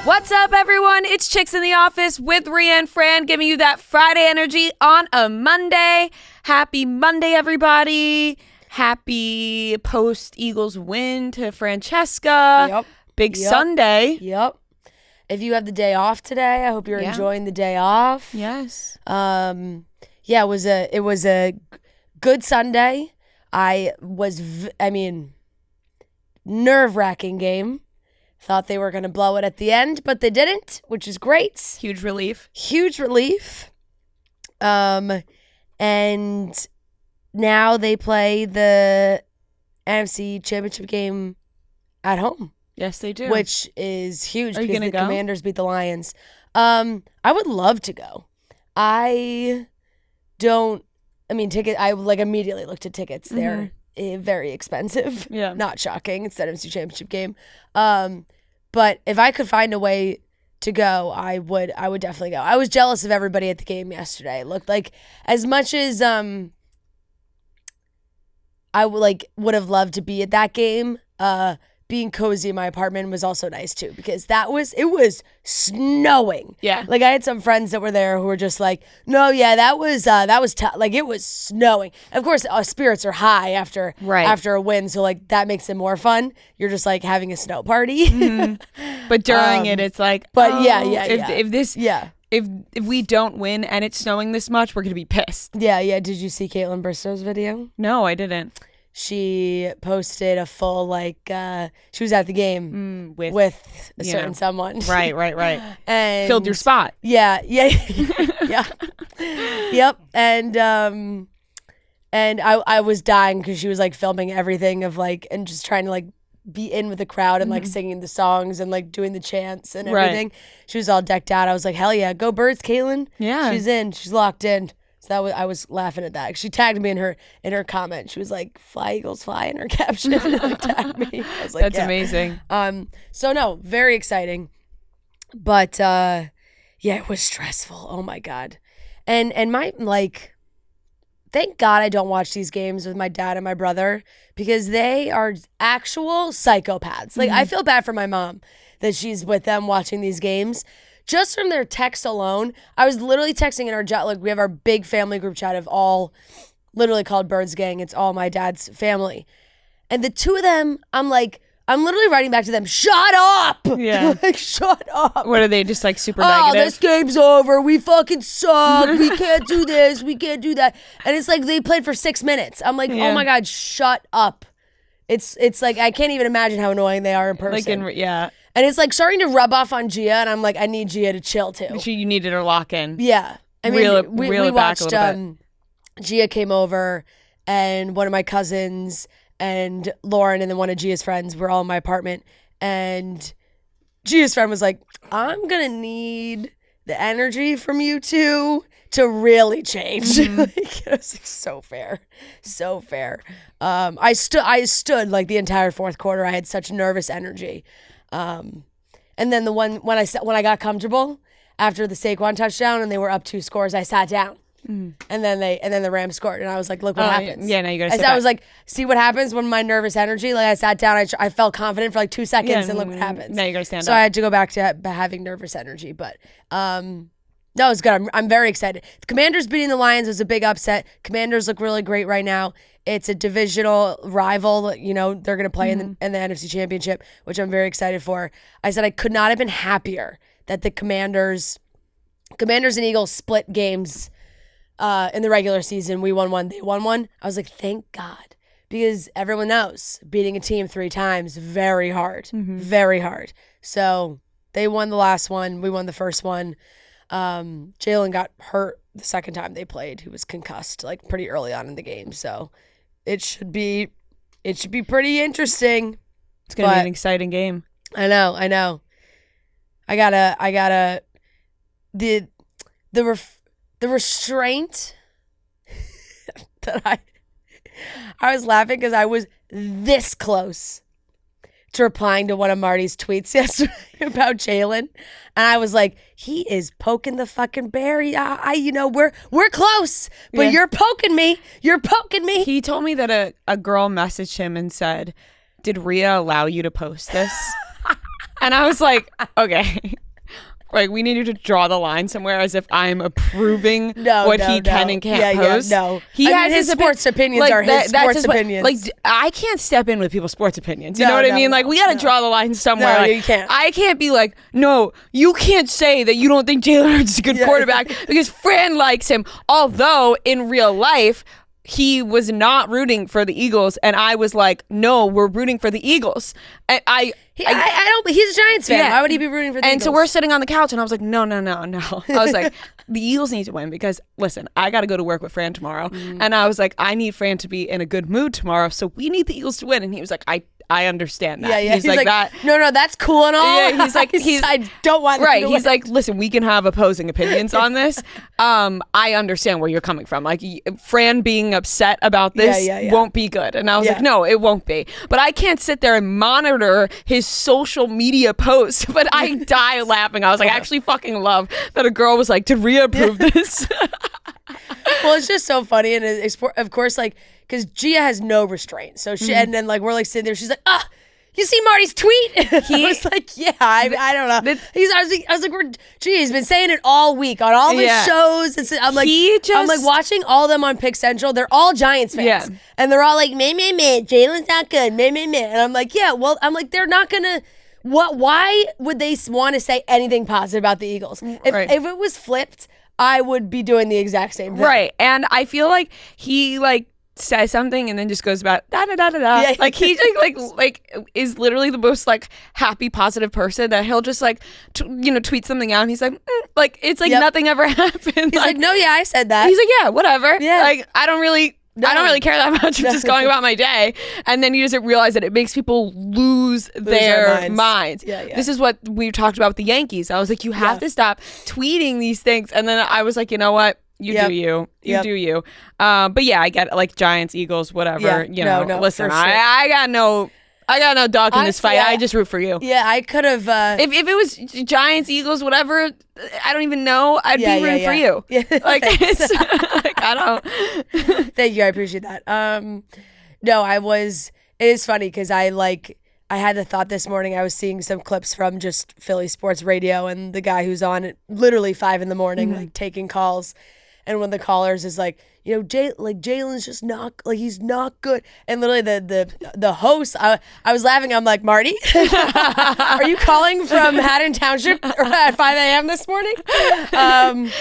What's up, everyone? It's Chicks in the Office with Rhea and Fran, giving you that Friday energy on a Monday. Happy Monday, everybody. Happy post-Eagles win to Francesca. Yep. Big Sunday. Yep. If you have the day off today, I hope you're enjoying the day off. Yes. It was a good Sunday. Nerve-wracking game. Thought they were going to blow it at the end, but they didn't, which is great. Huge relief. And now they play the NFC Championship game at home. Yes, they do. Which is huge because the go? Commanders beat the Lions. I would love to go. I immediately looked at tickets. They're very expensive. Yeah. Not shocking. It's the NFC Championship game. But if I could find a way to go, I would definitely go. I was jealous of everybody at the game yesterday. It looked like, as much as I would have loved to be at that game, being cozy in my apartment was also nice too, because it was snowing. Yeah. Like, I had some friends that were there who were just like, no, yeah, that was tough. Like, it was snowing. Of course, spirits are high after a win, so like that makes it more fun. You're just like having a snow party. But during it, it's like, if we don't win and it's snowing this much, we're gonna be pissed. Yeah. Did you see Caitlin Bristow's video? No, I didn't. She posted a full, she was at the game with a certain someone. Right. And filled your spot. Yeah. Yeah. Yep. And I was dying because she was like filming everything and just trying to be in with the crowd and singing the songs and doing the chants and everything. Right. She was all decked out. I was like, hell yeah, go Birds, Caitlin. Yeah. She's in. She's locked in. So I was laughing at that. She tagged me in her comment. She was like, "Fly Eagles fly" in her caption. And tagged me. I was like, that's amazing. So no, very exciting. But it was stressful. Oh my God. And thank God I don't watch these games with my dad and my brother, because they are actual psychopaths. I feel bad for my mom that she's with them watching these games. Just from their text alone, I was literally texting in our chat. We have our big family group chat of all, literally called Birds Gang. It's all my dad's family. And the two of them, I'm literally writing back to them, shut up! Yeah. Shut up! What are they, just super negative? Oh, this game's over. We fucking suck. We can't do this. We can't do that. And it's like they played for 6 minutes. I'm like, oh my God, shut up. It's I can't even imagine how annoying they are in person. And it's starting to rub off on Gia, and I'm like, I need Gia to chill too. You needed her lock in. Yeah. I mean, we watched, bit. Gia came over, and one of my cousins and Lauren and then one of Gia's friends were all in my apartment, and Gia's friend was like, I'm going to need the energy from you two to really change. It was so fair. So fair. I stood the entire fourth quarter. I had such nervous energy. And then when I got comfortable after the Saquon touchdown and they were up 2 scores, I sat down. And then the Rams scored, and I was like, look what happens. Yeah, now you gotta sit back. I was like, see what happens when my nervous energy, I sat down, I felt confident for 2 seconds, and look what happens. Now you gotta stand up. So I had to go back to having nervous energy, but no, it was good. I'm very excited. The Commanders beating the Lions was a big upset. Commanders look really great right now. It's a divisional rival. They're going to play in the NFC Championship, which I'm very excited for. I said I could not have been happier that the Commanders and Eagles split games in the regular season. We won one, they won one. I was like, thank God, because everyone knows beating a team 3 times, very hard, very hard. So they won the last one. We won the first one. Jalen got hurt the second time they played. He was concussed pretty early on in the game. So it should be pretty interesting. It's going to be an exciting game. I know. I gotta the restraint that I was laughing because I was this close to replying to one of Marty's tweets yesterday about Jalen, and I was like, he is poking the fucking bear. We're close, but you're poking me. He told me that a girl messaged him and said, "Did Rhea allow you to post this?" And I was like, okay. Like, we need you to draw the line somewhere as if I'm approving what he can and can't post. He has his sports opinions are his sports opinions. Like, I can't step in with people's sports opinions. You know what I mean? Like, we got to draw the line somewhere. No, like, you can't. I can't be like, no, you can't say that you don't think Jalen Hurts is a good quarterback because Fran likes him. Although, in real life, he was not rooting for the Eagles, and I was like, no, we're rooting for the Eagles. And I don't. He's a Giants fan. Why would he be rooting for the Eagles? And so we're sitting on the couch, and I was like, no. I was like, the Eagles need to win because, listen, I got to go to work with Fran tomorrow. And I was like, I need Fran to be in a good mood tomorrow, so we need the Eagles to win. And he was like, I understand that. Yeah. He's like that. No, that's cool and all. Yeah, he's like, I don't want right. He's like, listen, we can have opposing opinions on this. I understand where you're coming from. Like, Fran being upset about this won't be good. And I was like, no, it won't be. But I can't sit there and monitor his social media posts. But I die laughing. I was like, I actually fucking love that a girl was like, did Rhea approve this? Well, it's just so funny, and of course, like, because Gia has no restraint, so she and then like we're like sitting there, she's like, you see Marty's tweet? I was like, yeah, I don't know. I was like, he's been saying it all week on all the shows. I'm like, I'm like watching all of them on Pick Central. They're all Giants fans, and they're all like, meh, Jalen's not good, meh, and I'm like, yeah, well, I'm like, they're not gonna. Why would they want to say anything positive about the Eagles? If it was flipped, I would be doing the exact same thing. Right. And I feel like he says something and then just goes about da da da da da. Like he like is literally the most like happy, positive person that he'll just like tweet something out and he's like like it's like nothing ever happened. He's like, no, yeah, I said that. He's like, yeah, whatever. Yeah. Like I don't really care that much. I'm just going about my day. And then he doesn't realize that it makes people lose their minds. Yeah. This is what we talked about with the Yankees. I was like, you have to stop tweeting these things. And then I was like, you know what? You do you. You do you. But yeah, I get it, like Giants, Eagles, whatever. No, listen, for sure. I got no dog in this fight. I just root for you. Yeah, I could have. If it was Giants, Eagles, whatever, I don't even know. I'd be rooting for you. Yeah. Like it's like I don't. Thank you, I appreciate that. No, it is funny because I had the thought this morning. I was seeing some clips from just Philly sports radio and the guy who's on at literally 5 a.m, like taking calls. And when the callers is like, Jalen's just not, like, he's not good. And literally the host, I was laughing. I'm like, Marty, are you calling from Haddon Township at 5 a.m. this morning?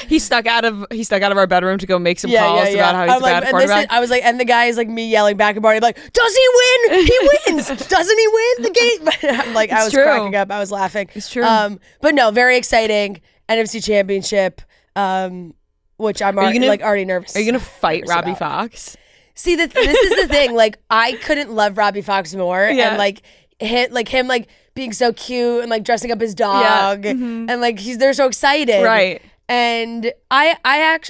He stuck out of our bedroom to go make some calls about how he's a bad quarterback. I was like, and the guy is like me yelling back at Marty, like, does he win? He wins. Doesn't he win the game? I'm like, I was cracking up. I was laughing. It's true. But no, very exciting. NFC Championship. Which I'm already nervous. Are you gonna fight Robbie Fox? See, this is the thing. Like, I couldn't love Robbie Fox more, and like him being so cute and like dressing up his dog, and like they're so excited, right? And I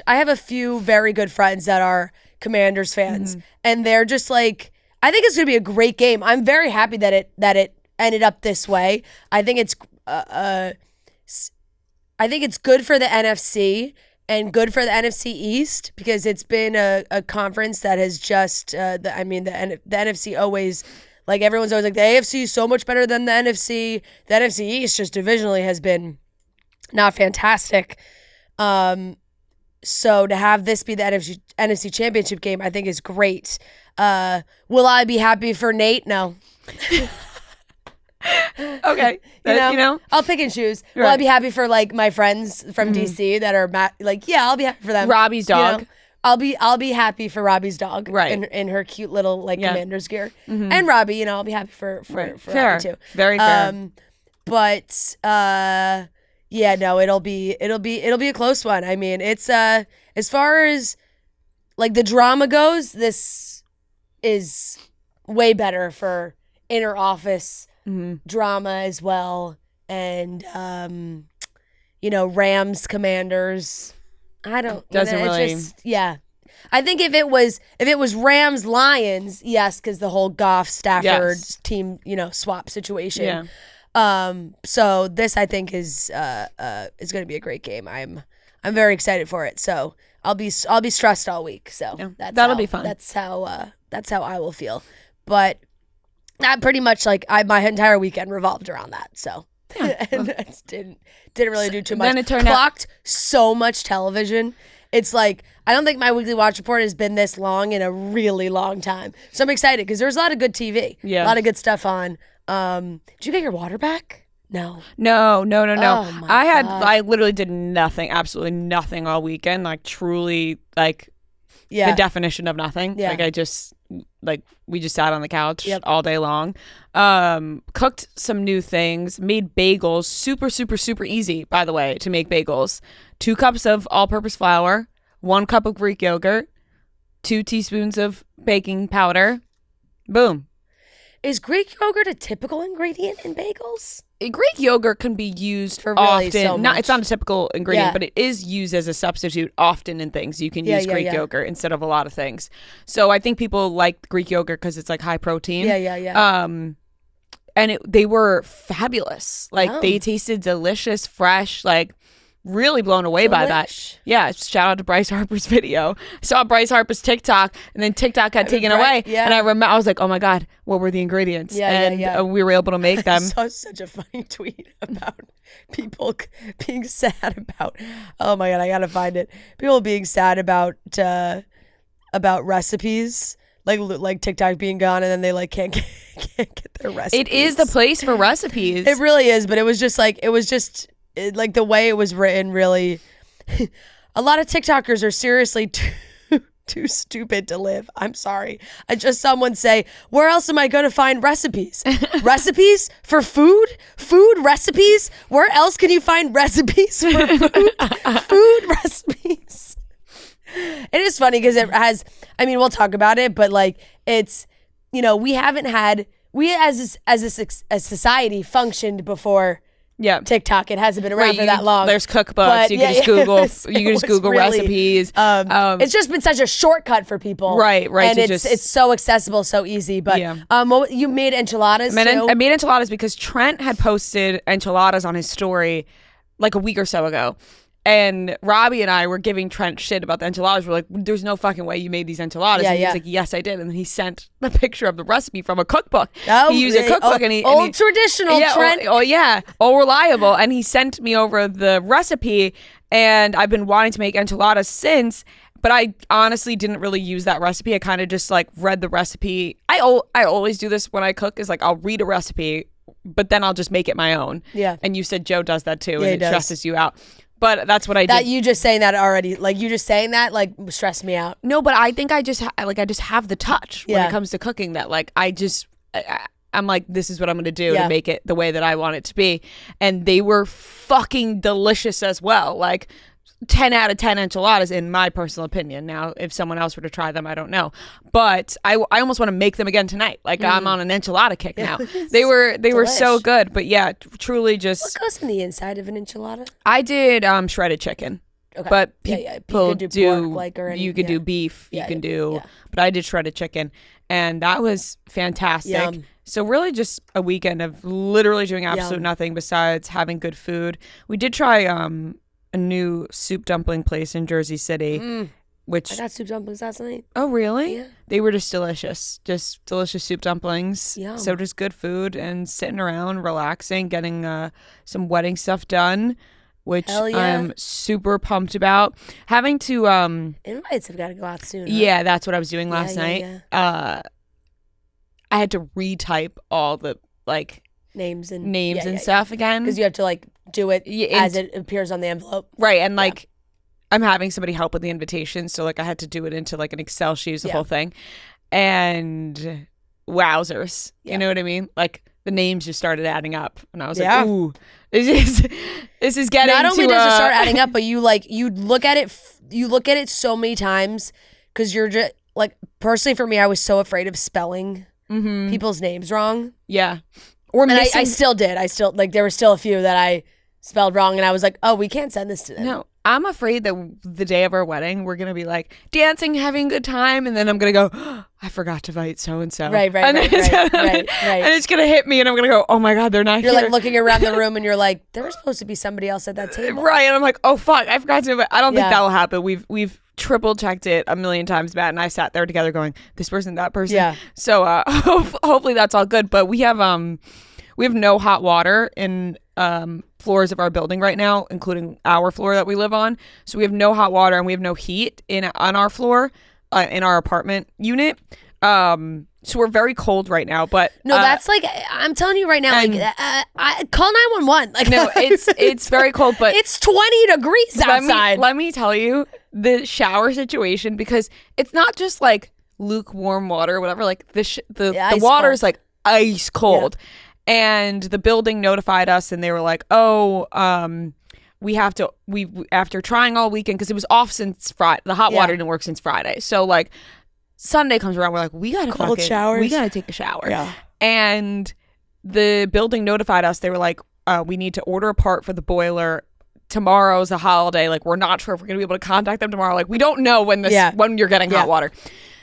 have a few very good friends that are Commanders fans, and they're just like, I think it's gonna be a great game. I'm very happy that it ended up this way. I think it's good for the NFC. And good for the NFC East because it's been a conference that has just the NFC always, like, everyone's always like, the AFC is so much better than the NFC. The NFC East just divisionally has been not fantastic. So to have this be the NFC Championship game, I think is great. Will I be happy for Nate? No. Okay. I'll pick and choose. Right. Will I be happy for like my friends from DC that are I'll be happy for them. Robbie's dog. I'll be happy for Robbie's dog. Right. In her cute little Commander's gear. And Robbie, I'll be happy for Robbie too. Very fair. But it'll be a close one. I mean, it's as far as like the drama goes, this is way better for inner office drama as well, and Rams Commanders. I don't doesn't really. I think if it was Rams Lions, yes, because the whole Goff Stafford team swap situation. Yeah. So this I think is going to be a great game. I'm very excited for it. So I'll be stressed all week. So that'll be fun. That's how I will feel. But that pretty much my entire weekend revolved around that. So And I just didn't really do too much. Then it turned Clocked so much television. It's like, I don't think my weekly watch report has been this long in a really long time. So I'm excited because there's a lot of good TV. Yeah. A lot of good stuff on. Did you get your water back? No. No. Oh, my I literally did nothing, absolutely nothing all weekend. Like truly, like the definition of nothing. Yeah. Like we just sat on the couch Yep. all day long. Cooked some new things, made bagels, super, super, super easy, by the way, to make bagels. 2 cups of all-purpose flour, 1 cup of Greek yogurt, 2 teaspoons of baking powder. Boom. Is Greek yogurt a typical ingredient in bagels? Greek yogurt can be used For really often. so much. It's not a typical ingredient, Yeah. but it is used as a substitute often in things. You can Yeah, use yeah, Greek yeah. yogurt instead of a lot of things. So I think people like Greek yogurt because it's like high protein. Yeah. And they were fabulous. Like Yum. they tasted delicious, fresh, like really blown away by that. Delish. Yeah, shout out to Bryce Harper's video. Saw Bryce Harper's TikTok, and then TikTok got taken away. Yeah. And I was like, oh my God, what were the ingredients? Yeah. We were able to make them. I saw such a funny tweet about people being sad about. Oh my God, I gotta find it. People being sad about recipes, like TikTok being gone, and then they like can't get their recipes. It is the place for recipes. It really is, but it was just like the way it was written. Really, a lot of TikTokers are seriously too stupid to live. I'm sorry. I just someone say, where else am I going to find recipes? Recipes for food? Food recipes? Where else can you find recipes for food? Food recipes. It is funny because it has, I mean, we'll talk about it, but like it's, we as a society functioned before Yeah. TikTok. It hasn't been around for that long. There's cookbooks. But, You can just Google. You can just Google really, recipes. It's just been such a shortcut for people. Right. And it's so accessible, so easy. But you made enchiladas too? I made enchiladas because Trent had posted enchiladas on his story like a week or so ago. And Robbie and I were giving Trent shit about the enchiladas. We're like, there's no fucking way you made these enchiladas. And he was like, yes, I did. And then he sent the picture of the recipe from a cookbook. Oh, he used a cookbook. Old traditional Trent. All reliable. And he sent me over the recipe. And I've been wanting to make enchiladas since. But I honestly didn't really use that recipe. I kind of just like read the recipe. I always do this when I cook is like I'll read a recipe, but then I'll just make it my own. Yeah. And you said Joe does that too. Yeah, and it stresses you out. But that's what I did. That you just saying that already, like you just saying that, like stressed me out. No, but I think I just have the touch when it comes to cooking. That like I'm like, this is what I'm gonna do to make it the way that I want it to be. And they were fucking delicious as well. Like 10 out of 10 enchiladas in my personal opinion. Now, if someone else were to try them, I don't know. But I almost want to make them again tonight. Like I'm on an enchilada kick now. They were so good. But yeah, truly just. What goes in the inside of an enchilada? I did shredded chicken. Okay. But people you could do pork, you could do beef. You can do. But I did shredded chicken, and that was fantastic. Yum. So really just a weekend of literally doing absolute nothing besides having good food. We did try a new soup dumpling place in Jersey City, which I got soup dumplings last night. Oh really? Yeah. They were just delicious soup dumplings. Yum. So just good food and sitting around, relaxing, getting some wedding stuff done, which I'm super pumped about. Having to invites have got to go out soon. Huh? Yeah, that's what I was doing last night. Yeah. I had to retype all the like names and stuff again because you have to like do it as it appears on the envelope. Right, and like I'm having somebody help with the invitation, so like I had to do it into like an Excel sheet, the whole thing. And wowzers, you know what I mean? Like the names just started adding up, and I was like, "Ooh, this is getting." Not only does it start adding up, but you look at it so many times because you're just like personally for me, I was so afraid of spelling people's names wrong. Yeah, or missing. I still did. I still like there were still a few that I spelled wrong, and I was like, "Oh, we can't send this to them." No. I'm afraid that the day of our wedding, we're going to be like dancing, having a good time. And then I'm going to go, oh, I forgot to invite so-and-so. Right. And it's going to hit me and I'm going to go, oh my God, they're not here. You're like looking around the room and you're like, there was supposed to be somebody else at that table. Right. And I'm like, oh fuck, I forgot to invite. I don't think that will happen. We've triple checked it a million times, Matt and I sat there together going, this person, that person. Yeah. So hopefully that's all good. But we have we have no hot water in floors of our building right now, including our floor that we live on. So we have no hot water and we have no heat on our floor, in our apartment unit. So we're very cold right now, but no, that's like, I'm telling you right now, call 911. Like, no, it's very cold, but it's 20 degrees outside. Let me tell you the shower situation, because it's not just like lukewarm water or whatever. Like the water is like ice cold, and the building notified us, and they were like, we have to. We after trying all weekend, because it was off since Friday. The hot water didn't work since Friday, so like. Sunday comes around, we're like, we gotta take a shower. Yeah. And the building notified us. They were like, we need to order a part for the boiler. Tomorrow's a holiday. Like, we're not sure if we're gonna be able to contact them tomorrow. Like, we don't know when when you're getting hot water.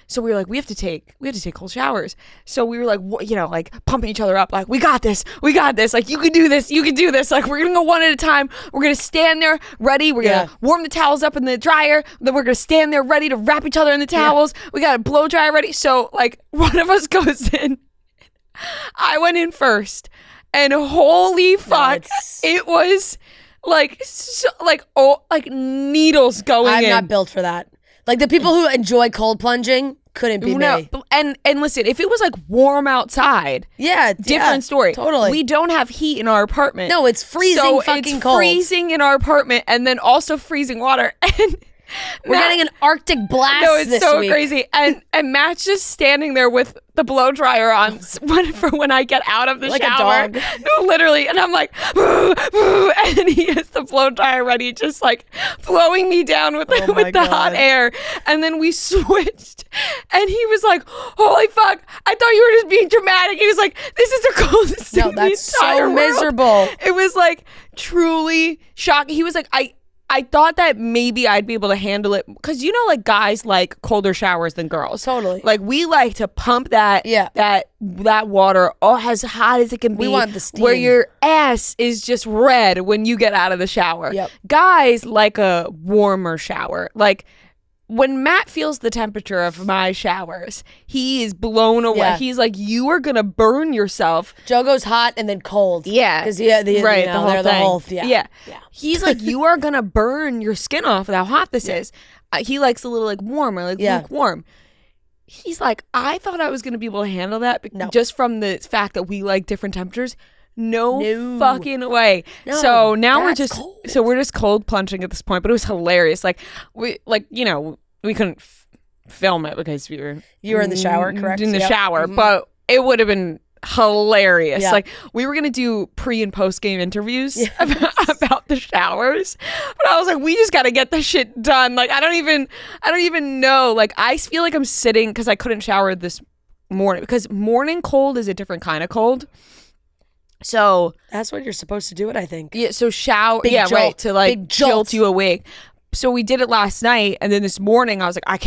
So we were like, we have to take cold showers. So we were like, like pumping each other up, like, we got this. Like, you can do this. Like, we're gonna go one at a time. We're gonna stand there ready. We're gonna warm the towels up in the dryer. Then we're gonna stand there ready to wrap each other in the towels. We got a blow dryer ready. So like, one of us goes in. I went in first, and holy fuck, it was like needles going in. I'm not built for that. Like, the people who enjoy cold plunging couldn't be me. And listen, if it was like warm outside, different story. Totally. We don't have heat in our apartment. No, it's freezing fucking cold. Freezing in our apartment, and then also freezing water. And we're getting an Arctic blast. No, it's this so week. crazy. And Matt's just standing there with the blow dryer on for when I get out of the like shower. A dog. No, literally. And I'm like, and he has the blow dryer ready, just like blowing me down with the hot air. And then we switched, and he was like, holy fuck, I thought you were just being dramatic. He was like, this is the coldest thing in the entire world. Miserable. It was like truly shocking. He was like, I thought that maybe I'd be able to handle it, because like guys like colder showers than girls. Totally. Like, we like to pump that water as hot as it can be. We want the steam. Where your ass is just red when you get out of the shower. Yep. Guys like a warmer shower. Like, when Matt feels the temperature of my showers, he is blown away. Yeah. He's like, you are going to burn yourself. Joe goes hot and then cold. Yeah. Because the whole thing. Yeah. He's like, you are going to burn your skin off with how hot this is. He likes a little like warm or like lukewarm. He's like, I thought I was going to be able to handle that just from the fact that we like different temperatures. No fucking way. No, so now we're just cold plunging at this point, but it was hilarious. Like, we couldn't film it because you were in the shower, correct? In the shower, but it would have been hilarious. Yeah. Like, we were gonna do pre and post game interviews about the showers, but I was like, we just got to get this shit done. Like, I don't even know. Like, I feel like I'm sitting, because I couldn't shower this morning, because morning cold is a different kind of cold. So that's what you're supposed to do it, I think. Yeah, so shower, right, to like jolt you awake. So we did it last night, and then this morning I was like, I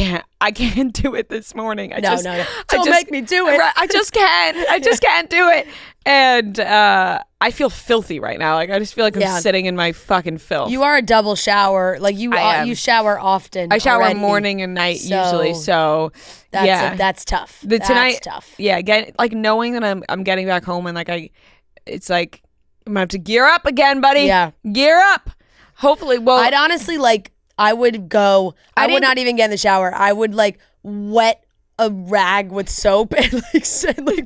can't do it this morning. No. Don't make me do it. I just can't do it. And I feel filthy right now. Like, I just feel like I'm sitting in my fucking filth. You are a double shower. Like, you shower often. I shower morning and night usually. So that's tough. Tonight, tough. Yeah, knowing that I'm getting back home, and like it's like I'm gonna have to gear up again, buddy. Yeah, gear up. Hopefully, I'd honestly I would go. I would not even get in the shower. I would like wet a rag with soap and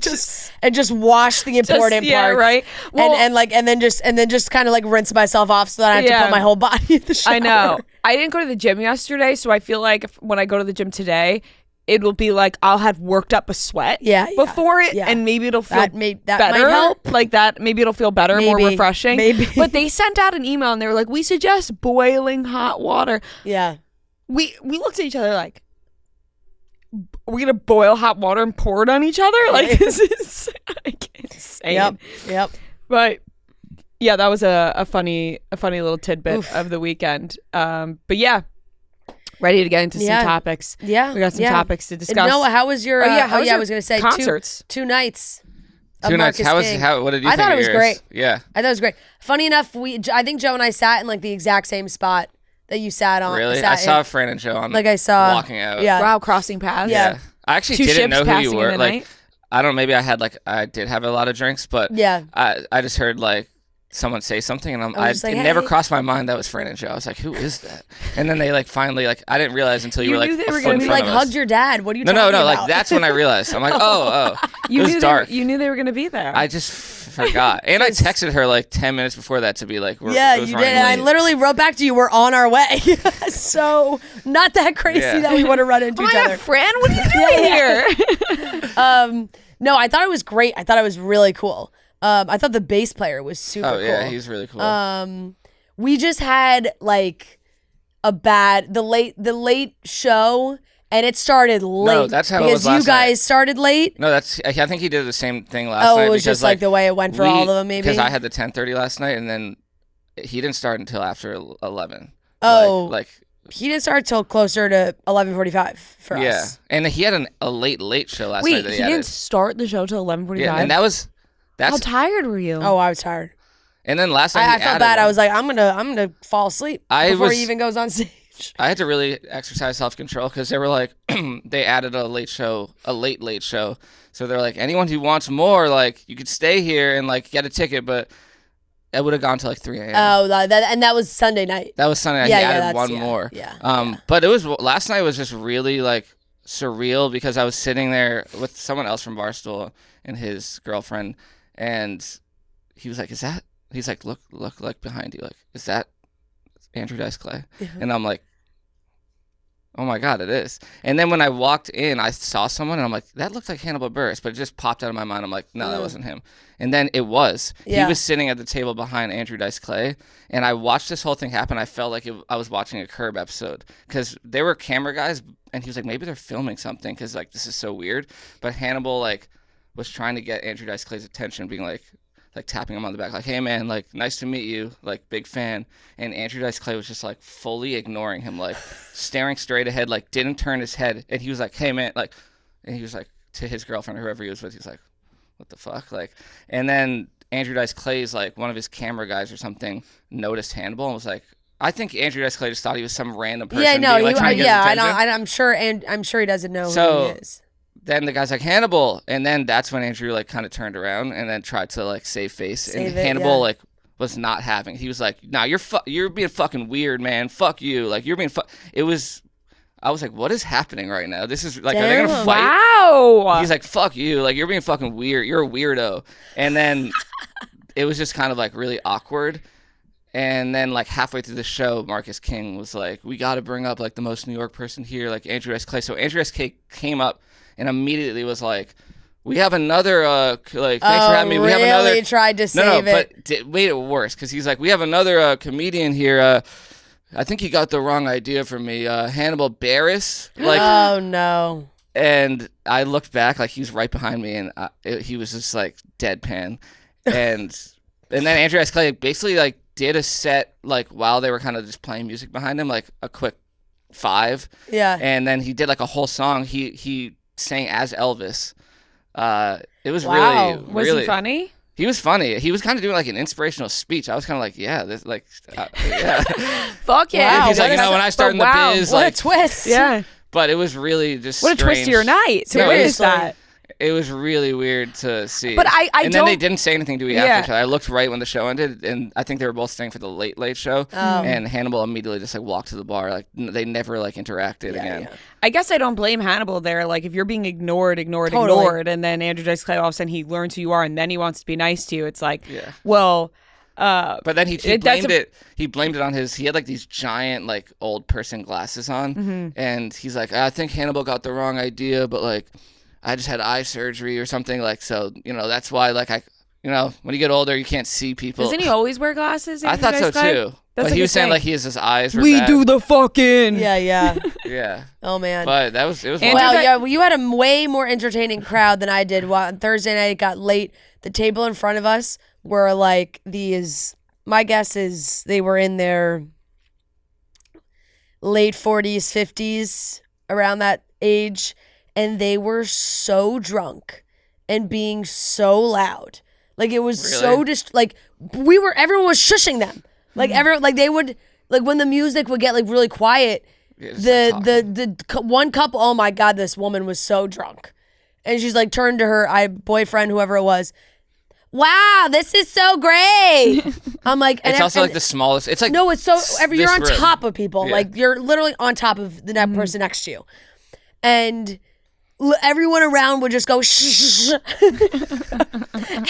just wash the important parts. Right. Well, and then just kind of like rinse myself off, so that I have to put my whole body in the shower. I know. I didn't go to the gym yesterday, so I feel like when I go to the gym today, it will be like I'll have worked up a sweat before it, and maybe it'll feel better. Might help. Like that, maybe it'll feel better, more refreshing. Maybe. But they sent out an email, and they were like, we suggest boiling hot water. Yeah. We looked at each other like, are we gonna boil hot water and pour it on each other? Like, this is like insane. Yep. But yeah, that was a funny little tidbit of the weekend. But yeah. Ready to get into some topics. Yeah. We got some topics to discuss. Noah, how was your I was gonna say concerts. Two nights. Two nights. What did you think? I thought it was great. Yeah. I thought it was great. Funny enough, I think Joe and I sat in like the exact same spot that you sat on. Really? I saw Fran and Joe on I saw walking out. Yeah. Wow, crossing paths. Yeah. I actually didn't know who you were. Like, I don't know, maybe I did have a lot of drinks, but Yeah. I just heard like someone say something, and it never crossed my mind that was Fran and Joe. I was like, who is that? And then they like finally like I didn't realize until you were like knew they a were foot gonna in be front like of us. hugged your dad. What are you talking about? No, like that's when I realized. I'm like, oh, You it was knew dark. You knew they were gonna be there. I just forgot, and I texted her like 10 minutes before that to be like, Yeah, you did. And I literally wrote back to you, we're on our way. So not that crazy that we want to run into each other. Fran, what are you doing here? No, I thought it was great. I thought it was really cool. I thought the bass player was super cool. Oh yeah, he's really cool. We just had like the late show, and it started late. No, that's how it because was last you guys night. started late. No, I think he did the same thing last night. Oh, it was just like the way it went for all of them, maybe. Because I had the 10:30 last night, and then he didn't start until after 11. Oh, like he didn't start till closer to 11:45 for us. yeah, and he had a late show last Wait, night. That he he didn't start the show till 11:45. Yeah, and that's How tired were you? Oh, I was tired. and then last night I felt bad. I was like, I'm gonna fall asleep before he even goes on stage. I had to really exercise self-control because they were like, they added a late show. So they're like, anyone who wants more, like, you could stay here and like get a ticket, but it would have gone to like 3 a.m. Oh, that was Sunday night. That was Sunday night. Yeah, he yeah, added that's- one yeah, more. yeah. But last night was just really like surreal because I was sitting there with someone else from Barstool and his girlfriend, and he was like, he's like, look like behind you, like, is that Andrew Dice Clay? Yeah. And I'm like, oh my God, it is. And then when I walked in, I saw someone, and I'm like, that looks like Hannibal Buress, but it just popped out of my mind. I'm like, no, that wasn't him. And then it was. Yeah. He was sitting at the table behind Andrew Dice Clay, and I watched this whole thing happen. I felt like I was watching a Curb episode because there were camera guys, and he was like, maybe they're filming something because like this is so weird. But Hannibal like was trying to get Andrew Dice Clay's attention, being like tapping him on the back, like, hey man, like, nice to meet you, like, big fan. And Andrew Dice Clay was just like fully ignoring him, like staring straight ahead, like didn't turn his head. And he was like, hey man, like, and he was like to his girlfriend or whoever he was with, he's like, what the fuck? Like, and then Andrew Dice Clay's like one of his camera guys or something noticed Hannibal and was like, I think Andrew Dice Clay just thought he was some random person. Yeah, no, being, like, trying to get his attention. I'm sure, and I'm sure he doesn't know So- who he is. Then the guy's like, Hannibal, and then that's when Andrew like kind of turned around and then tried to like save face, and Hannibal like was not having. He was like, "Nah, you're being fucking weird, man. Fuck you. Like you're being It was. I was like, what is happening right now? This is like, are they gonna fight? Wow. He's like, fuck you. Like you're being fucking weird. You're a weirdo. And then it was just kind of like really awkward. And then like halfway through the show, Marcus King was like, we got to bring up like the most New York person here, like Andrew Dice Clay. So Andrew Dice Clay came up and immediately was like, we have another, like, thanks for having me. We have another. Really tried to save it. But made it worse because he's like, we have another comedian here. I think he got the wrong idea from me. Hannibal Buress. Like, oh no. and I looked back, like he was right behind me, and he was just like deadpan. And then Andrew Dice Clay basically like did a set like while they were kind of just playing music behind him, like a quick 5. Yeah. And then he did like a whole song. He sang as Elvis. It was Wow. really, Was really he funny? He was funny. He was kind of doing like an inspirational speech. I was kind of like, yeah, this like, yeah. Fuck yeah. Wow, He's like, when I started in the biz, What like, a twist. Yeah. but it was really just What a twist strange. to your night. To No, witness seriously. that. It was really weird to see. But I and then they don't- didn't say anything to me Yeah. after each other. I looked right when the show ended, and I think they were both staying for the late show. Oh. And Hannibal immediately just like walked to the bar. Like they never like interacted again. yeah. I guess I don't blame Hannibal there. Like, if you're being ignored, Totally. and then Andrew Dice Clay, all of a sudden he learns who you are, and then he wants to be nice to you. It's like, Yeah. well, But then he that's blamed it. He blamed it on his. He had like these giant like old person glasses on, Mm-hmm. and he's like, I think Hannibal got the wrong idea, but like, I just had eye surgery or something. Like, so that's why like when you get older, you can't see people. doesn't he always wear glasses? I Andrew thought so Dice Clay? too. That's But a he good was saying thing. like his eyes were We bad. do the fucking. Yeah. Yeah. Oh man. But it was Andrew wild. Well, Di- yeah, well, you had a way more entertaining crowd than I did. On Thursday night, it got late. The table in front of us were like these. My guess is they were in their late 40s, 50s, around that age, and they were so drunk and being so loud. Like it was so everyone was shushing them. Like everyone, like they would, like when the music would get like really quiet. Yeah, just, like, The one couple, oh my God, this woman was so drunk. And she's like turned to her boyfriend, whoever it was. Wow, this is so great. I'm like, it's also like the smallest. It's like no, it's so you're on room. top of people. Yeah. Like you're literally on top of the person next to you, and everyone around would just go shh.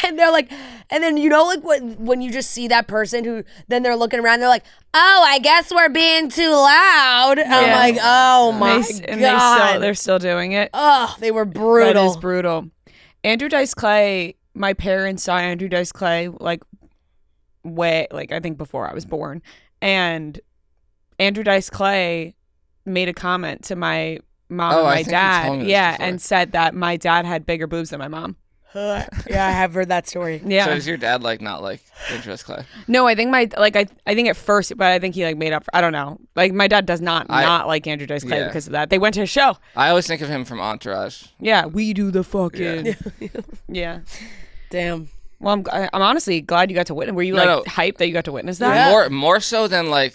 And they're like, and then like when you just see that person who then they're looking around, they're like, oh, I guess we're being too loud. Yeah. I'm like, oh my god, they're still doing it. Oh, they were brutal. That is brutal. Andrew Dice Clay. My parents saw Andrew Dice Clay like I think before I was born, and Andrew Dice Clay made a comment to my mom and my dad, and said that my dad had bigger boobs than my mom. Yeah, I have heard that story. Yeah. So is your dad like not like Andrew Dice Clay? No, I think I think at first, but I think he like made up. I don't know. Like my dad does not like Andrew Dice Clay because of that. They went to his show. I always think of him from Entourage. Yeah, we do the fucking. Yeah. Damn. Well, I'm honestly glad you got to witness. Were you hyped that you got to witness that? Yeah. More so than like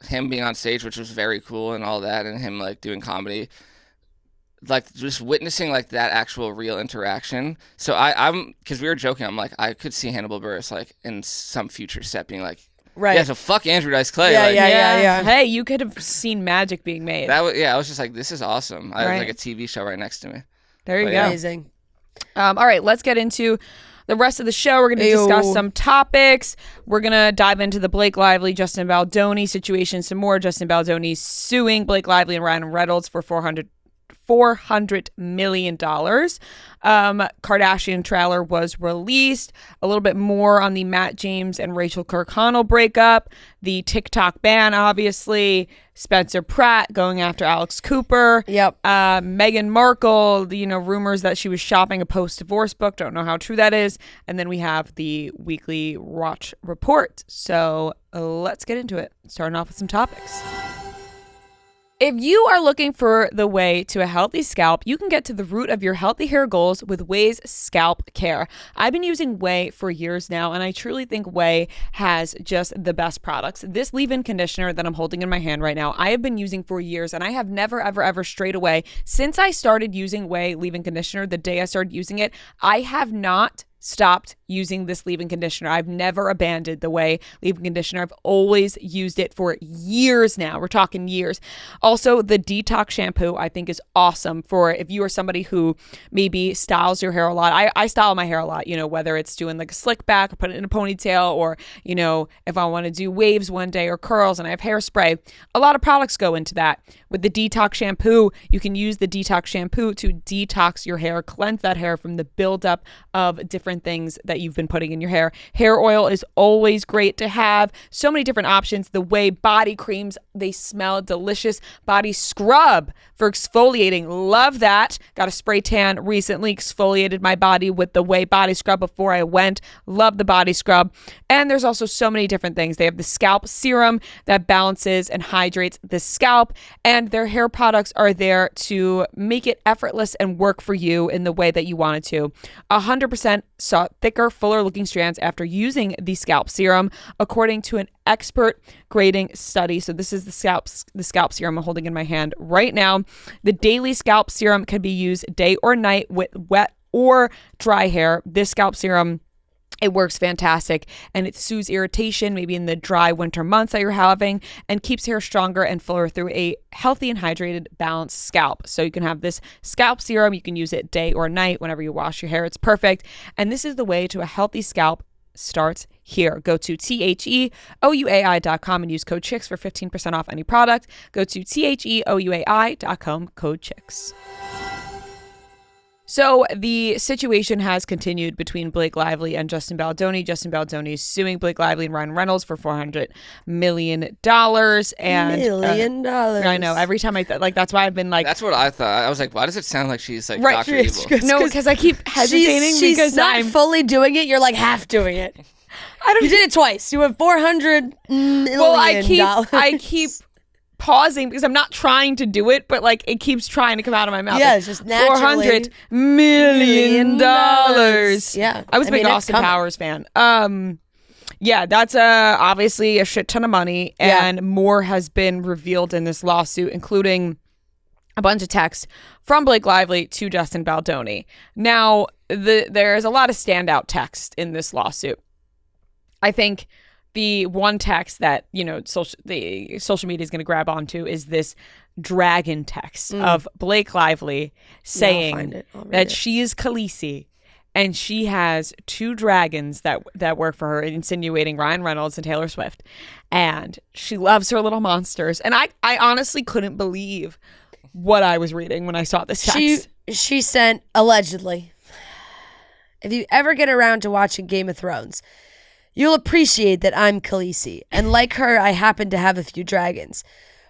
him being on stage, which was very cool and all that, and him like doing comedy. Like just witnessing like that actual real interaction. So I'm because we were joking. I'm like I could see Hannibal Buress like in some future set being like, right. Yeah, so fuck Andrew Dice Clay. Yeah. Hey, you could have seen magic being made. I was just like, this is awesome. I have like a TV show right next to me. There you go. Yeah. Amazing. All right, let's get into the rest of the show. We're going to discuss some topics. We're going to dive into the Blake Lively, Justin Baldoni situation some more. Justin Baldoni suing Blake Lively and Ryan Reynolds for $400 million. Kardashian trailer was released. A little bit more on the Matt James and Rachael Kirkconnell breakup. The TikTok ban, obviously. Spencer Pratt going after Alex Cooper. Yep. Meghan Markle, rumors that she was shopping a post-divorce book. Don't know how true that is. And then we have the weekly watch report. So let's get into it. Starting off with some topics. If you are looking for the way to a healthy scalp, you can get to the root of your healthy hair goals with Ouai's Scalp Care. I've been using Ouai for years now, and I truly think Ouai has just the best products. This leave-in conditioner that I'm holding in my hand right now, I have been using for years, and I have never, ever, ever strayed away. Since I started using Ouai leave-in conditioner, the day I started using it, I have not stopped using this leave-in conditioner. I've never abandoned the Ouai leave-in conditioner. I've always used it for years now. We're talking years. Also, the detox shampoo I think is awesome for if you are somebody who maybe styles your hair a lot. I style my hair a lot, whether it's doing like a slick back, put it in a ponytail, or, if I want to do waves one day or curls and I have hairspray. A lot of products go into that. With the detox shampoo, you can use the detox shampoo to detox your hair, cleanse that hair from the buildup of different things that you've been putting in your hair. Hair oil is always great to have. So many different options. The Ouai body creams, they smell delicious. Body scrub for exfoliating. Love that. Got a spray tan recently. Exfoliated my body with the Ouai body scrub before I went. Love the body scrub. And there's also so many different things. They have the scalp serum that balances and hydrates the scalp. And their hair products are there to make it effortless and work for you in the way that you want it to. 100% saw thicker, fuller looking strands after using the scalp serum, according to an expert grading study. So this is the scalp serum I'm holding in my hand right now. The daily scalp serum can be used day or night with wet or dry hair. This scalp serum, it works fantastic, and it soothes irritation maybe in the dry winter months that you're having, and keeps hair stronger and fuller through a healthy and hydrated, balanced scalp. So you can have this scalp serum. You can use it day or night whenever you wash your hair. It's perfect. And this is the way to a healthy scalp starts here. Go to THEOUAI.com and use code CHICKS for 15% off any product. Go to THEOUAI.com, code CHICKS. So the situation has continued between Blake Lively and Justin Baldoni. Justin Baldoni is suing Blake Lively and Ryan Reynolds for $400 million. And $1 million. I know. Every time that's why I've been like. That's what I thought. I was like, why does it sound like she's like Dr. Evil? No, because I keep hesitating she's because not I'm fully doing it. You're like half doing it. You did it twice. You have $400 million. Well, I keep pausing because I'm not trying to do it, but like it keeps trying to come out of my mouth. Yeah, it's just naturally. $400 million. Yeah, I was a big Austin Powers fan. Yeah, that's obviously a shit ton of money, and more has been revealed in this lawsuit, including a bunch of texts from Blake Lively to Justin Baldoni. Now, there's a lot of standout text in this lawsuit. I think the one text that, the social media is going to grab onto is this dragon text of Blake Lively saying that she is Khaleesi and she has 2 dragons that work for her, insinuating Ryan Reynolds and Taylor Swift. And she loves her little monsters. And I honestly couldn't believe what I was reading when I saw this text. She sent, allegedly, if you ever get around to watching Game of Thrones, you'll appreciate that I'm Khaleesi, and like her, I happen to have a few dragons.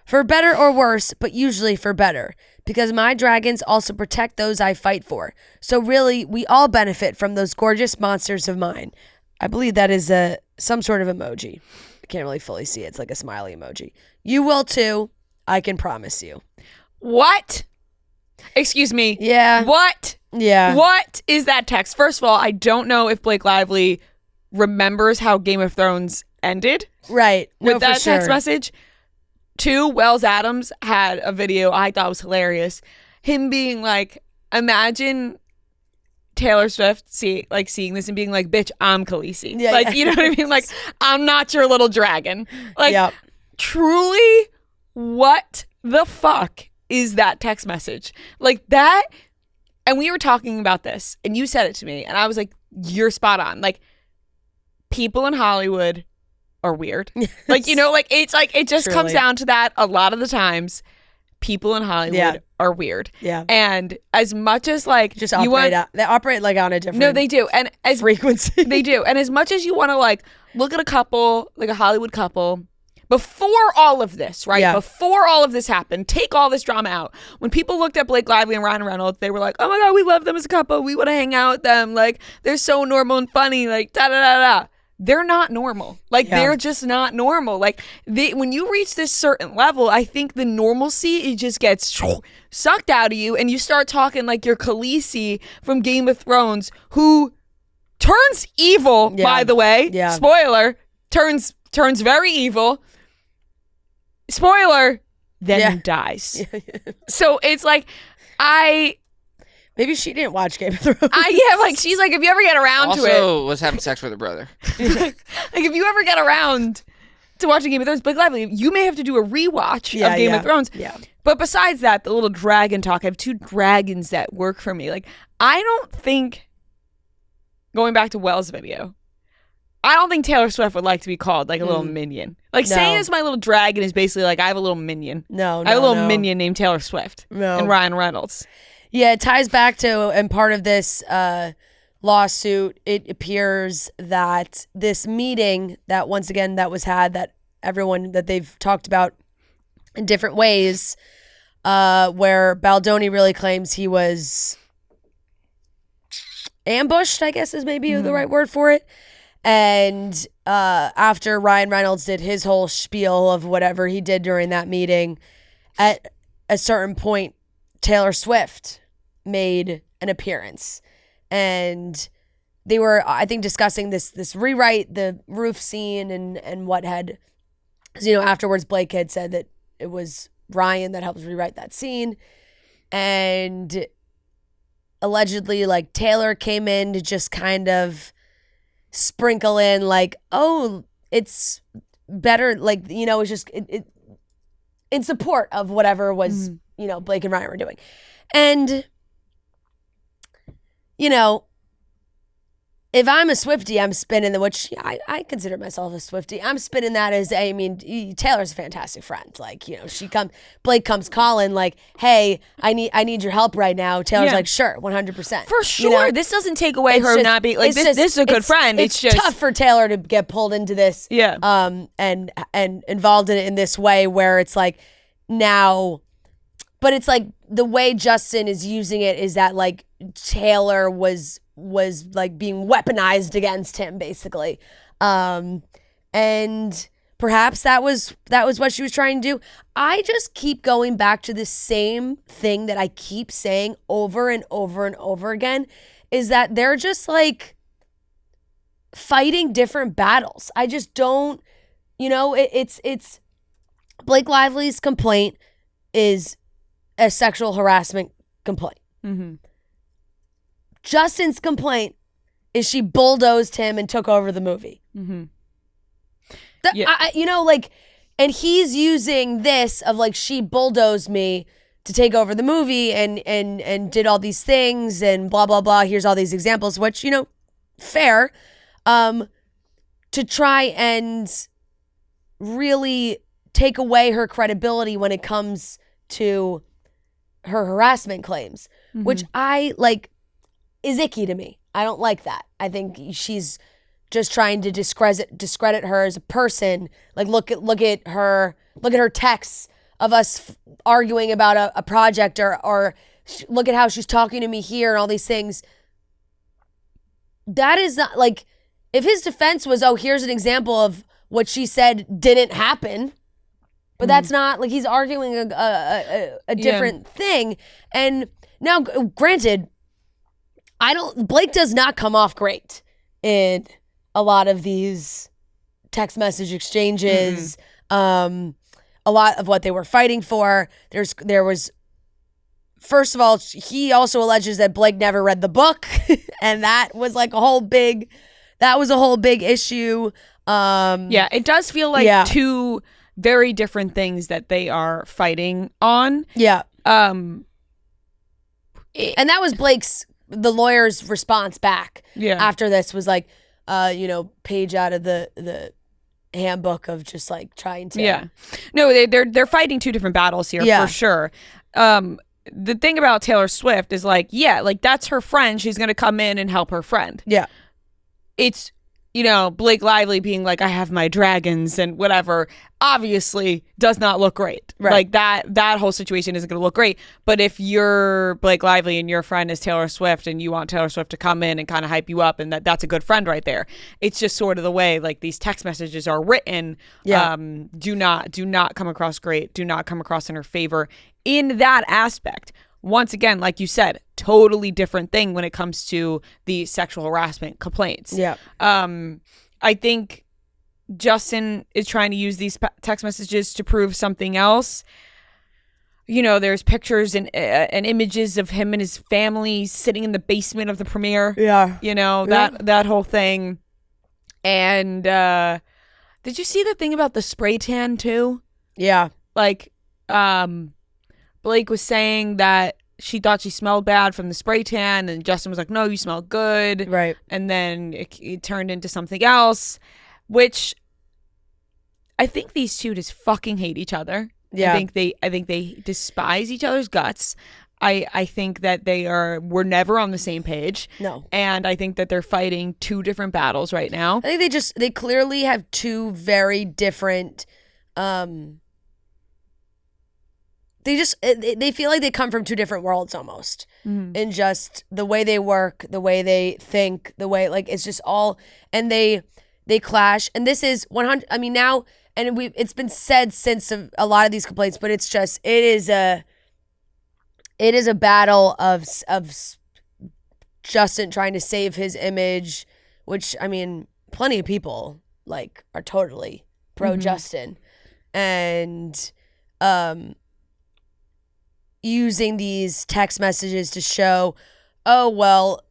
For better or worse, but usually for better, because my dragons also protect those I fight for. So really, we all benefit from those gorgeous monsters of mine. I believe that is some sort of emoji. I can't really fully see it. It's like a smiley emoji. You will too, I can promise you. What? Excuse me. Yeah. What? Yeah. What is that text? First of all, I don't know if Blake Lively remembers how Game of Thrones ended. Right. With that text message. 2, Wells Adams had a video I thought was hilarious. Him being like, imagine Taylor Swift seeing this and being like, bitch, I'm Khaleesi. Yeah, You know what I mean? Like, I'm not your little dragon. Like, truly, what the fuck is that text message? Like that. And we were talking about this and you said it to me and I was like, you're spot on. Like, people in Hollywood are weird. Like, it's like, it just comes down to that a lot of the times. People in Hollywood are weird. Yeah. And as much as like just they operate like on a different No, they do. And as frequency. They do. And as much as you want to like look at a couple, like a Hollywood couple, before all of this, right? Yeah. Before all of this happened, take all this drama out. When people looked at Blake Lively and Ryan Reynolds, they were like, oh my God, we love them as a couple. We want to hang out with them. Like, they're so normal and funny. Like, da da da da. They're not normal. Like, they're just not normal. Like, when you reach this certain level, I think the normalcy, it just gets sucked out of you, and you start talking like you're Khaleesi from Game of Thrones, who turns evil, by the way. Yeah. Spoiler, turns very evil. Spoiler, then dies. So it's like, maybe she didn't watch Game of Thrones. She's like, if you ever get around to it. Also was having sex with her brother. Like, if you ever get around to watching Game of Thrones, Blake Lively, you may have to do a rewatch of Game of Thrones. Yeah. But besides that, the little dragon talk, I have 2 dragons that work for me. Like, I don't think, going back to Wells' video, I don't think Taylor Swift would like to be called like a little minion. Like, saying it's my little dragon is basically like, I have a little minion. I have a little minion named Taylor Swift and Ryan Reynolds. Yeah, it ties back to, and part of this lawsuit, it appears that this meeting that, once again, that was had, that everyone, that they've talked about in different ways, where Baldoni really claims he was ambushed, I guess is maybe the right word for it. And after Ryan Reynolds did his whole spiel of whatever he did during that meeting, at a certain point, Taylor Swift made an appearance, and they were, I think, discussing this rewrite, the roof scene, and what had, afterwards Blake had said that it was Ryan that helped rewrite that scene, and allegedly, like, Taylor came in to just kind of sprinkle in, like, oh, it's better, like, it's just it in support of whatever was Blake and Ryan were doing. And if I'm a Swiftie, I'm spinning which I consider myself a Swiftie. I'm spinning that as, Taylor's a fantastic friend. Like, Blake comes calling like, hey, I need your help right now. Taylor's like, sure, 100%. For sure. This doesn't take away her not being like, this is a good friend. It's just tough for Taylor to get pulled into this. Yeah. And involved in it in this way where it's like now, but it's like the way Justin is using it is that like Taylor was like being weaponized against him, basically. And perhaps that was what she was trying to do. I just keep going back to the same thing that I keep saying over and over and over again, is that they're just like fighting different battles. I just don't, it's Blake Lively's complaint is a sexual harassment complaint. Mm-hmm. Justin's complaint is she bulldozed him and took over the movie. Mm-hmm. And he's using this of like, she bulldozed me to take over the movie and did all these things and blah, blah, blah. Here's all these examples, which, fair, to try and really take away her credibility when it comes to her harassment claims, which I like is icky to me. I don't like that. I think she's just trying to discredit her as a person. Like look at her texts of us arguing about a project or look at how she's talking to me here and all these things. That is not like, if his defense was, oh, here's an example of what she said didn't happen, but that's not like, he's arguing a different thing. And now, granted, Blake does not come off great in a lot of these text message exchanges. A lot of what they were fighting for. There was, first of all, he also alleges that Blake never read the book, and that was like a whole big issue. Yeah, it does feel like two very different things that they are fighting on. Yeah. And that was the lawyer's response back after this was like, page out of the handbook of just like trying to they're fighting two different battles here for sure. The thing about Taylor Swift is like that's her friend, she's gonna come in and help her friend. It's Blake Lively being like, I have my dragons and whatever, obviously does not look great. Like that whole situation isn't going to look great. But if you're Blake Lively and your friend is Taylor Swift and you want Taylor Swift to come in and kind of hype you up, and that's a good friend right there. It's just sort of the way like these text messages are written. Do not come across great. Do not come across in her favor in that aspect. Once again, like you said, totally different thing when it comes to the sexual harassment complaints. I think Justin is trying to use these text messages to prove something else. There's pictures and images of him and his family sitting in the basement of the premiere. That whole thing. And did you see the thing about the spray tan too? Yeah. Like, Blake was saying that she thought she smelled bad from the spray tan, and Justin was like, no, you smell good. Right. And then it turned into something else, which I think these two just fucking hate each other. Yeah. I think they despise each other's guts. I think that we're never on the same page. No. And I think that they're fighting two different battles right now. I think they clearly have two very different, they feel like they come from two different worlds almost, in just the way they work, the way they think, the way, like, it's just all, and they clash. And this is 100, I mean, now, and it's been said since a lot of these complaints, but it's just, it is a battle of Justin trying to save his image, which, I mean, plenty of people like are totally pro Justin, and using these text messages to show, oh, well,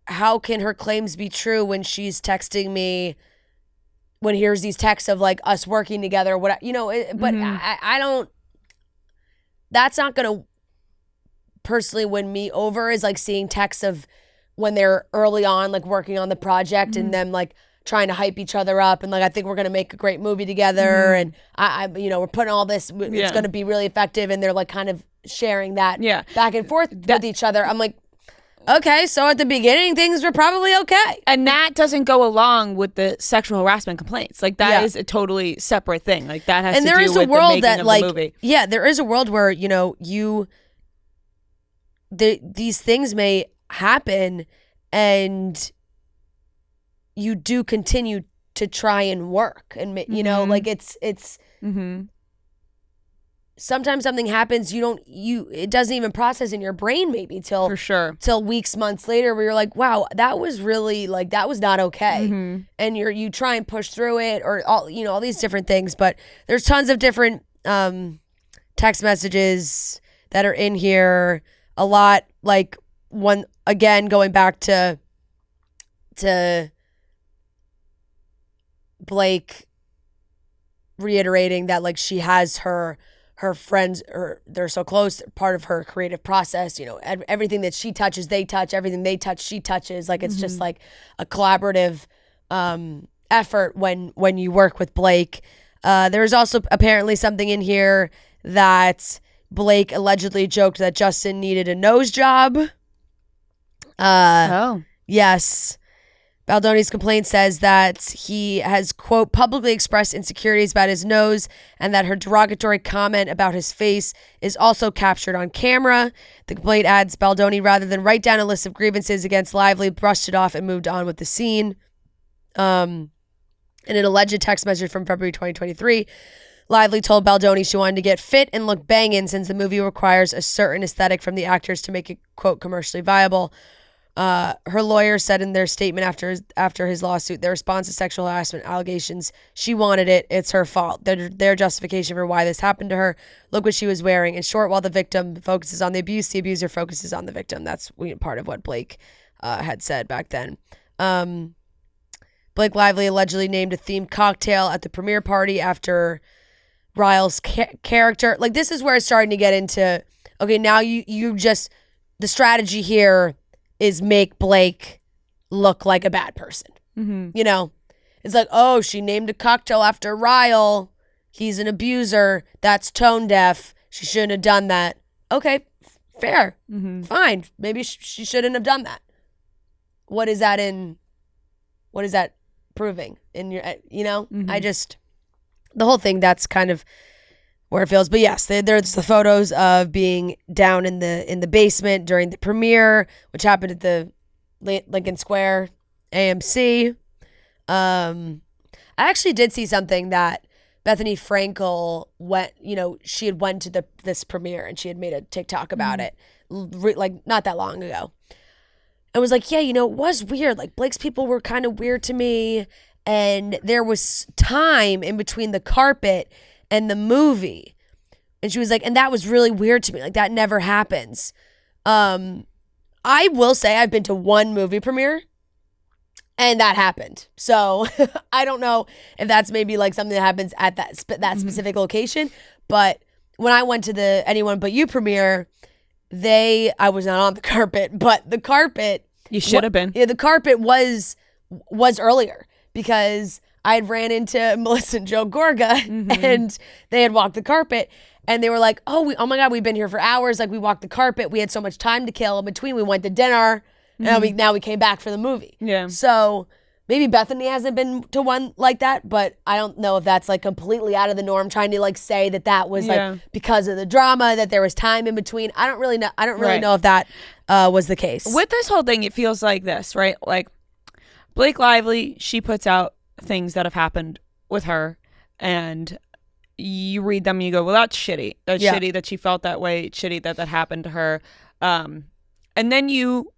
how can her claims be true when she's texting me, when here's these texts of like us working together, but I don't, that's not going to personally win me over, is like seeing texts of when they're early on, like working on the project and them like trying to hype each other up and like, I think we're going to make a great movie together and I we're putting all this, it's going to be really effective, and they're like kind of sharing that back and forth with each other. I'm like, okay, so at the beginning things were probably okay, and that doesn't go along with the sexual harassment complaints. Like that is a totally separate thing. Like that has to do with the making of the movie. Yeah, there is a world where these things may happen and you do continue to try and work, and like it's sometimes something happens, it doesn't even process in your brain maybe till weeks, months later, where you're like, wow, that was really like, that was not okay. And you try and push through it, or all these different things. But there's tons of different text messages that are in here. A lot, like, one, again, going back to Blake reiterating that, like, she has her friends, they're so close, they're part of her creative process, you know, everything that she touches, they touch, everything they touch, she touches. Like, it's just like a collaborative effort when you work with Blake. There's also apparently something in here that Blake allegedly joked that Justin needed a nose job. Yes. Baldoni's complaint says that he has, quote, publicly expressed insecurities about his nose and that her derogatory comment about his face is also captured on camera. The complaint adds Baldoni, rather than write down a list of grievances against Lively, brushed it off and moved on with the scene. In an alleged text message from February 2023, Lively told Baldoni she wanted to get fit and look banging since the movie requires a certain aesthetic from the actors to make it, quote, commercially viable. Her lawyer said in their statement after his lawsuit, their response to sexual harassment allegations, she wanted it, it's her fault. Their justification for why this happened to her, look what she was wearing. In short, while the victim focuses on the abuse, the abuser focuses on the victim. That's part of what Blake had said back then. Blake Lively allegedly named a themed cocktail at the premiere party after Rachael's character. Like, this is where it's starting to get into, okay, now you just, the strategy here is make Blake look like a bad person. You know, it's like, oh, she named a cocktail after Rachael. He's an abuser. That's tone deaf. She shouldn't have done that. Okay, fair. Fine. Maybe she shouldn't have done that. What is that proving in your, you know? The whole thing, that's kind of where it feels. But yes, there's the photos of being down in the basement during the premiere, which happened at the Lincoln Square AMC. I actually did see something that Bethany Frankel she had went to this premiere and she had made a TikTok about it, like not that long ago. I was like, yeah, it was weird. Like, Blake's people were kind of weird to me, and there was time in between the carpet and the movie. And she was like, and that was really weird to me. Like, that never happens. I will say I've been to one movie premiere and that happened. So I don't know if that's maybe like something that happens at that specific location. But when I went to the Anyone But You premiere, I was not on the carpet, but the carpet. You should have been. Yeah, the carpet was earlier because I had ran into Melissa and Joe Gorga and they had walked the carpet and they were like, oh my God, we've been here for hours. Like, we walked the carpet. We had so much time to kill in between. We went to dinner and now we came back for the movie. Yeah. So maybe Bethany hasn't been to one like that, but I don't know if that's like completely out of the norm, trying to like say that was like because of the drama, that there was time in between. I don't really know. I don't really know if that was the case. With this whole thing, it feels like this, right? Like, Blake Lively, she puts out things that have happened with her and you read them and you go, well, that's shitty. That's shitty that she felt that way. It's shitty that happened to her. And then you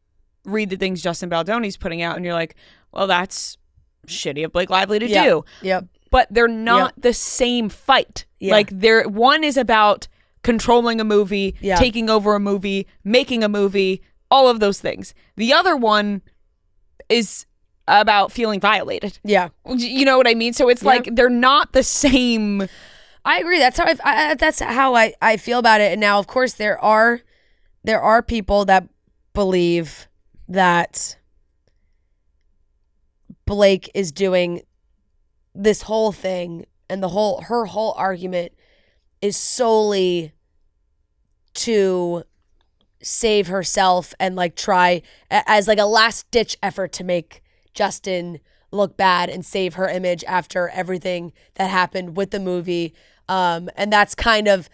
read the things Justin Baldoni's putting out and you're like, well, that's shitty of Blake Lively to do. Yep. But they're not the same fight. Yeah. Like, one is about controlling a movie, taking over a movie, making a movie, all of those things. The other one is about feeling violated. Yeah. You know what I mean? So it's like they're not the same. I agree. That's how I feel about it. And now, of course, there are people that believe that Blake is doing this whole thing and her whole argument is solely to save herself and like try as like a last ditch effort to make Justin look bad and save her image after everything that happened with the movie. And that's kind of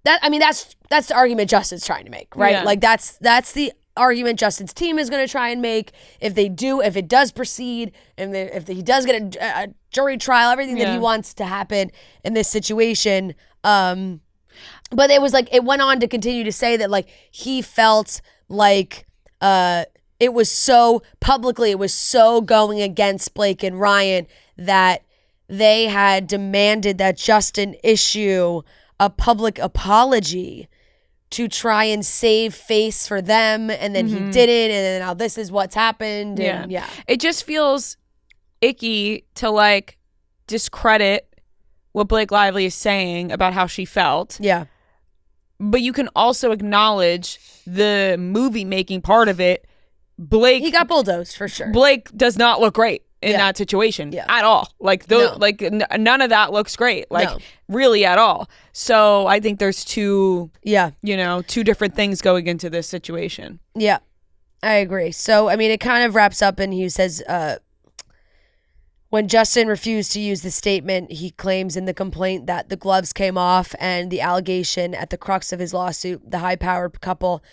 that. I mean, that's the argument Justin's trying to make, right? Yeah. Like that's the argument Justin's team is going to try and make if it does proceed, and if he does get a jury trial, everything that he wants to happen in this situation. But it was like, it went on to continue to say that like he felt like it was so publicly, it was so going against Blake and Ryan that they had demanded that Justin issue a public apology to try and save face for them, and then he didn't, and then now this is what's happened. And yeah. It just feels icky to like discredit what Blake Lively is saying about how she felt. Yeah. But you can also acknowledge the movie making part of it. He got bulldozed for sure. Blake does not look great in that situation at all. Like none of that looks great. Like really at all. So I think there's two different things going into this situation. Yeah, I agree. So I mean, it kind of wraps up, and he says, when Justin refused to use the statement, he claims in the complaint that the gloves came off, and the allegation at the crux of his lawsuit, the high-powered couple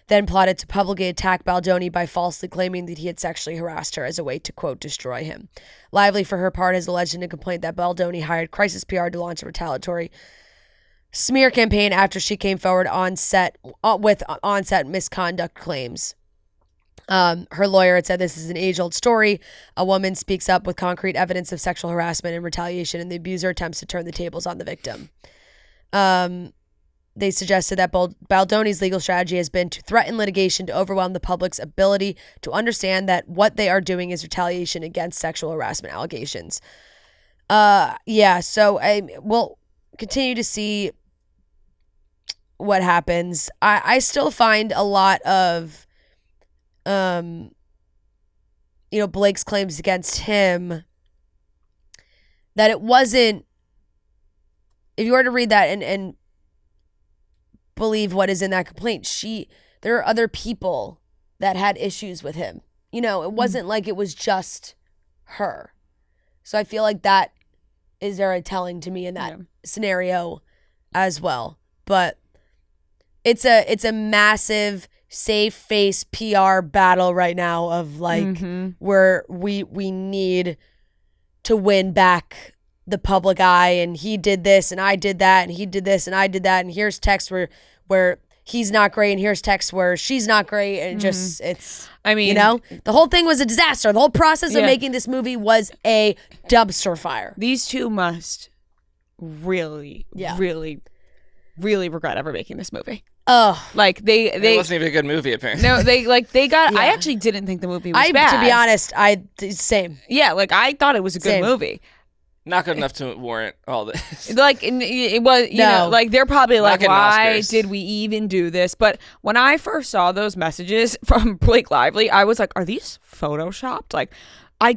then plotted to publicly attack Baldoni by falsely claiming that he had sexually harassed her as a way to, quote, destroy him. Lively, for her part, has alleged in a complaint that Baldoni hired Crisis PR to launch a retaliatory smear campaign after she came forward with on-set misconduct claims. Her lawyer had said this is an age-old story. A woman speaks up with concrete evidence of sexual harassment and retaliation, and the abuser attempts to turn the tables on the victim. They suggested that Baldoni's legal strategy has been to threaten litigation to overwhelm the public's ability to understand that what they are doing is retaliation against sexual harassment allegations. So we'll continue to see what happens. I still find a lot of Blake's claims against him that it wasn't, if you were to read that and believe what is in that complaint, there are other people that had issues with him. It wasn't like it was just her. So I feel like that is very telling to me in that scenario as well. But it's a massive save face PR battle right now of like where we need to win back the public eye, and he did this and I did that, and he did this and I did that, and here's text where he's not great, and here's text where she's not great, and the whole thing was a disaster. The whole process of making this movie was a dumpster fire. These two must really really regret ever making this movie. Oh, like they it wasn't even a good movie apparently. No, they got. I actually didn't think the movie was bad. To be honest, same. Yeah, like I thought it was a good movie. Not good enough to warrant all this. Like it was, like they're probably like, why did we even do this? But when I first saw those messages from Blake Lively, I was like, are these photoshopped? Like, I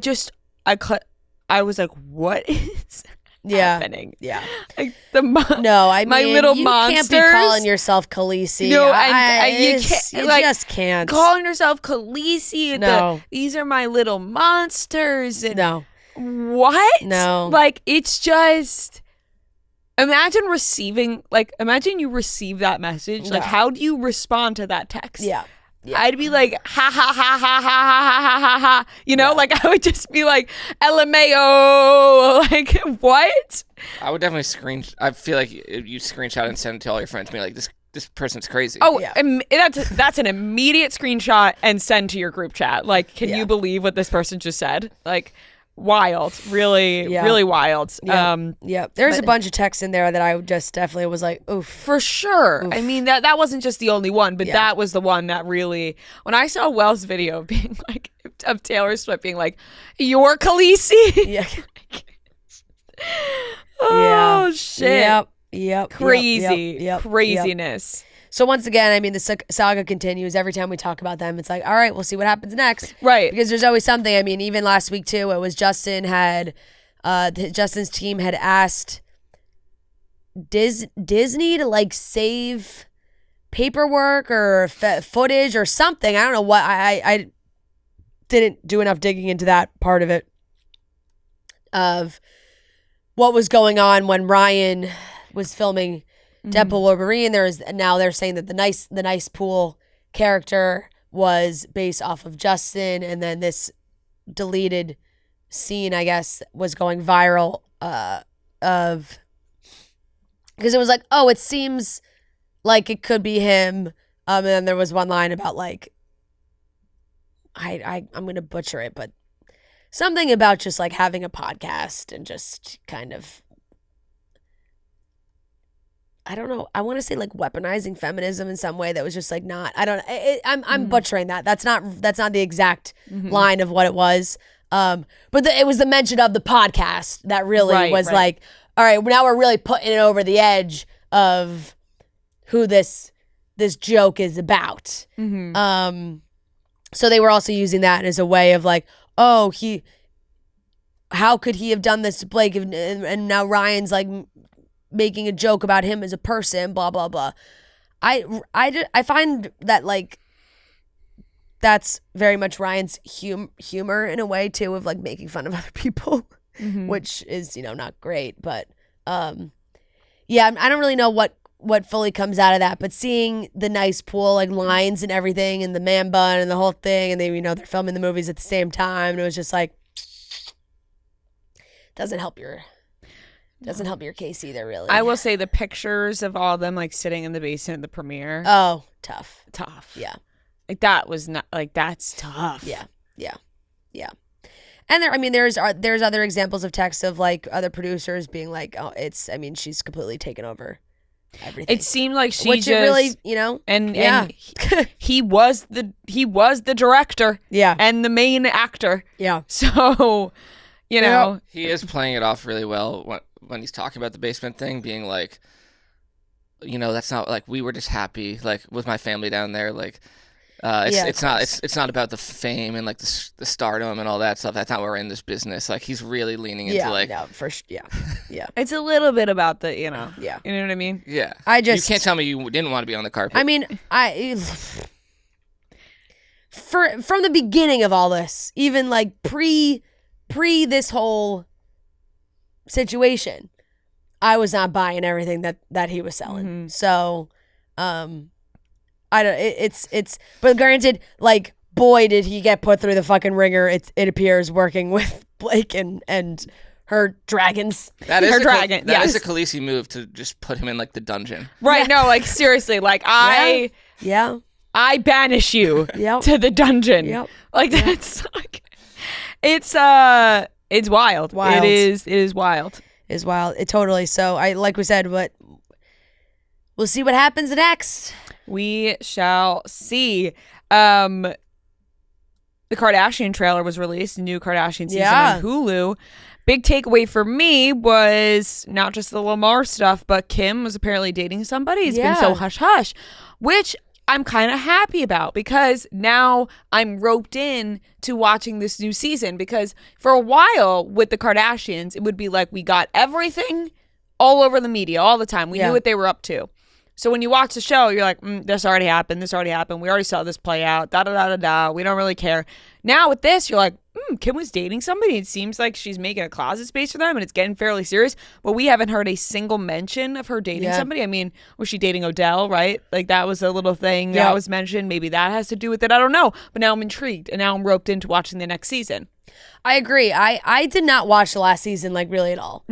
was like, what is happening? Yeah. Like my little you monsters. You can't be calling yourself Khaleesi. No, you can't. You just can't. Calling yourself Khaleesi. No. These are my little monsters. And no. What? No. Like, it's just, imagine you receive that message. Like, how do you respond to that text? Yeah. I'd be like, ha, ha, ha, ha, ha, ha, ha, ha, ha. Like, I would just be like, LMAO. Like, what? I would definitely I feel like you screenshot and send it to all your friends and be like, this person's crazy. Oh, yeah. That's an immediate screenshot and send to your group chat. Like, can you believe what this person just said? Like, wild, really wild. There's a bunch of texts in there that I just definitely was like, oof, for sure. Oof. I mean, that wasn't just the only one, but that was the one that really, when I saw Wells' video being like, of Taylor Swift being like, you're Khaleesi. Oh shit. Yep. Craziness. So once again, I mean, the saga continues. Every time we talk about them, it's like, all right, we'll see what happens next. Right. Because there's always something. I mean, even last week, too, it was Justin's team had asked Disney to, like, save paperwork or footage or something. I don't know what. I didn't do enough digging into that part of it, of what was going on when Ryan was filming Deadpool Wolverine. Now they're saying that the nice pool character was based off of Justin, and then this deleted scene, I guess, was going viral because it was like, oh, it seems like it could be him. And then there was one line about like, I'm gonna butcher it, but something about just like having a podcast and just kind of, I don't know. I want to say like weaponizing feminism in some way that was just like not. I don't. I'm butchering that. That's not the exact line of what it was. But it was the mention of the podcast that really was like, all right, now we're really putting it over the edge of who this joke is about. So they were also using that as a way of like, oh, how could he have done this to Blake? And now Ryan's like making a joke about him as a person, blah, blah, blah. I find that like that's very much Ryan's humor in a way too, of like making fun of other people, which is, not great. But yeah, I don't really know what fully comes out of that, but seeing the nice pool like lines and everything and the man bun and the whole thing, and they they're filming the movies at the same time, and it was just like doesn't help your case either, really. I will say the pictures of all of them like sitting in the basement at the premiere. Oh, tough. Yeah. Like that was not like that's tough. Yeah. And there's other examples of texts of like other producers being like, oh, she's completely taken over everything. It seemed like she which just it really, and he was the director, and the main actor, So, he is playing it off really well when he's talking about the basement thing, being like, that's not like we were just happy like with my family down there, like. It's not about the fame and like the stardom and all that stuff. That's not why we're in this business. Like he's really leaning into like It's a little bit about the you know what I mean. Yeah, you can't tell me you didn't want to be on the carpet. I mean, from the beginning of all this, even like pre this whole situation, I was not buying everything that he was selling. So, I don't. It's. But granted, like, boy, did he get put through the fucking ringer. It appears working with Blake and her dragons. That is her dragon. That is a Khaleesi move to just put him in like the dungeon. Right? No, like seriously, like I banish you to the dungeon. Yep. Like that's like, it's wild. It is wild. Is wild. It totally. So like we said, we'll see what happens next. We shall see. The Kardashian trailer was released, a new Kardashian season on Hulu. Big takeaway for me was not just the Lamar stuff, but Kim was apparently dating somebody. It's been so hush-hush, which I'm kind of happy about because now I'm roped in to watching this new season, because for a while with the Kardashians, it would be like we got everything all over the media all the time. We knew what they were up to. So when you watch the show, you're like, this already happened. We already saw this play out. Da-da-da-da-da. We don't really care. Now with this, you're like, Kim was dating somebody. It seems like she's making a closet space for them, and it's getting fairly serious. But we haven't heard a single mention of her dating somebody. I mean, was she dating Odell, right? Like that was a little thing that was mentioned. Maybe that has to do with it. I don't know. But now I'm intrigued, and now I'm roped into watching the next season. I agree. I did not watch the last season, like, really at all.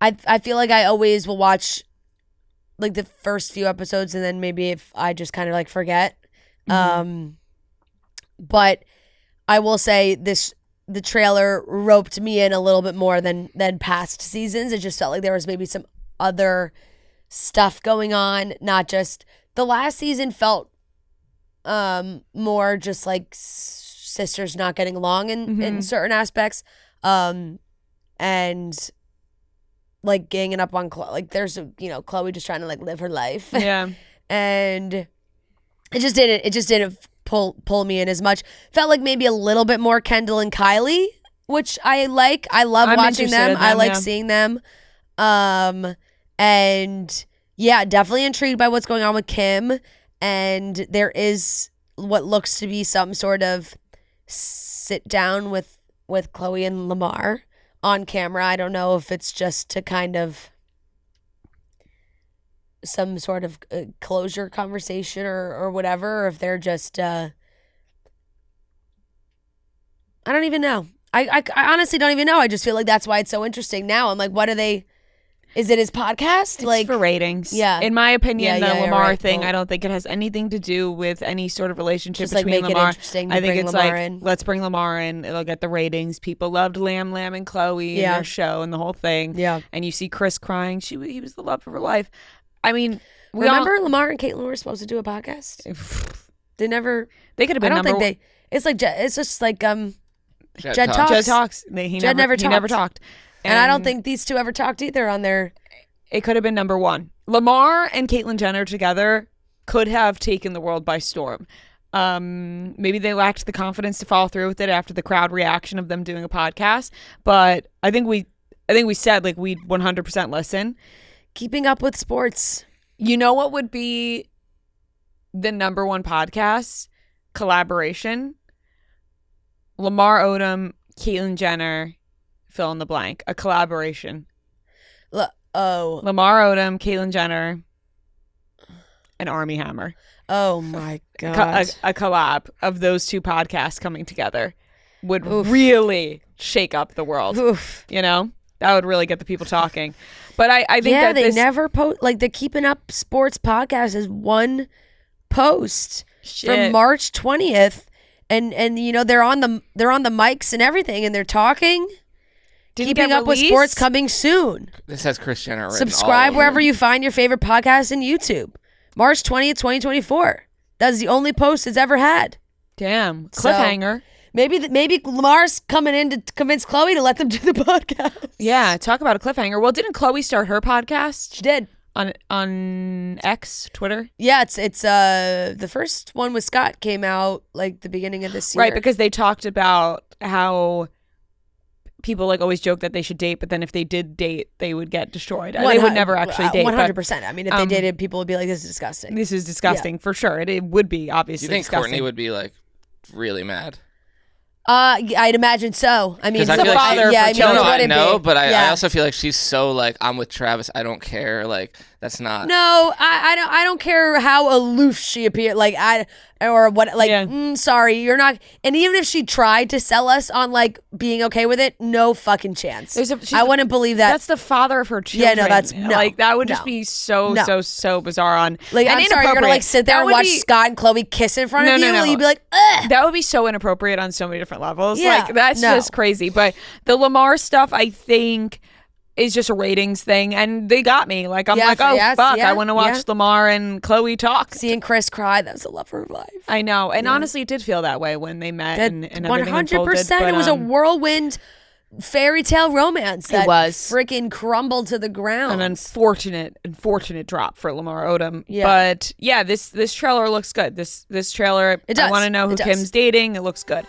I feel like I always will watch like the first few episodes, and then maybe if I just kind of like forget. But I will say the trailer roped me in a little bit more than past seasons. It just felt like there was maybe some other stuff going on, not just the last season felt more just like sisters not getting along in certain aspects, and like ganging up on Khloe. Like there's Khloe just trying to like live her life. Yeah. And it just didn't pull me in as much. Felt like maybe a little bit more Kendall and Kylie, which I like. I love watching them. I like seeing them. And yeah, definitely intrigued by what's going on with Kim. And there is what looks to be some sort of sit down with Khloe and Lamar on camera. I don't know if it's just to kind of some sort of closure conversation or whatever, or if they're just I don't even know. I honestly don't even know. I just feel like that's why it's so interesting now. I'm like, what are they Is it his podcast? It's for ratings. Yeah. In my opinion, Yeah, the yeah, Lamar right. thing, Well, I don't think it has anything to do with any sort of relationship just like between make it Lamar. interesting to I think bring it's Lamar like, in. let's bring Lamar in. It'll get the ratings. People loved Lam and Khloe in their show and the whole thing. Yeah. And you see Chris crying. He was the love of her life. I mean, remember Lamar and Caitlyn were supposed to do a podcast? They never. They could have been. I don't think they. It's like it's just like Jed talks. Jed talks. He never talked. And I don't think these two ever talked either on their. It could have been number one. Lamar and Caitlyn Jenner together could have taken the world by storm. Maybe they lacked the confidence to follow through with it after the crowd reaction of them doing a podcast. But I think we said like we'd 100% listen. Keeping up with sports. You know what would be the number one podcast collaboration? Lamar Odom, Caitlyn Jenner, fill in the blank. A collaboration. Lamar Odom, Caitlyn Jenner, and Armie Hammer. Oh my God. A collab of those two podcasts coming together would really shake up the world. Oof. You know? That would really get the people talking. But I think that they never post, like the Keeping Up Sports podcast is one post from March 20th. And you know, they're on the mics and everything and they're talking. Keeping Up with Sports coming soon. This has Kris Jenner written Subscribe all wherever you find your favorite podcast in YouTube. March 20th, 2024. That's the only post it's ever had. Damn. Cliffhanger. So, maybe Lamar's coming in to convince Khloe to let them do the podcast. Yeah, talk about a cliffhanger. Well, didn't Khloe start her podcast? She did. On X, Twitter? Yeah, it's the first one with Scott came out like the beginning of this year. Right, because they talked about how people like always joke that they should date, but then if they did date, they would get destroyed. They would never actually date. 100%. I mean, if they dated, people would be like, "This is disgusting." This is disgusting for sure. It would be obviously. Do you think disgusting. Courtney would be like really mad? I'd imagine so. I mean, I feel like father. I I also feel like she's so like, I'm with Travis. I don't care. Like that's not. No, I don't care how aloof she appeared. Like sorry, you're not. And even if she tried to sell us on like being okay with it, no fucking chance. I wouldn't believe that. That's the father of her children. Yeah, no, that's no. Like that would just be so bizarre. On like, and I'm sorry, you're gonna like sit there and watch Scott and Khloe kiss in front of you. You'd be like, ugh. That would be so inappropriate on so many different levels. Yeah, like that's just crazy. But the Lamar stuff, I think, is just a ratings thing, and they got me. Like I'm fuck, I want to watch Lamar and Khloe talk. Seeing Chris cry, that was the love of her life. I know, and honestly, it did feel that way when they met and everything unfolded. 100%. It was a whirlwind fairy tale romance that was freaking crumbled to the ground. An unfortunate drop for Lamar Odom. Yeah. But yeah, this trailer looks good. This trailer, it does. I want to know who Kim's dating. It looks good.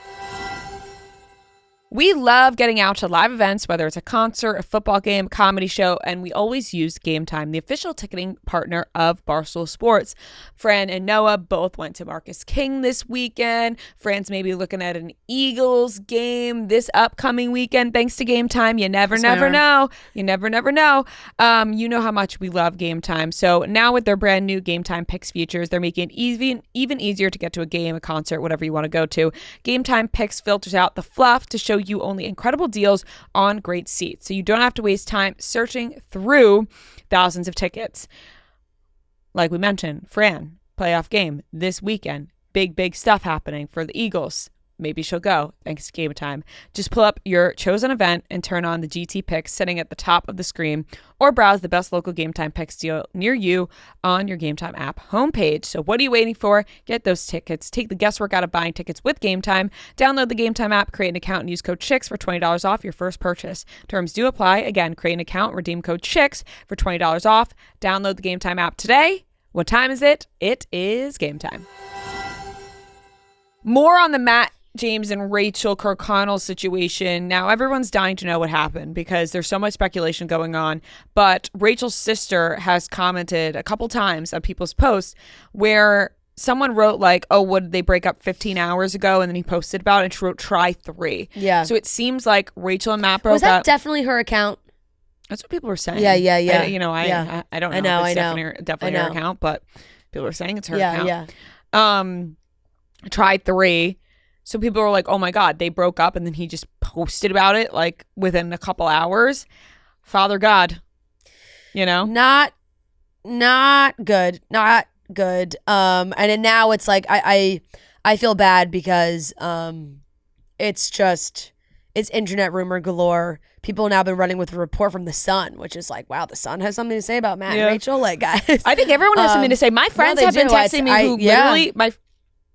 We love getting out to live events, whether it's a concert, a football game, comedy show, and we always use Game Time, the official ticketing partner of Barstool Sports. Fran and Noah both went to Marcus King this weekend. Fran's maybe looking at an Eagles game this upcoming weekend. Thanks to Game Time, you never know. You never know. You know how much we love Game Time. So now with their brand new Game Time Picks features, they're making it even easier to get to a game, a concert, whatever you want to go to. Game Time Picks filters out the fluff to show you only incredible deals on great seats, so you don't have to waste time searching through thousands of tickets. Like we mentioned, Fran, playoff game this weekend. Big stuff happening for the Eagles. Maybe she'll go thanks to Game Time. Just pull up your chosen event and turn on the GT picks sitting at the top of the screen, or browse the best local Game Time picks deal near you on your Game Time app homepage. So what are you waiting for? Get those tickets. Take the guesswork out of buying tickets with Game Time. Download the Game Time app, create an account, and use code CHICKS for $20 off your first purchase. Terms do apply. Again, create an account, redeem code CHICKS for $20 off. Download the Game Time app today. What time is it? It is Game Time. More on the Matt James and Rachael Kirkconnell situation. Now, everyone's dying to know what happened because there's so much speculation going on. But Rachel's sister has commented a couple times on people's posts where someone wrote like, oh, what did they break up 15 hours ago? And then he posted about it and she wrote, try 3. Yeah. So it seems like Rachael and Matt broke up. Was that definitely her account? That's what people were saying. Yeah. I don't know if it's definitely her account, but people are saying it's her account. Yeah. Tried 3. So people were like, oh my God, they broke up. And then he just posted about it like within a couple hours. Father God. you know? Not good. Not good. And then now it's like I feel bad because it's internet rumor galore. People have now been running with a report from The Sun, which is like, wow, The Sun has something to say about Matt and Rachael. Like, guys, I think everyone has something to say. My friends have been texting me who literally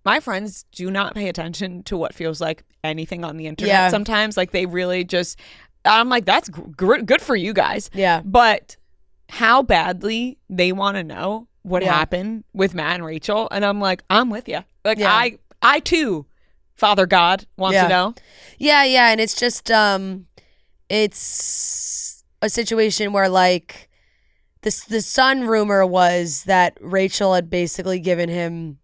my friends do not pay attention to what feels like anything on the internet. Sometimes, like, they really just. I'm like, that's good for you guys. Yeah, but how badly they want to know what happened with Matt and Rachael, and I'm like, I'm with you. Like, I too, Father God wants to know. Yeah, and it's just it's a situation where, like, the Sun rumor was that Rachael had basically given him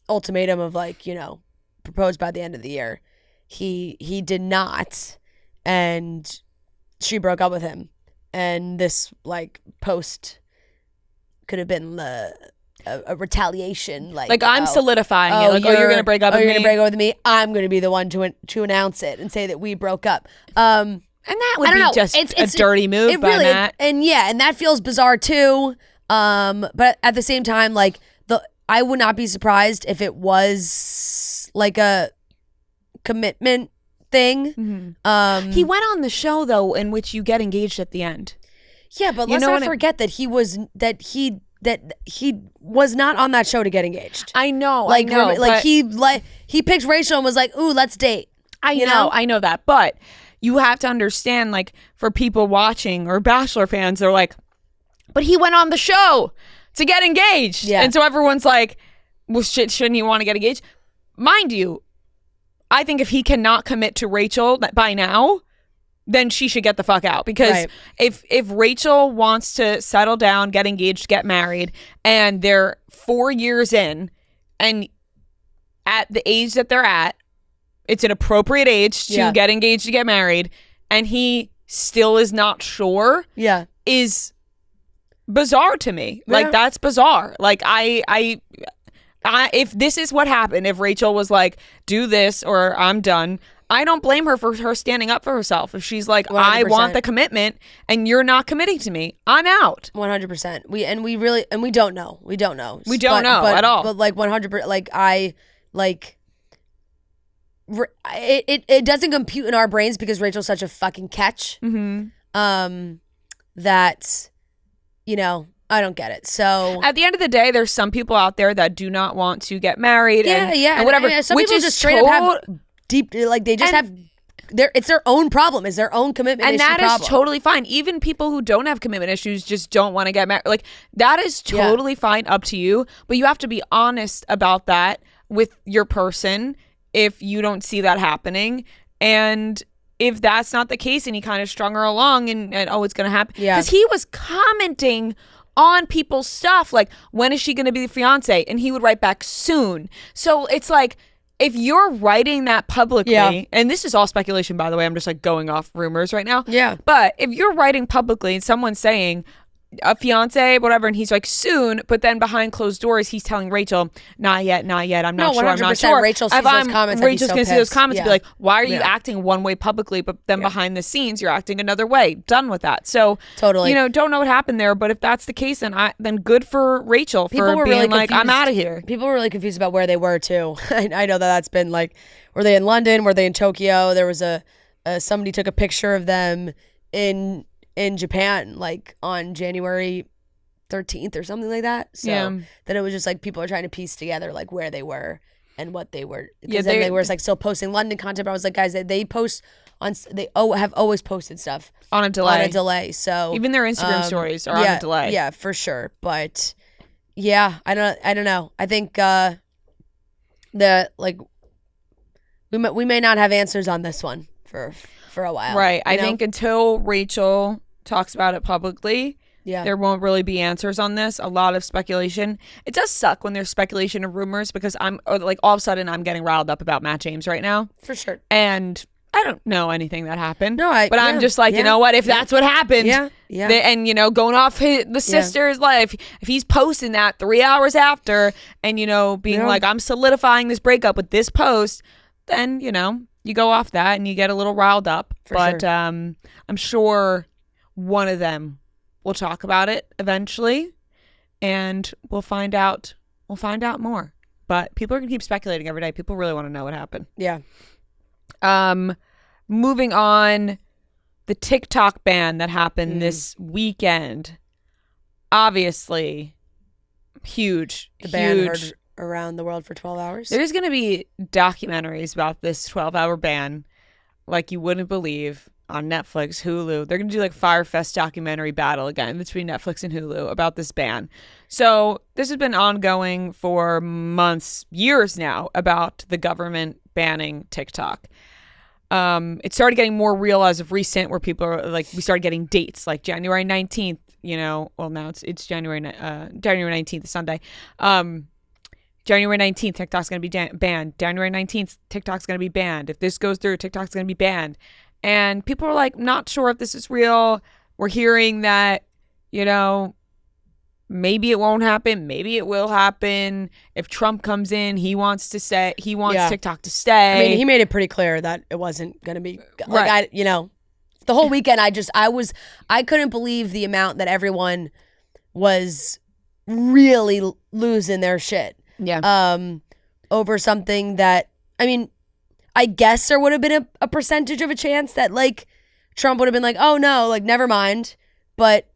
ultimatum of, like, you know, propose by the end of the year. He did not, and she broke up with him, and this, like, post could have been a retaliation, like I'm solidifying it. Like, you're gonna break up with me. You're gonna break up with me. I'm gonna be the one to announce it and say that we broke up. And that would be just a dirty move by Matt. And that feels bizarre too. But at the same time, like, I would not be surprised if it was like a commitment thing. Mm-hmm. He went on the show though, in which you get engaged at the end. Yeah, but let's not forget that he was not on that show to get engaged. I know. He picked Rachael and was like, "Ooh, let's date." I know that, but you have to understand, like, for people watching or Bachelor fans, they're like, "But he went on the show to get engaged," and so everyone's like, "Well, shouldn't he want to get engaged?" Mind you, I think if he cannot commit to Rachael by now, then she should get the fuck out. Because if Rachael wants to settle down, get engaged, get married, and they're 4 years in, and at the age that they're at, it's an appropriate age to get engaged, to get married, and he still is not sure, is bizarre to me. Like, that's bizarre. Like, I if this is what happened, if Rachael was like, do this or I'm done, I don't blame her for her standing up for herself. If she's like, 100%. I want the commitment and you're not committing to me, I'm out. 100%. We don't know. We don't know. We don't know at all. But like 100%, it doesn't compute in our brains because Rachel's such a fucking catch. Mm-hmm. That, you know, I don't get it. So at the end of the day, there's some people out there that do not want to get married. And whatever. Some people just straight up have deep, like, they just have it's their own problem. It's their own commitment issue problem. And that is totally fine. Even people who don't have commitment issues just don't want to get married. Like, that is totally fine, up to you. But you have to be honest about that with your person if you don't see that happening. And if that's not the case and he kind of strung her along and oh, it's going to happen. Yeah. Because he was commenting on people's stuff, like, when is she going to be the fiance? And he would write back, soon. So it's like, if you're writing that publicly, and this is all speculation, by the way, I'm just like going off rumors right now. Yeah. But if you're writing publicly and someone's saying a fiance, whatever, and he's like, soon, but then behind closed doors, he's telling Rachel, not yet, I'm not sure, I'm not sure. Rachel sees those comments. Rachel's going to see those comments and be like, why are you acting one way publicly, but then behind the scenes, you're acting another way? Done with that. So, totally, you know, don't know what happened there, but if that's the case, then good for Rachel for being really like, I'm out of here. People were really confused about where they were, too. I know that's been like, were they in London? Were they in Tokyo? There was somebody took a picture of them in Japan, like, on January 13th or something like that. So then it was just like people are trying to piece together, like, where they were and what they were. Because then they were like still posting London content. But I was like, guys, they post on, have always posted stuff on a delay. So even their Instagram stories are on a delay. Yeah, for sure. But yeah, I don't know. I think we may not have answers on this one for a while. Right. I think until Rachael talks about it publicly, there won't really be answers on this. A lot of speculation. It does suck when there's speculation and rumors because I'm like, all of a sudden I'm getting riled up about Matt James right now. For sure. And I don't know anything that happened. No, I'm just like, you know what? If that's what happened, and, you know, going off the sister's life, if he's posting that 3 hours after and, you know, being like, I'm solidifying this breakup with this post, then, you know, you go off that and you get a little riled up. But I'm sure one of them will talk about it eventually, and we'll find out more. But people are gonna keep speculating every day. People really want to know what happened. Yeah. Moving on, the TikTok ban that happened this weekend. Obviously, huge. The ban heard around the world for 12 hours. There's going to be documentaries about this 12-hour ban like you wouldn't believe on Netflix, Hulu. They're going to do like Firefest documentary battle again between Netflix and Hulu about this ban. So this has been ongoing for months, years now, about the government banning TikTok. It started getting more real as of recent, where people are like, we started getting dates like January 19th, well, now it's January 19th, Sunday. January 19th, TikTok's going to be banned. January 19th, TikTok's going to be banned. If this goes through, TikTok's going to be banned. And people are like, not sure if this is real. We're hearing that, maybe it won't happen. Maybe it will happen. If Trump comes in, he wants TikTok to stay. I mean, he made it pretty clear that it wasn't going to be like, right. The whole weekend, I couldn't believe the amount that everyone was really losing their shit. Yeah. Over something that, I mean, I guess there would have been a percentage of a chance that like Trump would have been like, oh no, like never mind. But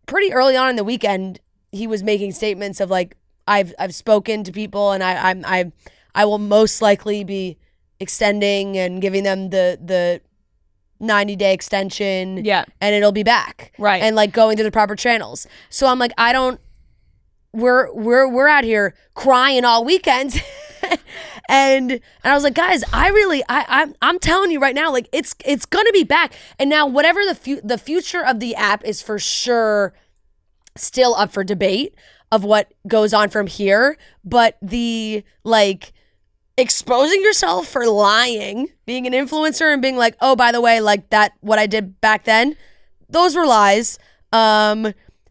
pretty early on in the weekend, he was making statements of like, I've spoken to people and I will most likely be extending and giving them the 90-day extension. Yeah. And it'll be back. Right. And like going through the proper channels. So I'm like, we're out here crying all weekend. and I was like, guys, I'm telling you right now, like it's gonna be back. And now whatever the future of the app is for sure still up for debate of what goes on from here. But the like exposing yourself for lying, being an influencer and being like, oh, by the way, like that, what I did back then, those were lies.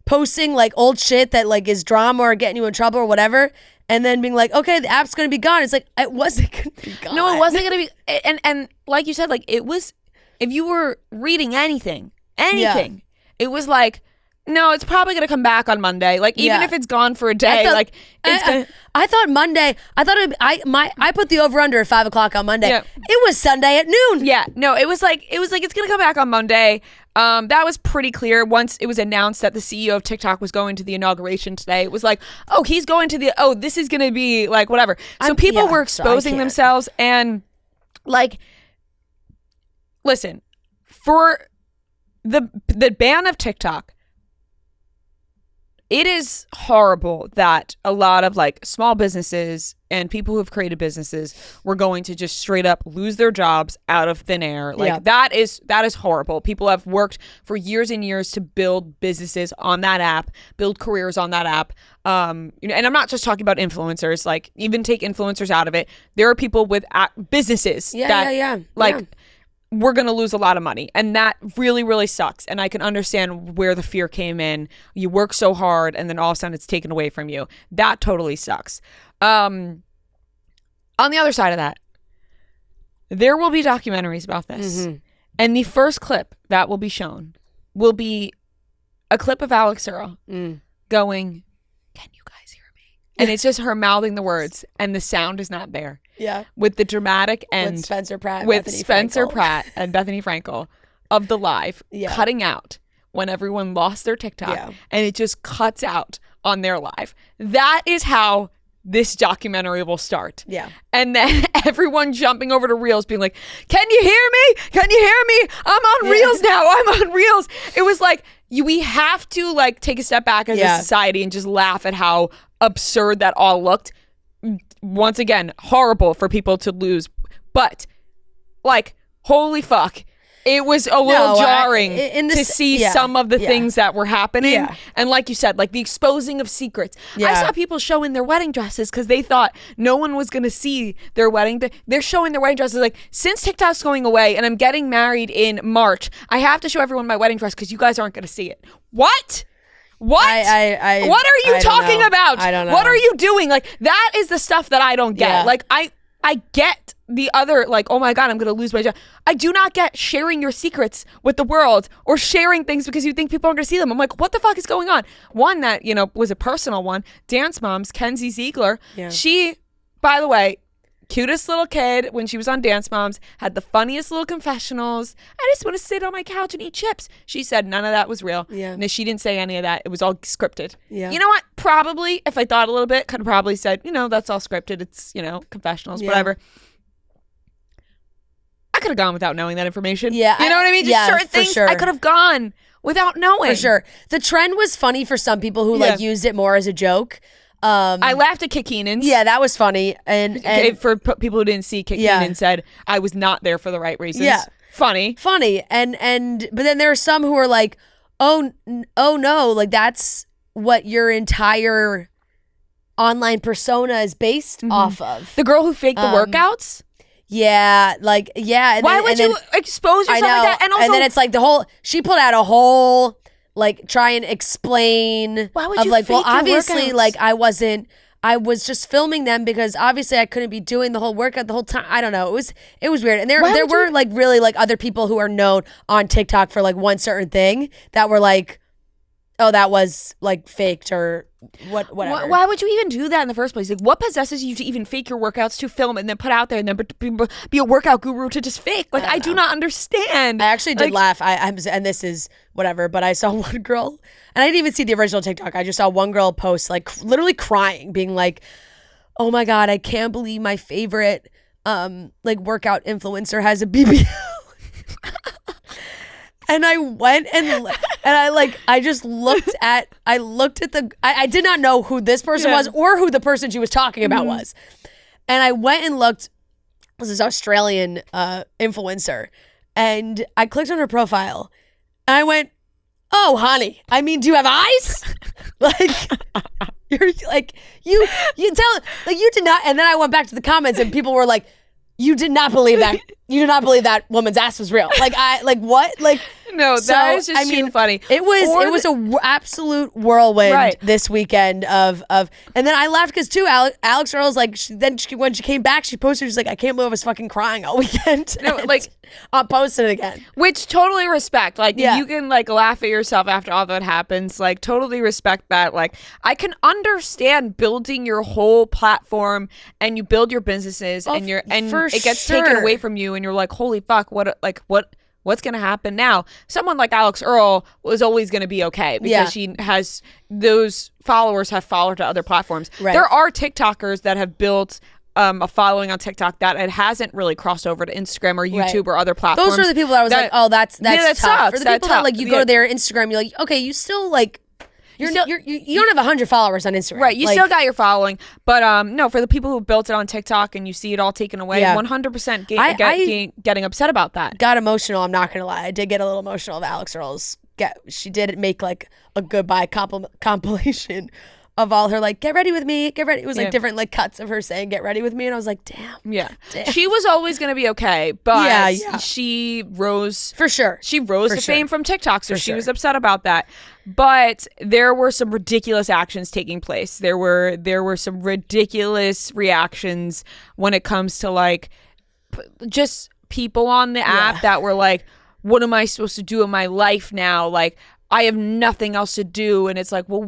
Posting like old shit that like is drama or getting you in trouble or whatever, and then being like, okay, the app's gonna be gone. It's like, it wasn't gonna be gone. No, it wasn't gonna be. And like you said, like it was. If you were reading anything, it was like, no, it's probably gonna come back on Monday. Like even if it's gone for a day, I thought Monday. I put the over under at 5 o'clock on Monday. Yeah. It was Sunday at noon. Yeah, no, it was like it's gonna come back on Monday. That was pretty clear once it was announced that the CEO of TikTok was going to the inauguration today. It was like, oh, he's going to this is gonna be like whatever. So people were exposing themselves and like, listen, for the ban of TikTok. It is horrible that a lot of like small businesses and people who have created businesses were going to just straight up lose their jobs out of thin air. Like that is horrible. People have worked for years and years to build businesses on that app, build careers on that app. And I'm not just talking about influencers. Like even take influencers out of it. There are people with businesses we're going to lose a lot of money. And that really, really sucks. And I can understand where the fear came in. You work so hard and then all of a sudden it's taken away from you. That totally sucks. On the other side of that, there will be documentaries about this. Mm-hmm. And the first clip that will be shown will be a clip of Alex Earl going, "Can you guys hear me?" And it's just her mouthing the words and the sound is not there. Yeah. With the dramatic end. With Spencer Pratt. Pratt and Bethany Frankel of the live cutting out when everyone lost their TikTok and it just cuts out on their live. That is how this documentary will start. Yeah. And then everyone jumping over to Reels being like, "Can you hear me? Can you hear me? I'm on Reels now. I'm on Reels." It was like, we have to like take a step back as a society and just laugh at how absurd that all looked. Once again, horrible for people to lose, but like, holy fuck, it was a little jarring to see some of the things that were happening. Yeah. And like you said, like the exposing of secrets. Yeah. I saw people showing their wedding dresses because they thought no one was going to see their wedding. They're showing their wedding dresses like, since TikTok's going away and I'm getting married in March, I have to show everyone my wedding dress because you guys aren't going to see it. What? What? What are you talking about? I don't know. What are you doing? Like, that is the stuff that I don't get. Yeah. Like, I get the other, like, oh my God, I'm going to lose my job. I do not get sharing your secrets with the world or sharing things because you think people aren't going to see them. I'm like, what the fuck is going on? One that, was a personal one. Dance Moms, Kenzie Ziegler. Yeah. She, by the way, cutest little kid when she was on Dance Moms, had the funniest little confessionals. I just want to sit on my couch and eat chips. She said none of that was real. Yeah. No, she didn't say any of that. It was all scripted. Yeah. You know what? Probably, if I thought a little bit, could have probably said, that's all scripted. It's, confessionals, whatever. I could have gone without knowing that information. Yeah. You know what I mean? Just certain things I could have gone without knowing. For sure. The trend was funny for some people who used it more as a joke. I laughed at Kit Keenan's. Yeah, that was funny. And for people who didn't see, Kit Keenan said, I was not there for the right reasons. Yeah. Funny. And but then there are some who are like, oh no, like that's what your entire online persona is based off of. The girl who faked the workouts? Yeah, Why would you expose yourself like that? And then it's like she put out a whole like try and explain. Why would you fake your obviously workouts? Like I was just filming them because obviously I couldn't be doing the whole workout the whole time. I don't know. It was weird. And there were like really like other people who are known on TikTok for like one certain thing that were like, oh, that was like faked or whatever. Why would you even do that in the first place? Like, what possesses you to even fake your workouts, to film it and then put out there and then be a workout guru to just fake? Like, I do not understand. I actually did laugh. And this is whatever, but I saw one girl, and I didn't even see the original TikTok. I just saw one girl post like literally crying, being like, "Oh my God, I can't believe my favorite like workout influencer has a BBL." And I went and I just looked at I did not know who this person was or who the person she was talking about was. And I went and looked, this is Australian influencer, and I clicked on her profile and I went, oh honey, I mean, do you have eyes? Like you're like you tell like you did not. And then I went back to the comments and people were like, you did not believe that. You did not believe that woman's ass was real. What? No, that is just too funny. It was a absolute whirlwind this weekend of, and then I laughed because too, Alex Earl's like, when she came back, she posted, she's like, I can't believe I was fucking crying all weekend. No, like, I'll post it again. Which totally respect. Like, you can like laugh at yourself after all that happens. Like, totally respect that. Like, I can understand building your whole platform and you build your businesses and it gets taken away from you and you're like, holy fuck, what's going to happen now? Someone like Alex Earl was always going to be okay because she has those followers have followed to other platforms. Right. There are TikTokers that have built a following on TikTok that it hasn't really crossed over to Instagram or YouTube or other platforms. Those are the people that I was like, oh, that's tough. Sucks. For the people that like you go to their Instagram, you're like, okay, you still like you don't have 100 followers on Instagram. Right. You still got your following. But no, for the people who built it on TikTok and you see it all taken away, 100% getting upset about that. Got emotional. I'm not going to lie. I did get a little emotional of Alex Earl's. She did make like a goodbye compilation of all her like, get ready with me, get ready. It was like different like cuts of her saying, get ready with me. And I was like, damn. Yeah. She was always going to be okay. But she rose. For sure. She rose to fame from TikTok. So she was upset about that. But there were some ridiculous actions taking place. There were some ridiculous reactions when it comes to like just people on the app that were like, what am I supposed to do in my life now? Like, I have nothing else to do. And it's like, well,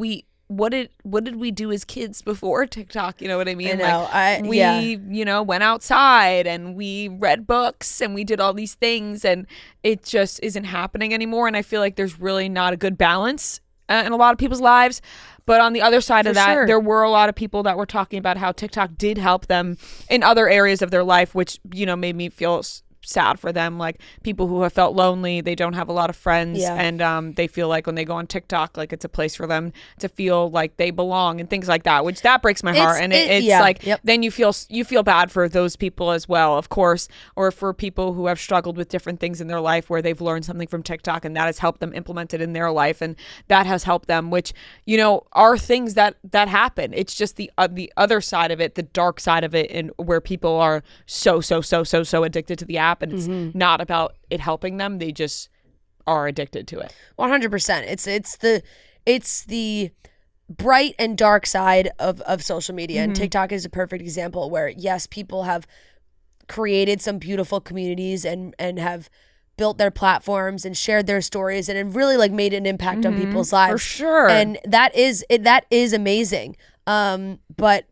what did we do as kids before TikTok? You know what I mean? I know. We went outside and we read books and we did all these things, and it just isn't happening anymore. And I feel like there's really not a good balance in a lot of people's lives. But on the other side of that, there were a lot of people that were talking about how TikTok did help them in other areas of their life, which, made me feel sad for them. Like people who have felt lonely, they don't have a lot of friends, and they feel like when they go on TikTok, like it's a place for them to feel like they belong and things like that, which that breaks my heart. And it's like then you feel bad for those people as well, of course, or for people who have struggled with different things in their life where they've learned something from TikTok and that has helped them implement it in their life, and that has helped them, which are things that happen. It's just the other side of it, the dark side of it, and where people are so addicted to the app. And it's not about it helping them. They just are addicted to it. 100%. It's the bright and dark side of social media, and TikTok is a perfect example where, yes, people have created some beautiful communities and have built their platforms and shared their stories and have really like made an impact on people's lives. For sure. And that is amazing. But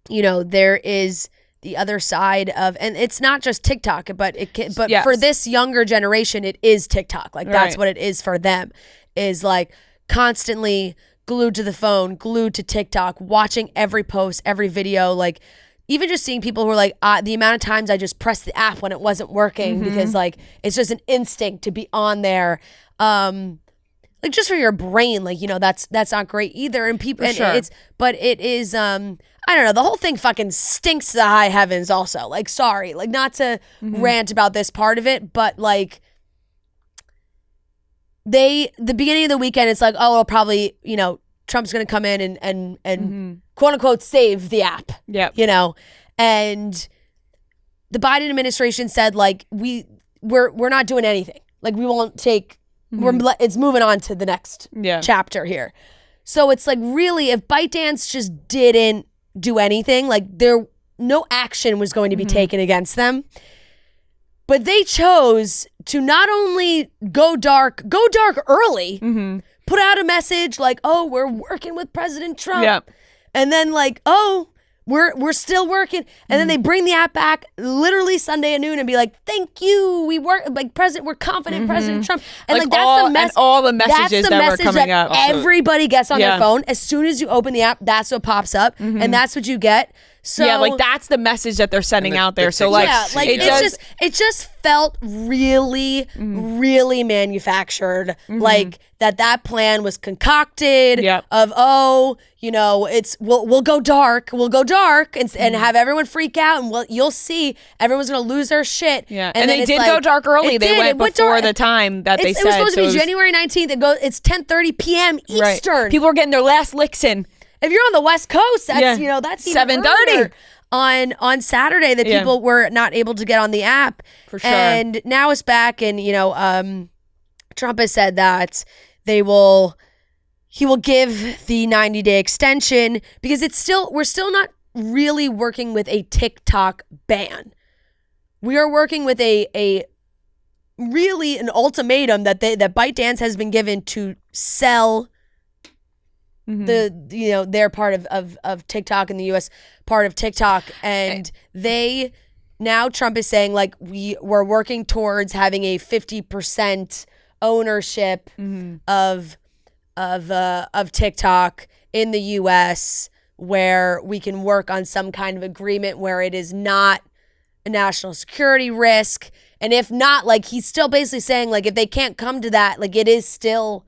you know, there is the other side of, and it's not just TikTok, but Yes. for this younger generation, it is TikTok. Like that's what it is for them, is like constantly glued to the phone, glued to TikTok, watching every post, every video, like even just seeing people who are like, the amount of times I just pressed the app when it wasn't working because like it's just an instinct to be on there. Like just for your brain, like, you know, that's not great either. And people, and it is, I don't know, the whole thing fucking stinks to the high heavens also. Like, sorry, like not to rant about this part of it, but like the beginning of the weekend, it's like, oh, it'll probably, you know, Trump's going to come in and quote unquote save the app. Yeah. You know, and the Biden administration said like, we're not doing anything. Like we won't take, it's moving on to the next chapter here. So it's like, really, if ByteDance just didn't do anything, like no action was going to be taken against them. But they chose to not only go dark early, put out a message like, oh, we're working with President Trump. And then like, oh, we're still working. And then they bring the app back literally Sunday at noon and be like, thank you. We work like we're confident President Trump. And like that's all the messages that were coming up. Everybody gets on their phone. As soon as you open the app, that's what pops up. And that's what you get. So yeah, like that's the message that they're sending out there. So like, it just felt really, really manufactured. Like that plan was concocted. Of you know, we'll go dark, and have everyone freak out, and you'll see everyone's gonna lose their shit. Yeah, and they did go dark early. They went before the time that they said. It was supposed to be January 19th. It's 10:30 p.m. Eastern. Right. People are getting their last licks in. If you're on the West Coast, that's you know, that's even 7:30 on Saturday that people were not able to get on the app. For sure. And now it's back, and you know, Trump has said that he will give the 90-day extension because we're still not really working with a TikTok ban. We are working with a really an ultimatum that ByteDance has been given to sell their part of TikTok and the US part of TikTok, and Trump is saying like we're working towards having a 50% ownership of TikTok in the US, where we can work on some kind of agreement where it is not a national security risk, and if not, like he's still basically saying like if they can't come to that, like it is still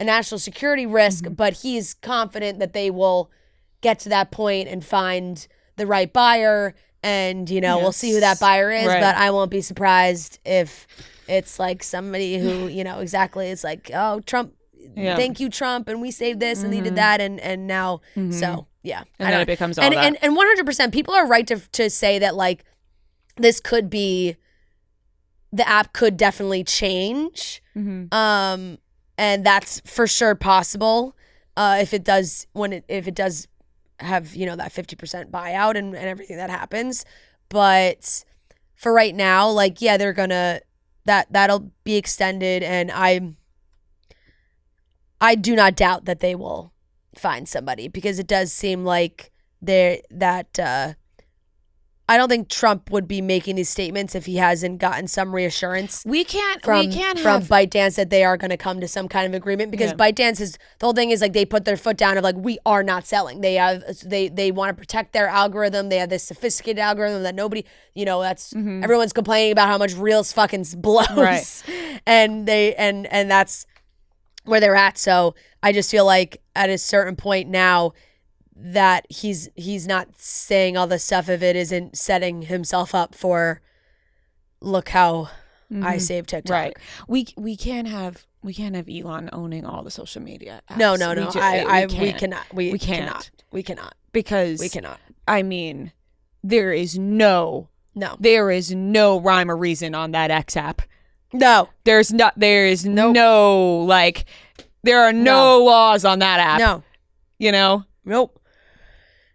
a national security risk, but he's confident that they will get to that point and find the right buyer. And, you know, we'll see who that buyer is, but I won't be surprised if it's like somebody who, you know, exactly, it's like, oh, Trump, thank you, Trump, and we saved this and he did that, and now, so, yeah. And then it becomes all that. And 100%, people are right to say that, like, this could be, the app could definitely change. And that's for sure possible if it does have, you know, that 50% buyout and everything that happens. But for right now, like, yeah, they're gonna that'll be extended, and I do not doubt that they will find somebody, because it does seem like I don't think Trump would be making these statements if he hasn't gotten some reassurance. We can't from have ByteDance that they are going to come to some kind of agreement, because ByteDance is, the whole thing is like they put their foot down of like, we are not selling. They want to protect their algorithm. They have this sophisticated algorithm that nobody, you know, that's everyone's complaining about how much Reels fucking blows, and that's where they're at. So I just feel like at a certain point now, that he's not saying all this stuff if it isn't setting himself up for, look how I saved TikTok. Right. We can't have Elon owning all the social media apps. No. We cannot. Because we cannot. I mean, there is no rhyme or reason on that X app. No. There are no laws on that app. No. you know? Nope.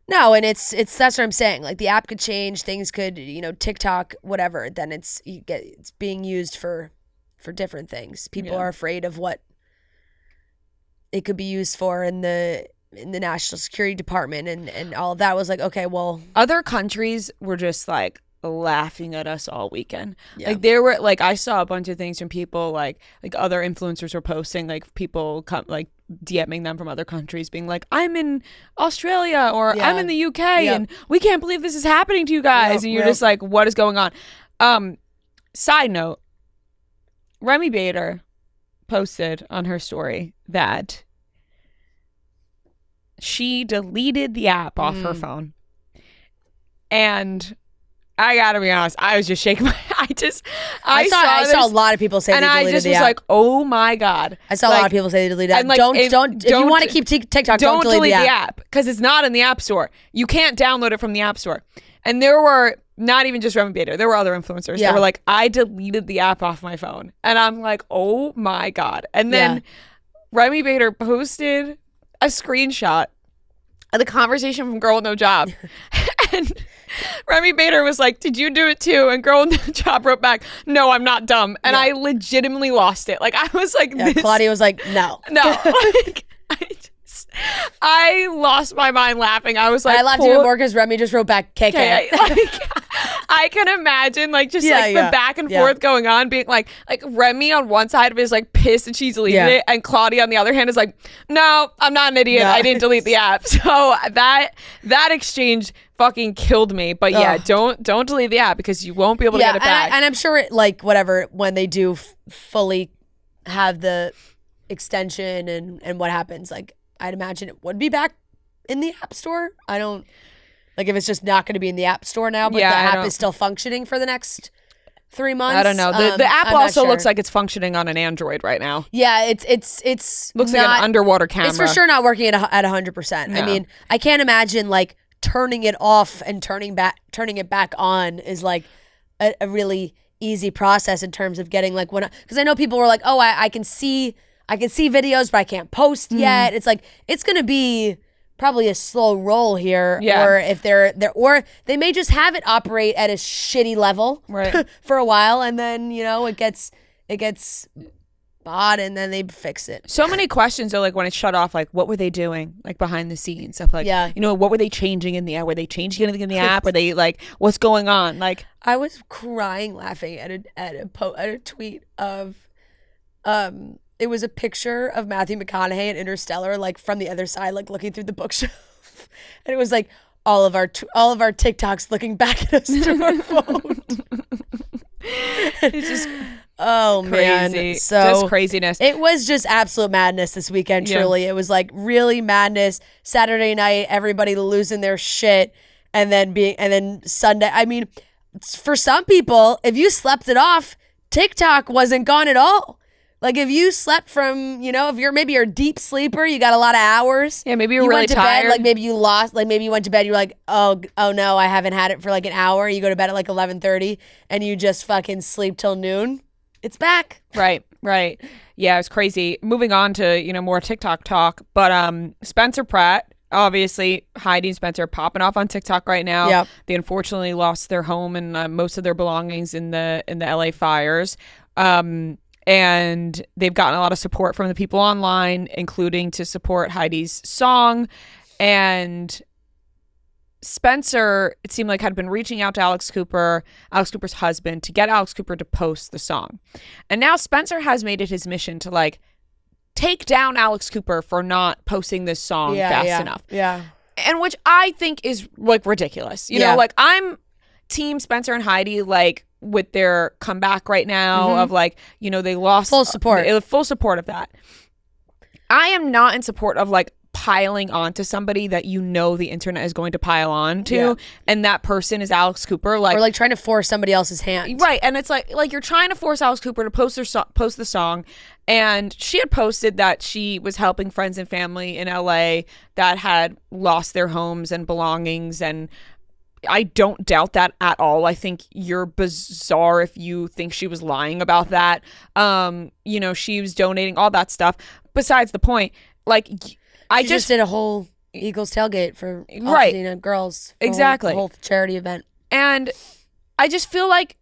No, and it's that's what I'm saying. Like the app could change, things could, TikTok, whatever. Then it's being used for different things. People are afraid of what it could be used for in the National Security Department and all of that. Was like, okay, well, other countries were just like laughing at us all weekend. Yeah. Like there were like I saw a bunch of things from people like other influencers were posting, like people come like DMing them from other countries being like, I'm in Australia or I'm in the UK and we can't believe this is happening to you guys. And you're just like, what is going on? Side note, Remy Bader posted on her story that she deleted the app off her phone. And I gotta be honest, I was just shaking my I saw a lot of people say they deleted the app. And I just was like, oh my God. I saw a lot of people say they deleted the app. And like, if you want to keep TikTok, don't delete the app. Because it's not in the App Store. You can't download it from the App Store. And there were not even just Remy Bader, there were other influencers that were like, I deleted the app off my phone. And I'm like, oh my God. And then Remy Bader posted a screenshot of the conversation from Girl with No Job. And Remy Bader was like, did you do it too? And Girl with No Job wrote back, no, I'm not dumb. And I legitimately lost it. Like, I was like, Claudia was like, no. Like, I lost my mind laughing. I was like, I laughed even more because Remy just wrote back KK. I can imagine like just the back and forth going on, being like Remy on one side of it is like pissed that she deleted it, and Claudia on the other hand is like, no, I'm not an idiot. I didn't delete the app. So that exchange fucking killed me. But don't delete the app because you won't be able to get it back. And I'm sure when they do fully have the extension and what happens, like I'd imagine it would be back in the App Store. I don't like if it's just not going to be in the App Store now, but the app is still functioning for the next 3 months. I don't know. The app also looks like it's functioning on an Android right now. Yeah, it's looks like an underwater camera. It's for sure not working at 100%. No. I mean, I can't imagine like turning it off and turning it back on is like a really easy process in terms of getting like because I know people were like, oh, I can see videos, but I can't post yet. It's like, it's going to be probably a slow roll here. Yeah. Or if or they may just have it operate at a shitty level for a while. And then, it gets bought and then they fix it. So many questions though, like when it shut off, like what were they doing like behind the scenes? Stuff like, what were they changing in the app? Were they changing anything in the app? Were they like, what's going on? Like, I was crying laughing at a tweet of, it was a picture of Matthew McConaughey in Interstellar, like from the other side, like looking through the bookshelf, and it was like all of our TikToks looking back at us through our phone. It's just crazy. Man, so just craziness. It was just absolute madness this weekend. Truly, it was like really madness. Saturday night, everybody losing their shit, and then Sunday. I mean, for some people, if you slept it off, TikTok wasn't gone at all. Like if you slept from, if you're maybe you're a deep sleeper, you got a lot of hours. Yeah, maybe you're really went to tired. bed, like maybe you went to bed, you're like, oh no, I haven't had it for like an hour. You go to bed at like 11:30 and you just fucking sleep till noon. It's back. Right. Yeah, it's crazy. Moving on to, more TikTok talk, but Spencer Pratt, obviously Heidi and Spencer popping off on TikTok right now. Yep. They unfortunately lost their home and most of their belongings in the LA fires. And they've gotten a lot of support from the people online, including to support Heidi's song. And Spencer, it seemed like, had been reaching out to Alex Cooper's husband, to get Alex Cooper to post the song. And now Spencer has made it his mission to like take down Alex Cooper for not posting this song fast enough. Yeah. And which I think is like ridiculous. You know, like I'm team Spencer and Heidi, like with their comeback right now of like, they lost full support of that. I am not in support of like piling onto somebody that the internet is going to pile on to, and that person is Alex Cooper, like, or like trying to force somebody else's hand, right? And it's like you're trying to force Alex Cooper to post the song, and she had posted that she was helping friends and family in LA that had lost their homes and belongings, and I don't doubt that at all. I think you're bizarre if you think she was lying about that. She was donating, all that stuff. Besides the point, like, she just did a whole Eagles tailgate for Right. Altadena girls. Exactly. The whole charity event. And I just feel like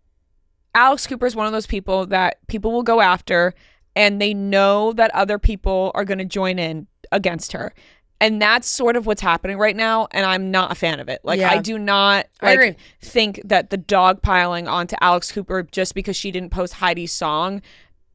Alex Cooper is one of those people that people will go after, and they know that other people are going to join in against her. And that's sort of what's happening right now, and I'm not a fan of it. Like, Yeah. I do not I agree. think that the dogpiling onto Alex Cooper just because she didn't post Heidi's song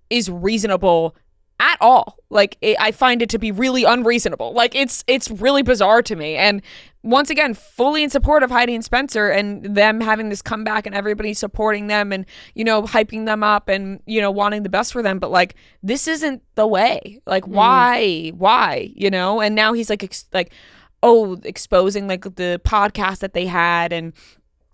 is reasonable at all. Like, I find it to be really unreasonable. Like, it's really bizarre to me. And once again, fully in support of Heidi and Spencer and them having this comeback and everybody supporting them and, you know, hyping them up and, you know, wanting the best for them. But like, this isn't the way. Like, why, you know? And now he's like, exposing like the podcast that they had, and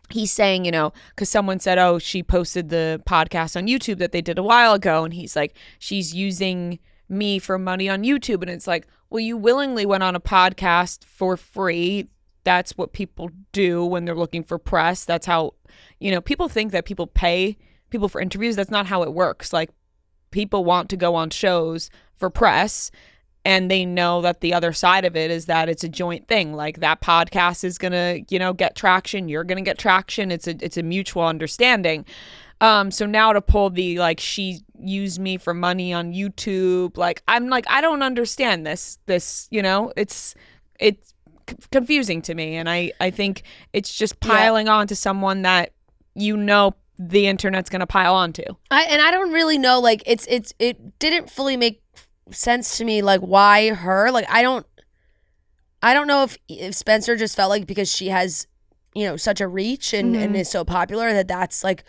he's saying, you know, because someone said, oh, she posted the podcast on YouTube that they did a while ago. And he's like, she's using me for money on YouTube. And it's like, well, you willingly went on a podcast for free. That's what people do when they're looking for press. That's how, you know, people think that people pay people for interviews. That's not how it works. Like, people want to go on shows for press, and they know that the other side of it is that it's a joint thing. Like, that podcast is going to, you know, get traction. You're going to get traction. It's a mutual understanding. So now to pull the, like, she used me for money on YouTube. Like, I'm like, I don't understand this, you know, it's confusing to me. And I think it's just piling on to someone that, you know, the internet's going to pile onto. I don't really know. Like, it didn't fully make sense to me, like, why her. Like, I don't know if Spencer just felt like because she has, you know, such a reach and is so popular that's like,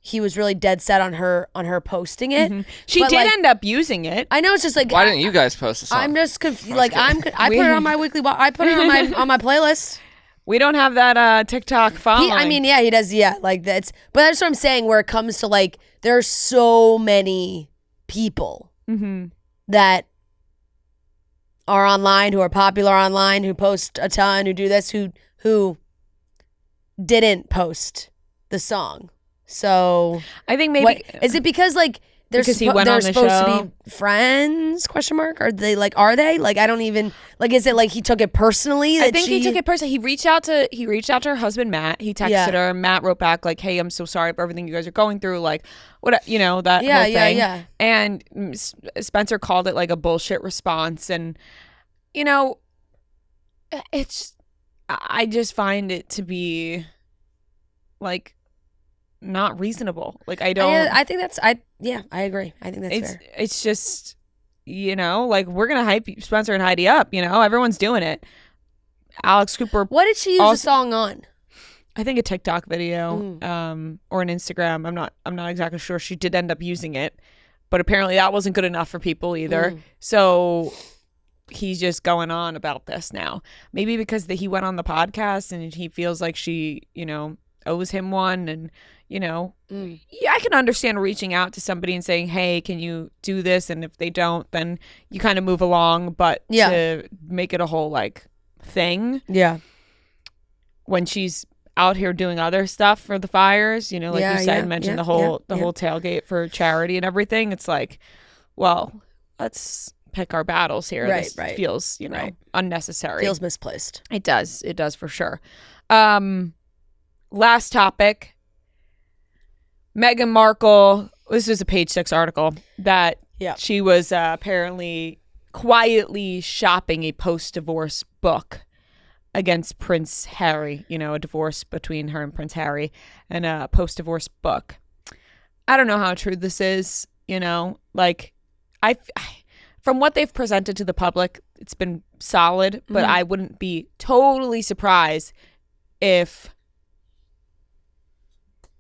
he was really dead set on her posting it. She But, did like, end up using it. I know, it's just like, Why didn't you guys post a song? I'm just confused. Like, I put it on my weekly. I put it on my playlist. We don't have that TikTok following. He does. Yeah, like that's. But that's what I'm saying. Where it comes to, like, there are so many people that are online, who are popular online, who post a ton, who do this, who didn't post the song. So I think maybe is it because, like, they're Because he went on the supposed show? to be friends? Question mark. Are they like? Are they like? I don't even like. Is it like he took it personally? I think he took it personally. He reached out to her husband Matt. He texted her, and Matt wrote back like, "Hey, I'm so sorry for everything you guys are going through. Like, what, you know, that whole thing." Yeah. And Spencer called it like a bullshit response, and, you know, I just find it to be, like, not reasonable. Like, I don't. I think that's. I agree. I think that's fair. It's just, you know, like, we're gonna hype Spencer and Heidi up. You know, everyone's doing it. Alex Cooper. What did she use the song on? I think a TikTok video, or an Instagram. I'm not exactly sure. She did end up using it, but apparently that wasn't good enough for people either. So he's just going on about this now. Maybe because he went on the podcast and he feels like she, you know, owes him one, and, you know, I can understand reaching out to somebody and saying, hey, can you do this? And if they don't, then you kind of move along. But to make it a whole, like, thing, when she's out here doing other stuff for the fires, you know, like you said, mentioned the whole tailgate for charity and everything. It's like, well, let's pick our battles here. This feels, you know, unnecessary. Feels misplaced. It does for sure. Last topic. Meghan Markle, this is a Page 6 article, that she was apparently quietly shopping a post-divorce book against Prince Harry, you know, a divorce between her and Prince Harry, and a post-divorce book. I don't know how true this is, you know, like, from what they've presented to the public, it's been solid, but I wouldn't be totally surprised if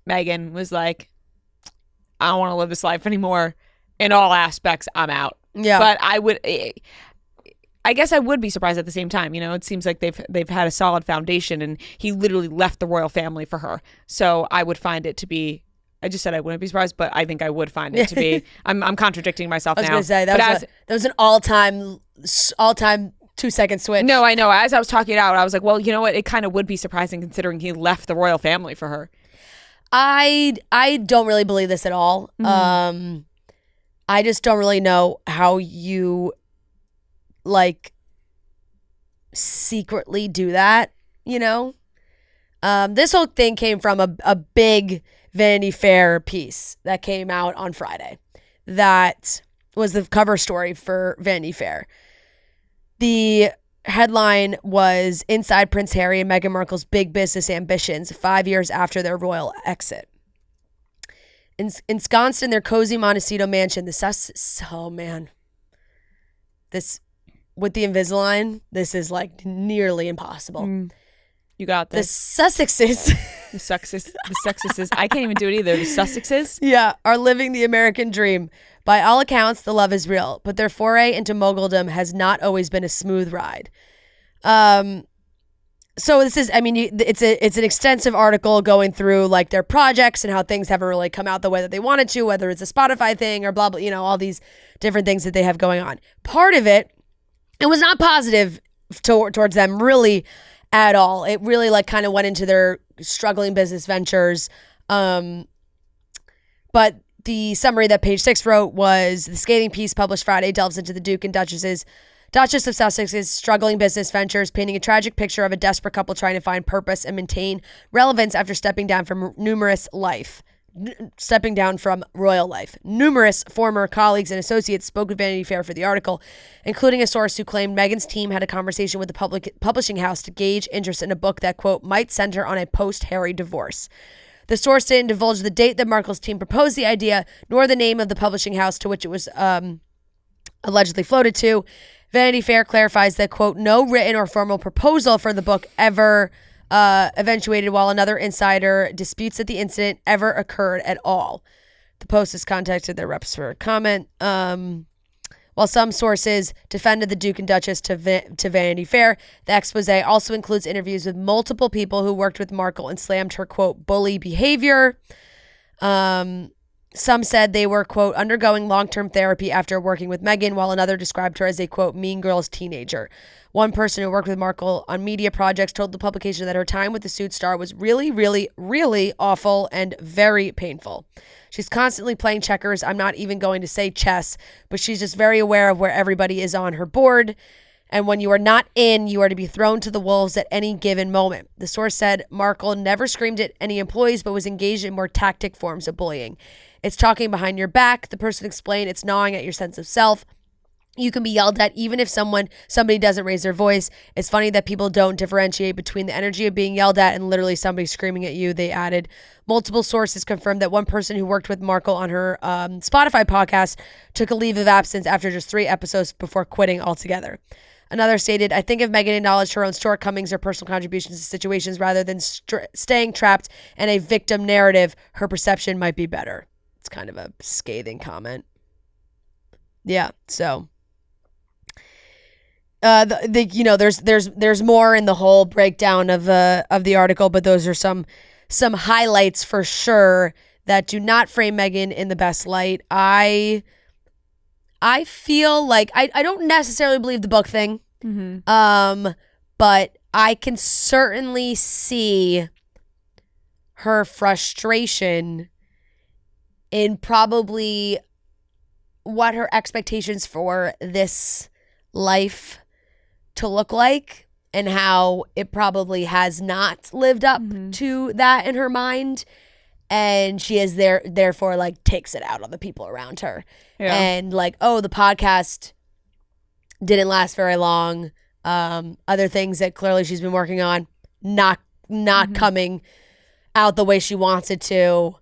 Meghan was like, I don't want to live this life anymore. In all aspects, I'm out. Yeah. But I guess I would be surprised at the same time. You know, it seems like they've had a solid foundation, and he literally left the royal family for her. So I would find it to be, I just said I wouldn't be surprised, but I think I would find it to be, I'm contradicting myself now. I was going to say, that was an all-time 2-second switch. No, I know. As I was talking it out, I was like, well, you know what? It kind of would be surprising considering he left the royal family for her. I don't really believe this at all. I just don't really know how you, like, secretly do that, you know? This whole thing came from a big Vanity Fair piece that came out on Friday. That was the cover story for Vanity Fair. The headline was Inside Prince Harry and Meghan Markle's Big Business Ambitions 5 years after their royal exit. Ensconced in their cozy Montecito mansion, oh man. This, with the Invisalign, this is like nearly impossible. You got The this. Sussexes. The Sussexes. I can't even do it either. The Sussexes. Yeah, are living the American dream. By all accounts, the love is real, but their foray into moguldom has not always been a smooth ride. So this is, I mean, it's an extensive article going through like their projects and how things haven't really come out the way that they wanted to, whether it's a Spotify thing or blah, blah, you know, all these different things that they have going on. Part of it was not positive towards them really at all. It really like kind of went into their struggling business ventures. But the summary that Page Six wrote was the scathing piece published Friday delves into the Duke and Duchess of Sussex's struggling business ventures, painting a tragic picture of a desperate couple trying to find purpose and maintain relevance after stepping down from royal life. Numerous former colleagues and associates spoke with Vanity Fair for the article, including a source who claimed Meghan's team had a conversation with the publishing house to gauge interest in a book that, quote, might center on a post-Harry divorce. The source didn't divulge the date that Markle's team proposed the idea, nor the name of the publishing house to which it was allegedly floated to. Vanity Fair clarifies that, quote, no written or formal proposal for the book ever eventuated, while another insider disputes that the incident ever occurred at all. The Post has contacted their reps for a comment. While some sources defended the Duke and Duchess to Vanity Fair, the expose also includes interviews with multiple people who worked with Markle and slammed her, quote, bully behavior. Some said they were, quote, undergoing long-term therapy after working with Meghan, while another described her as a, quote, mean girls teenager. One person who worked with Markle on media projects told the publication that her time with the Suits star was really, really, really awful and very painful. She's constantly playing checkers. I'm not even going to say chess, but she's just very aware of where everybody is on her board. And when you are not in, you are to be thrown to the wolves at any given moment. The source said Markle never screamed at any employees, but was engaged in more tactic forms of bullying. It's talking behind your back. The person explained it's gnawing at your sense of self. You can be yelled at even if somebody doesn't raise their voice. It's funny that people don't differentiate between the energy of being yelled at and literally somebody screaming at you, they added. Multiple sources confirmed that one person who worked with Markle on her Spotify podcast took a leave of absence after just 3 episodes before quitting altogether. Another stated, I think if Meghan acknowledged her own shortcomings or personal contributions to situations rather than staying trapped in a victim narrative, her perception might be better. It's kind of a scathing comment. Yeah, so there's more in the whole breakdown of the article, but those are some highlights for sure that do not frame Meghan in the best light. I feel like I don't necessarily believe the book thing, but I can certainly see her frustration in probably what her expectations for this life to look like and how it probably has not lived up to that in her mind. And she is therefore like takes it out on the people around her. Yeah. And like, oh, the podcast didn't last very long. Other things that clearly she's been working on, not coming out the way she wants it to.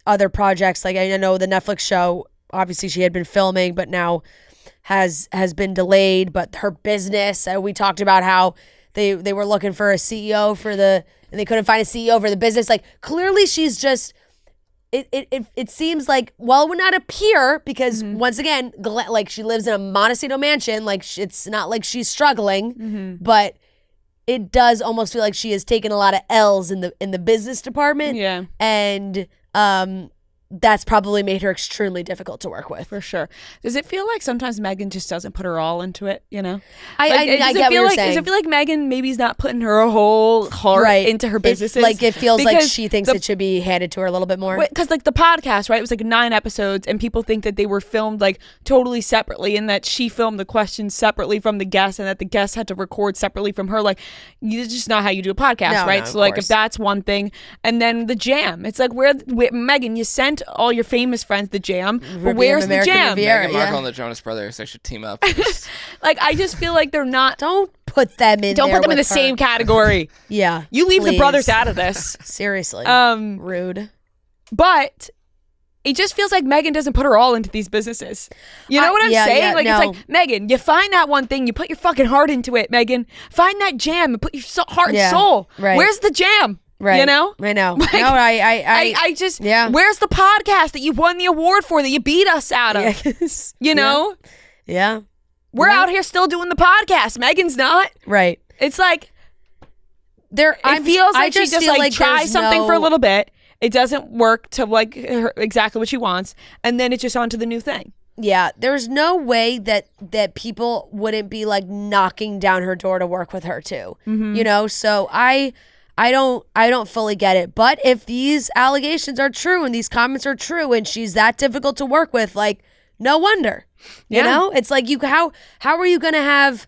Other projects, like I know the Netflix show, obviously she had been filming, but now has been delayed. But her business, we talked about how they were looking for a CEO and they couldn't find a CEO for the business. Like clearly she's just, it seems like, well, it would not appear because once again, like she lives in a Montecito mansion. Like it's not like she's struggling, but it does almost feel like she has taken a lot of L's in the business department. Yeah. And that's probably made her extremely difficult to work with. For sure. Does it feel like sometimes Meghan just doesn't put her all into it, you know? I get what you're saying. Does it feel like Meghan maybe is not putting her whole heart into her businesses? It feels like she thinks it should be handed to her a little bit more. Because like the podcast, right? It was like 9 episodes and people think that they were filmed like totally separately and that she filmed the questions separately from the guests and that the guests had to record separately from her. Like, it's just not how you do a podcast, right? So like if that's one thing. And then the jam. It's like, where Meghan, you sent all your famous friends the jam, but where's the jam? Meghan Markle and the Jonas Brothers, they should team up. Like, I just feel like they're not. Don't put them in. Don't there put them in the with her. same category. Yeah, you leave the please. brothers out of this. Seriously, rude. But it just feels like Meghan doesn't put her all into these businesses. You know what I'm saying? Yeah, like, no. it's like, Meghan, you find that one thing, you put your fucking heart into it, Meghan. Find that jam and put your heart and soul. Right. Where's the jam? Right. You know? I know. Like, no, I just, where's the podcast that you won the award for that you beat us out of? Yes. You know? Yeah. We're out here still doing the podcast. Meghan's not. Right. It's like, it feels like she just like tries something for a little bit. It doesn't work to like exactly what she wants. And then it's just on to the new thing. Yeah, there's no way that people wouldn't be like knocking down her door to work with her too. Mm-hmm. You know, so I don't fully get it. But if these allegations are true and these comments are true and she's that difficult to work with, like, no wonder. You know? It's like how are you going to have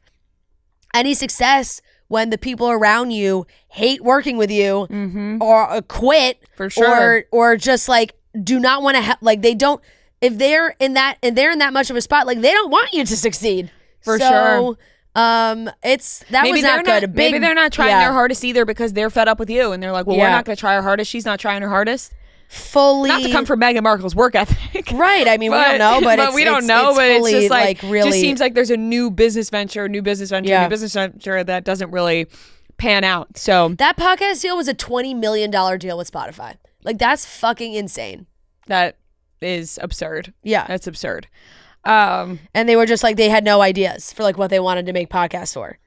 any success when the people around you hate working with you or quit for sure or just like do not want to like they don't if they're in that much of a spot, like they don't want you to succeed for sure. Was not good. Maybe they're not trying their hardest either because they're fed up with you and they're like, well, we're not going to try our hardest. She's not trying her hardest. Fully, not to come from Meghan Markle's work ethic, right? I mean, we don't know, but it's just like really, just seems like there's a new business venture that doesn't really pan out. So that podcast deal was a $20 million deal with Spotify. Like, that's fucking insane. That is absurd. Yeah, that's absurd. And they were just like, they had no ideas for like what they wanted to make podcasts for.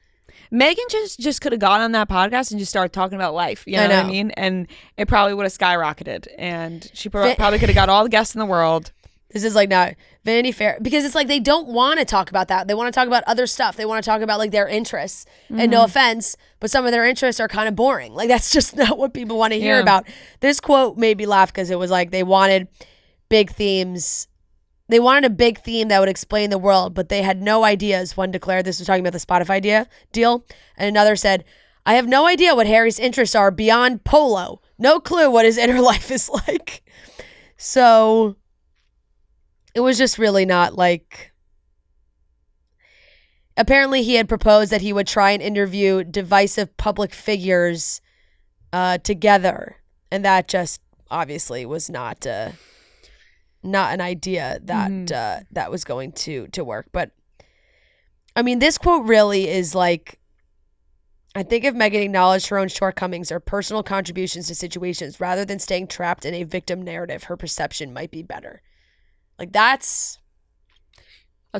Meghan just could have gone on that podcast and just started talking about life. You know what I mean? And it probably would have skyrocketed. And she probably could have got all the guests in the world. This is like not Vanity Fair. Because it's like they don't want to talk about that. They want to talk about other stuff. They want to talk about like their interests. And no offense, but some of their interests are kind of boring. Like, that's just not what people want to hear about. This quote made me laugh because it was like they wanted big themes. They wanted a big theme that would explain the world, but they had no ideas. One declared, this was talking about the Spotify deal, and another said, I have no idea what Harry's interests are beyond polo. No clue what his inner life is like. So it was just really not like... Apparently he had proposed that he would try and interview divisive public figures together, and that just obviously was not an idea that that was going to work. But I mean, this quote really is like, I think if Meghan acknowledged her own shortcomings or personal contributions to situations rather than staying trapped in a victim narrative, her perception might be better. Like, that's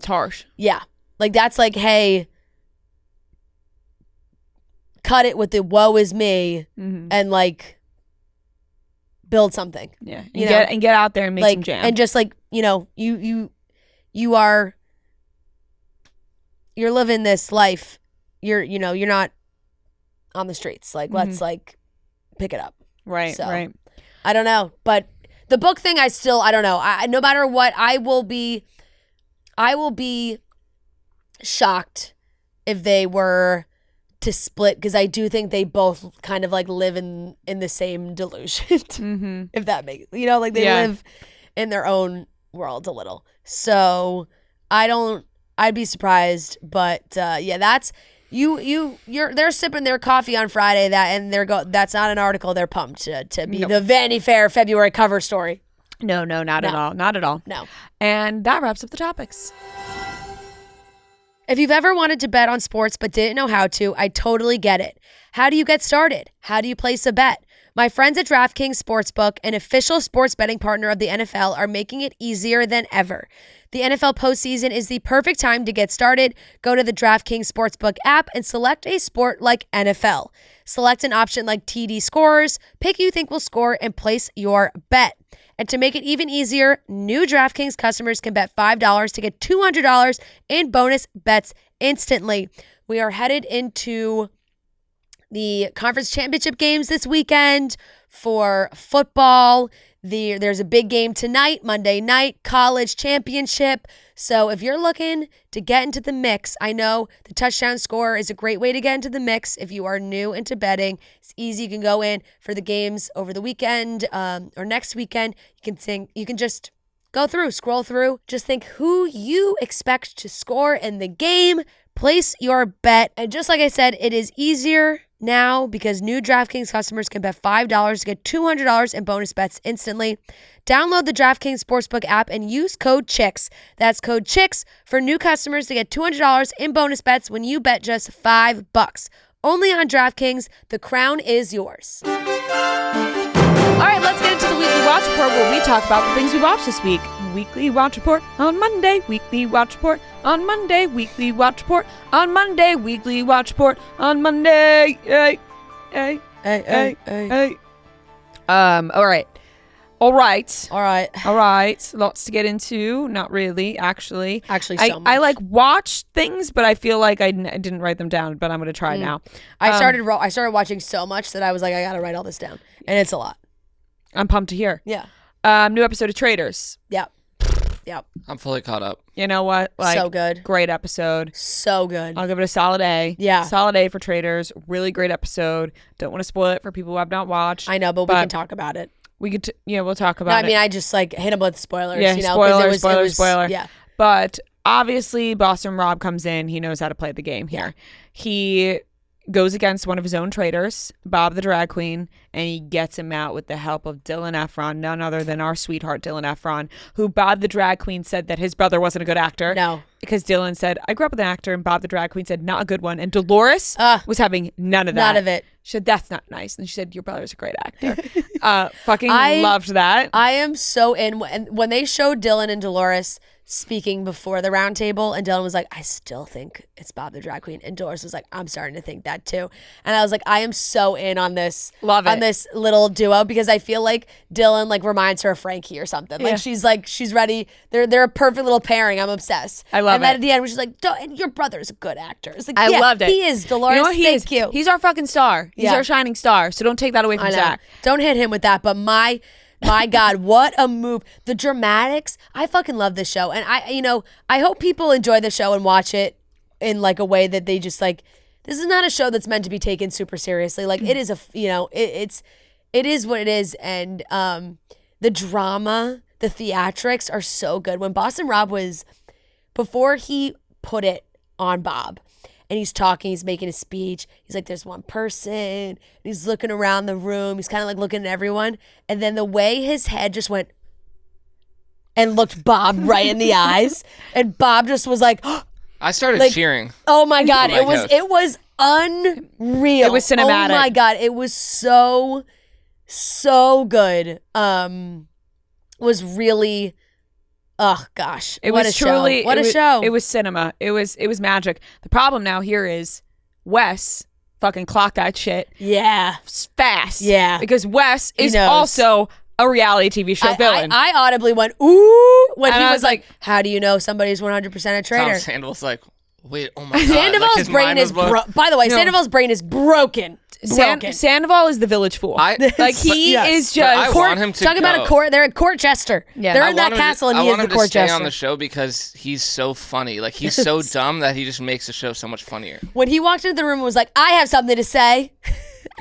harsh. Yeah. Like, that's like, hey, cut it with the woe is me and like build something. Yeah. And get out there and make like, some jam. And just like, you know, you're living this life. You're not on the streets. Like, let's like pick it up. Right. So, right. I don't know. But the book thing, I don't know. No matter what, I will be shocked if they were to split, because I do think they both kind of like live in the same delusion. If that makes, like they live in their own world a little. So I'd be surprised, but that's they're sipping their coffee on Friday that's not an article they're pumped to be the Vanity Fair February cover story. No, not at all. Not at all. No. And that wraps up the topics. If you've ever wanted to bet on sports but didn't know how to, I totally get it. How do you get started? How do you place a bet? My friends at DraftKings Sportsbook, an official sports betting partner of the NFL, are making it easier than ever. The NFL postseason is the perfect time to get started. Go to the DraftKings Sportsbook app and select a sport like NFL. Select an option like TD scores, pick who you think will score, and place your bet. And to make it even easier, new DraftKings customers can bet $5 to get $200 in bonus bets instantly. We are headed into the conference championship games this weekend for football. There's a big game tonight, Monday night, college championship. So if you're looking to get into the mix, I know the touchdown scorer is a great way to get into the mix. If you are new into betting, it's easy. You can go in for the games over the weekend or next weekend. You can just go through, scroll through, just think who you expect to score in the game. Place your bet. And just like I said, it is easier now because new DraftKings customers can bet $5 to get $200 in bonus bets instantly. Download the DraftKings Sportsbook app and use code CHICKS. That's code CHICKS for new customers to get $200 in bonus bets when you bet just $5. Only on DraftKings. The crown is yours. All right, let's get into the Weekly Watch Report where we talk about the things we watched this week. Weekly Watch Report on Monday. Weekly Watch Report on Monday. Weekly Watch Report on Monday. Weekly Watch Report on Monday. Hey. All right. Lots to get into. Not really, actually. So much. I like watch things, but I feel like I didn't write them down, but I'm going to try now. I started watching so much that I was like, I got to write all this down. And it's a lot. I'm pumped to hear. Yeah. New episode of Traitors. Yep. I'm fully caught up. You know what? So good. Great episode. So good. I'll give it a solid A. Yeah. Solid A for Traitors. Really great episode. Don't want to spoil it for people who have not watched. I know, but we can talk about it. We could, we'll talk about it. I mean, I just like hit them with spoilers. Yeah, spoiler. Yeah. But obviously, Boston Rob comes in. He knows how to play the game here. He goes against one of his own traitors, Bob the drag queen, and he gets him out with the help of Dylan Efron, none other than our sweetheart Dylan Efron, who Bob the drag queen said that his brother wasn't a good actor. No. Because Dylan said, I grew up with an actor, and Bob the drag queen said, not a good one. And Dolores was having none of that. None of it. She said, that's not nice. And she said, your brother's a great actor. I loved that. I am so in. When they showed Dylan and Dolores speaking before the round table, and Dylan was like, I still think it's Bob the drag queen, and Dolores was like, I'm starting to think that too. And I was like, I am so in on this. Love it. On this little duo, because I feel like Dylan like reminds her of Frankie or something. Yeah. Like she's ready. They're a perfect little pairing. I'm obsessed. I love and it. then at the end, she's like, and your brother's a good actor. It's like, I loved it. He is, Dolores. You know what he Thank is? you. He's our fucking star. He's our shining star. So don't take that away from Zach. Don't hit him with that. But my God, what a move. The dramatics. I fucking love this show. And I hope people enjoy the show and watch it in like a way that they just like, this is not a show that's meant to be taken super seriously. Like it is it is what it is. And the drama, the theatrics are so good. When Boston Rob before he put it on Bob, and he's talking, he's making a speech. He's like, there's one person. And he's looking around the room. He's kind of like looking at everyone. And then the way his head just went and looked Bob right in the eyes. And Bob just was like, I started cheering. Oh my God. It was unreal. It was cinematic. Oh my God. It was so good. Was really... Oh gosh! It what was a truly show. What a show! It was cinema. It was magic. The problem now here is Wes fucking clocked that shit. Yeah, fast. Yeah, because Wes is also a reality TV show villain. I audibly went ooh when and he I was like, "How do you know somebody's 100% a traitor?" Tom Sandoval's like, "Wait, oh my God!" Sandoval's brain is by the way, Sandoval's brain is broken. Sandoval is the village fool. Is just. I want him to talk about a court. They're a court jester. Yeah, they're in that castle, and he is the court jester. I want him to stay on the show because he's so funny. Like he's so dumb that he just makes the show so much funnier. When he walked into the room and was like, "I have something to say,"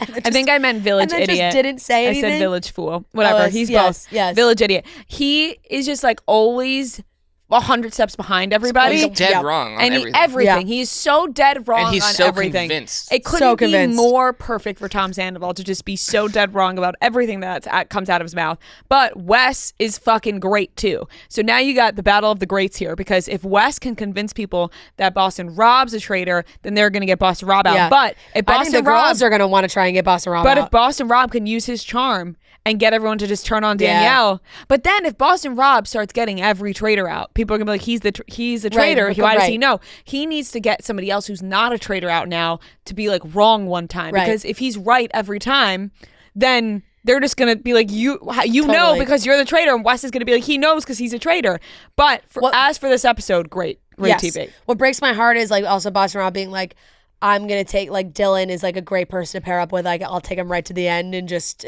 I think I meant village idiot. Just didn't say anything. I said village fool. Whatever. He's both. Yes. Village idiot. He is just like always 100 steps behind everybody. He's dead wrong on everything. He's so dead wrong and he's on so everything. Convinced. It couldn't be more perfect for Tom Sandoval to just be so dead wrong about everything that comes out of his mouth. But Wes is fucking great too. So now you got the battle of the greats here, because if Wes can convince people that Boston Rob's a traitor, then they're going to get Boston Rob out. Yeah. But if I think the girls are going to want to try and get Boston Rob out. But if Boston Rob can use his charm and get everyone to just turn on Danielle. But then if Boston Rob starts getting every traitor out, people are going to be like, he's a traitor. Right, Why does he know? He needs to get somebody else who's not a traitor out now to be like wrong one time. Right. Because if he's right every time, then they're just gonna be like, you know, Totally. because you're the traitor, and Wes is gonna be like, he knows because he's a traitor. But as for this episode, great Yes. TV. What breaks my heart is like also Boston Rob being like, I'm gonna take like Dylan is like a great person to pair up with. Like I'll take him right to the end and just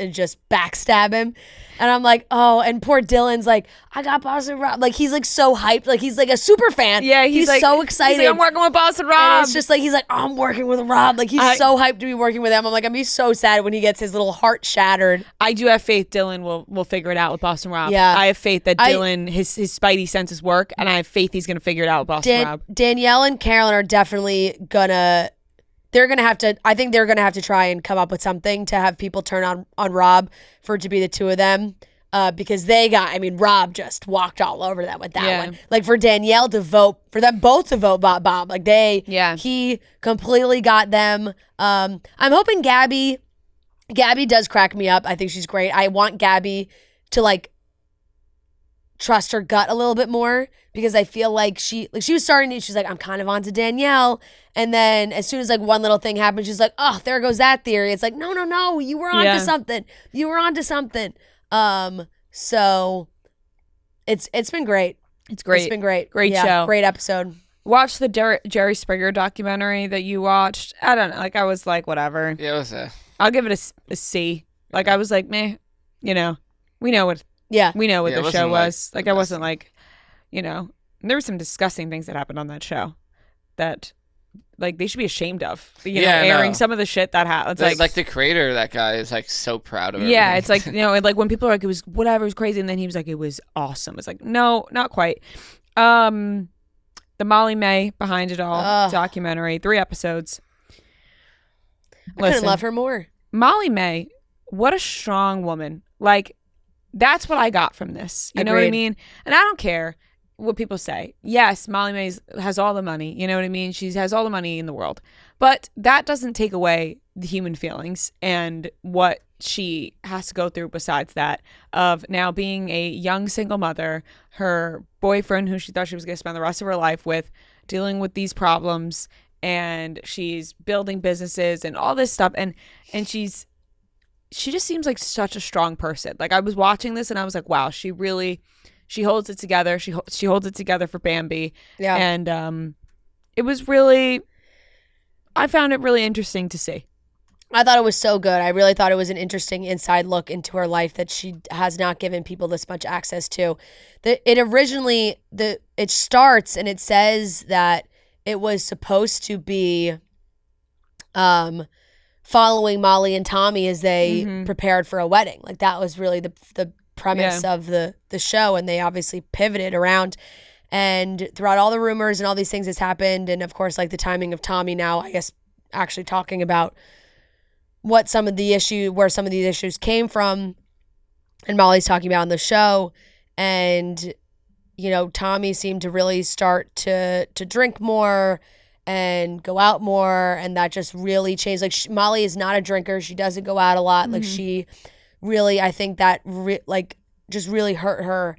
backstab him. And I'm like, oh, and poor Dylan's like, I got Boston Rob. Like he's like so hyped. Like he's like a super fan. Yeah, he's like, so excited. He's like, I'm working with Boston Rob. And it's just like he's like, oh, I'm working with Rob. Like he's so hyped to be working with him. I'm like, I'm be so sad when he gets his little heart shattered. I do have faith Dylan will figure it out with Boston Rob. Yeah. I have faith that Dylan his spidey senses work, and I have faith he's gonna figure it out with Boston Rob. Danielle and Carolyn are definitely gonna. They're gonna have to. I think they're gonna have to try and come up with something to have people turn on Rob for it to be the two of them. Because Rob just walked all over them with that one. Like for Danielle to vote, for them both to vote Bob, like he completely got them. I'm hoping Gabby does crack me up. I think she's great. I want Gabby to like trust her gut a little bit more because I feel like she was starting to, she's like, I'm kind of onto Danielle. And then as soon as like one little thing happened, she's like, oh, there goes that theory. It's like, no, you were onto something. You were onto something. So it's been great. It's great. It's been great. Great show. Great episode. Watch the Jerry Springer documentary that you watched. I don't know. Like I was like, whatever. Yeah, it was I'll give it a C. Like I was like, meh. You know, we know what. Yeah. We know what Yeah, the it show wasn't, was. like, Like I wasn't like, you know, there were some disgusting things that happened on that show that. Like they should be ashamed of, airing some of the shit that happens. Like the creator of that guy is like so proud of it. Yeah, it's like, like when people are like, it was whatever, it was crazy, and then he was like, it was awesome. It's like, no, not quite. The Molly-Mae Behind It All documentary, 3 episodes. I couldn't love her more. Molly-Mae, what a strong woman. Like, that's what I got from this. You know what I mean? And I don't care what people say. Yes, Molly-Mae has all the money. You know what I mean? She has all the money in the world. But that doesn't take away the human feelings and what she has to go through besides that of now being a young single mother, her boyfriend who she thought she was going to spend the rest of her life with, dealing with these problems, and she's building businesses and all this stuff. And she just seems like such a strong person. Like I was watching this and I was like, wow, she holds it together. She holds it together for Bambi. Yeah. And it was really, I found it really interesting to see. I thought it was so good. I really thought it was an interesting inside look into her life that she has not given people this much access to. It starts and it says that it was supposed to be following Molly and Tommy as they prepared for a wedding. Like that was really the premise of the show, and they obviously pivoted around, and throughout all the rumors and all these things that's happened, and of course like the timing of Tommy now, I guess actually talking about where some of these issues came from, and Molly's talking about on the show, and Tommy seemed to really start to drink more and go out more, and that just really changed. Like Molly is not a drinker, she doesn't go out a lot, like she really, I think that just really hurt her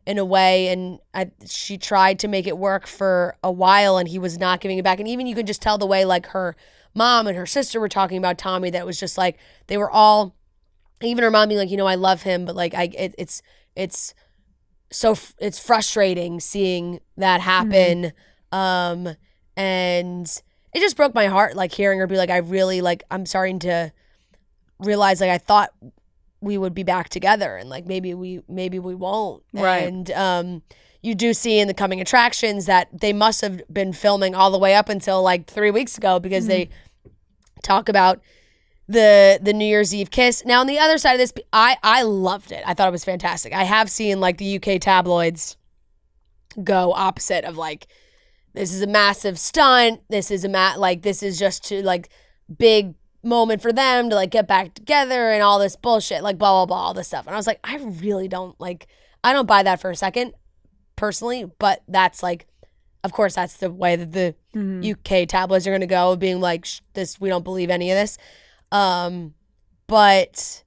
in a way, and she tried to make it work for a while, and he was not giving it back. And even you can just tell the way like her mom and her sister were talking about Tommy, that it was just like they were all, even her mom being like, I love him, but like it's frustrating seeing that happen, and it just broke my heart, like hearing her be like, I really I'm starting to realize like I thought we would be back together, and like maybe we won't. Right. And you do see in the coming attractions that they must have been filming all the way up until like 3 weeks ago, because they talk about the New Year's Eve kiss. Now on the other side of this, I loved it. I thought it was fantastic. I have seen like the UK tabloids go opposite of like, this is a massive stunt. This is this is just to like big moment for them to like get back together and all this bullshit, like blah blah blah, all this stuff. And I was like, I really don't I don't buy that for a second personally, but that's like, of course that's the way that the UK tabloids are going to go, being like, this, we don't believe any of this, but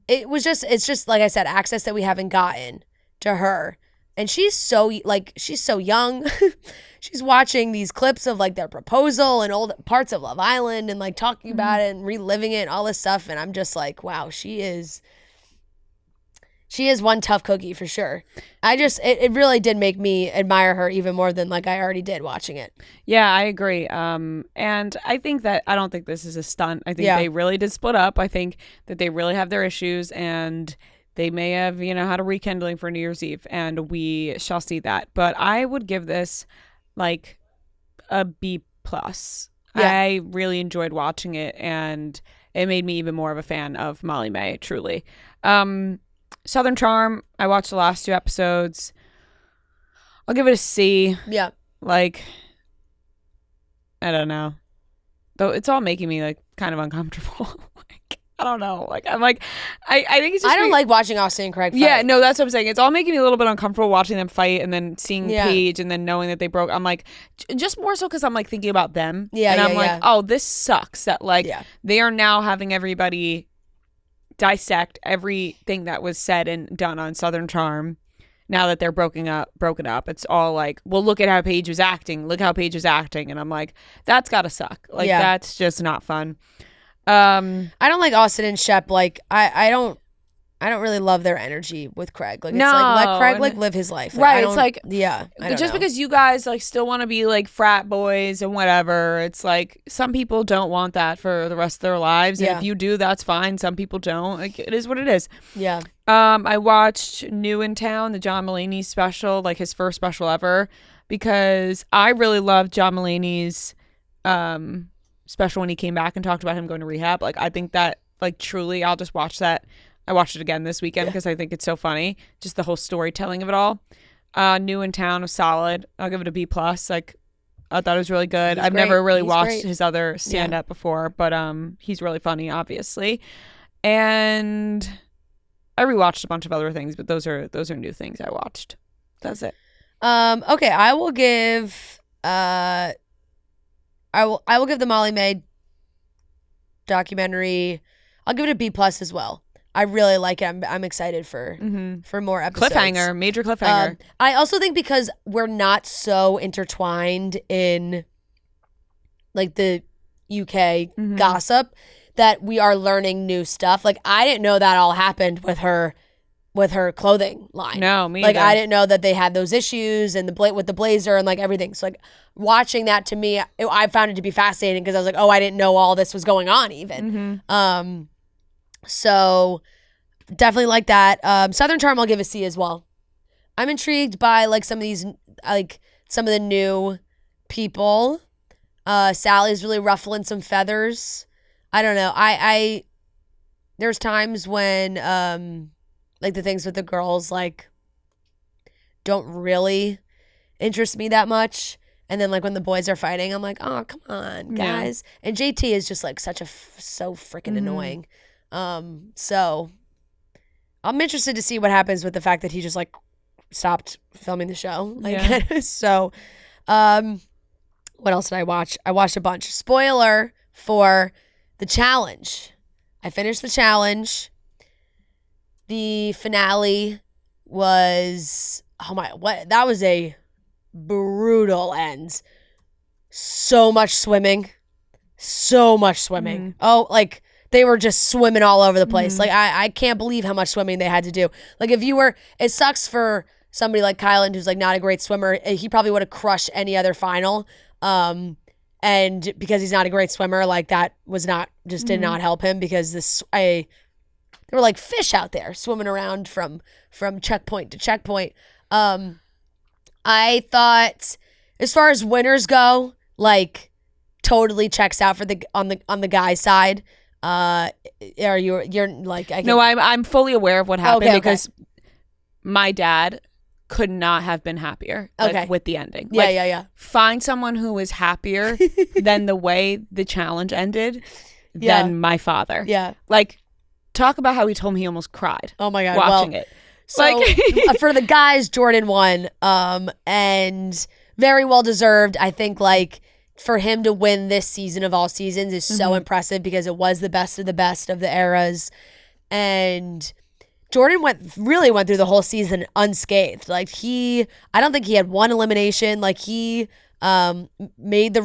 it's just like I said, access that we haven't gotten to her, and she's so young. She's watching these clips of like their proposal and old parts of Love Island and like talking about it and reliving it and all this stuff. And I'm just like, wow, she is one tough cookie for sure. It really did make me admire her even more than like I already did watching it. Yeah, I agree. And I don't think this is a stunt. I think they really did split up. I think that they really have their issues, and they may have, had a rekindling for New Year's Eve, and we shall see that. But I would give this like a B+. I really enjoyed watching it, and it made me even more of a fan of Molly-Mae, truly. Southern Charm, I watched the last 2 episodes. I'll give it a C. Yeah. Like, I don't know. Though it's all making me like kind of uncomfortable. Like, I don't know. Like, I'm like, I think it's just. I don't like watching Austin and Craig fight. Yeah, no, that's what I'm saying. It's all making me a little bit uncomfortable watching them fight, and then seeing Paige, and then knowing that they broke. I'm like, just more so because I'm like thinking about them. Yeah, and I'm like, oh, this sucks. That like they are now having everybody dissect everything that was said and done on Southern Charm. Now that they're broken up, it's all like, well, look at how Paige was acting. Look how Paige was acting, and I'm like, that's gotta suck. Like that's just not fun. I don't like Austin and Shep. Like I don't really love their energy with Craig. Like, it's like, let Craig like live his life. Like, right. It's like, just because you guys like still want to be like frat boys and whatever. It's like some people don't want that for the rest of their lives. And if you do, that's fine. Some people don't. Like, it is what it is. Yeah. I watched New in Town, the John Mulaney special, like his first special ever, because I really loved John Mulaney's special when he came back and talked about him going to rehab. Like, I think that like truly I'll just watch that. I watched it again this weekend because I think it's so funny. Just the whole storytelling of it all. New in Town was solid. I'll give it a B+. Like, I thought it was really good. I've never really watched his other stand-up before, but he's really funny, obviously. And I rewatched a bunch of other things, but those are new things I watched. That's it. Okay, I will give I will give the Molly-Mae documentary, I'll give it a B+ as well. I really like it. I'm excited for more episodes. Major cliffhanger. I also think because we're not so intertwined in like the UK gossip that we are learning new stuff. Like, I didn't know that all happened with her clothing line. No, me like either. I didn't know that they had those issues and with the blazer and like everything. So like watching that, to me, I found it to be fascinating because I was like, oh, I didn't know all this was going on even. So definitely like that. Southern Charm, I'll give a C as well. I'm intrigued by like some of these, like some of the new people. Sally's really ruffling some feathers. I don't know. I there's times when like the things with the girls like don't really interest me that much. And then like when the boys are fighting, I'm like, oh, come on, guys. Yeah. And JT is just like so freaking annoying. So I'm interested to see what happens with the fact that he just like stopped filming the show. Like, so, what else did I watch? I watched a bunch. Spoiler for the challenge. I finished the challenge. The finale was, that was a brutal end. So much swimming. Oh, like, they were just swimming all over the place. Like, I can't believe how much swimming they had to do. Like, it sucks for somebody like Kylan who's like not a great swimmer. He probably would have crushed any other final. And because he's not a great swimmer, like that was did not help him because there were like fish out there swimming around from checkpoint to checkpoint. I thought as far as winners go, like totally checks out for on the guy's side. You're like, I'm fully aware of what happened because my dad could not have been happier with the ending. Yeah. Find someone who is happier than the way the challenge ended than my father. Yeah. Like, talk about how he told me he almost cried. Oh my God. Watching it. So for the guys, Jordan won, and very well deserved. I think like for him to win this season of all seasons is so impressive because it was the best of the eras. And Jordan really went through the whole season unscathed. Like I don't think he had one elimination. Like he made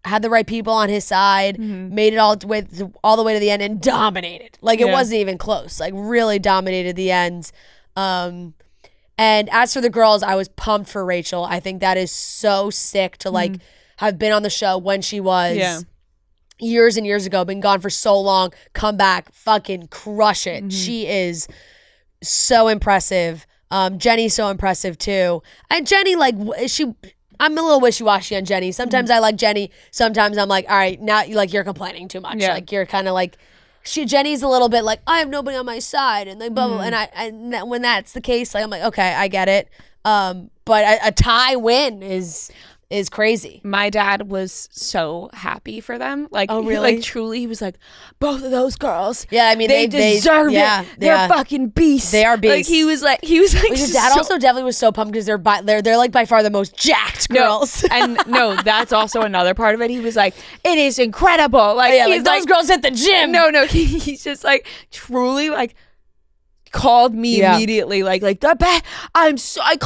had the right people on his side, made it all the way to the end and dominated. Like it wasn't even close. Like really dominated the end. And as for the girls, I was pumped for Rachael. I think that is so sick to like have been on the show when she was years and years ago, been gone for so long, come back, fucking crush it. She is so impressive. Jenny's so impressive too. And Jenny, I'm a little wishy-washy on Jenny. Sometimes I like Jenny. Sometimes I'm like, all right, now you're complaining too much. Like you're kind of like, Jenny's a little bit like, I have nobody on my side, and like blah blah. And when that's the case, like I'm like, okay, I get it. But a tie win is crazy. My dad was so happy for them. Like, oh really? Like truly, he was like, both of those girls. Yeah, I mean they deserve it. They're fucking beasts. They are beasts. Like he was like. His dad also definitely was so pumped because they're like by far the most jacked girls. No, that's also another part of it. He was like, it is incredible. Like, those girls at the gym. No, he's just like truly like called me immediately like the I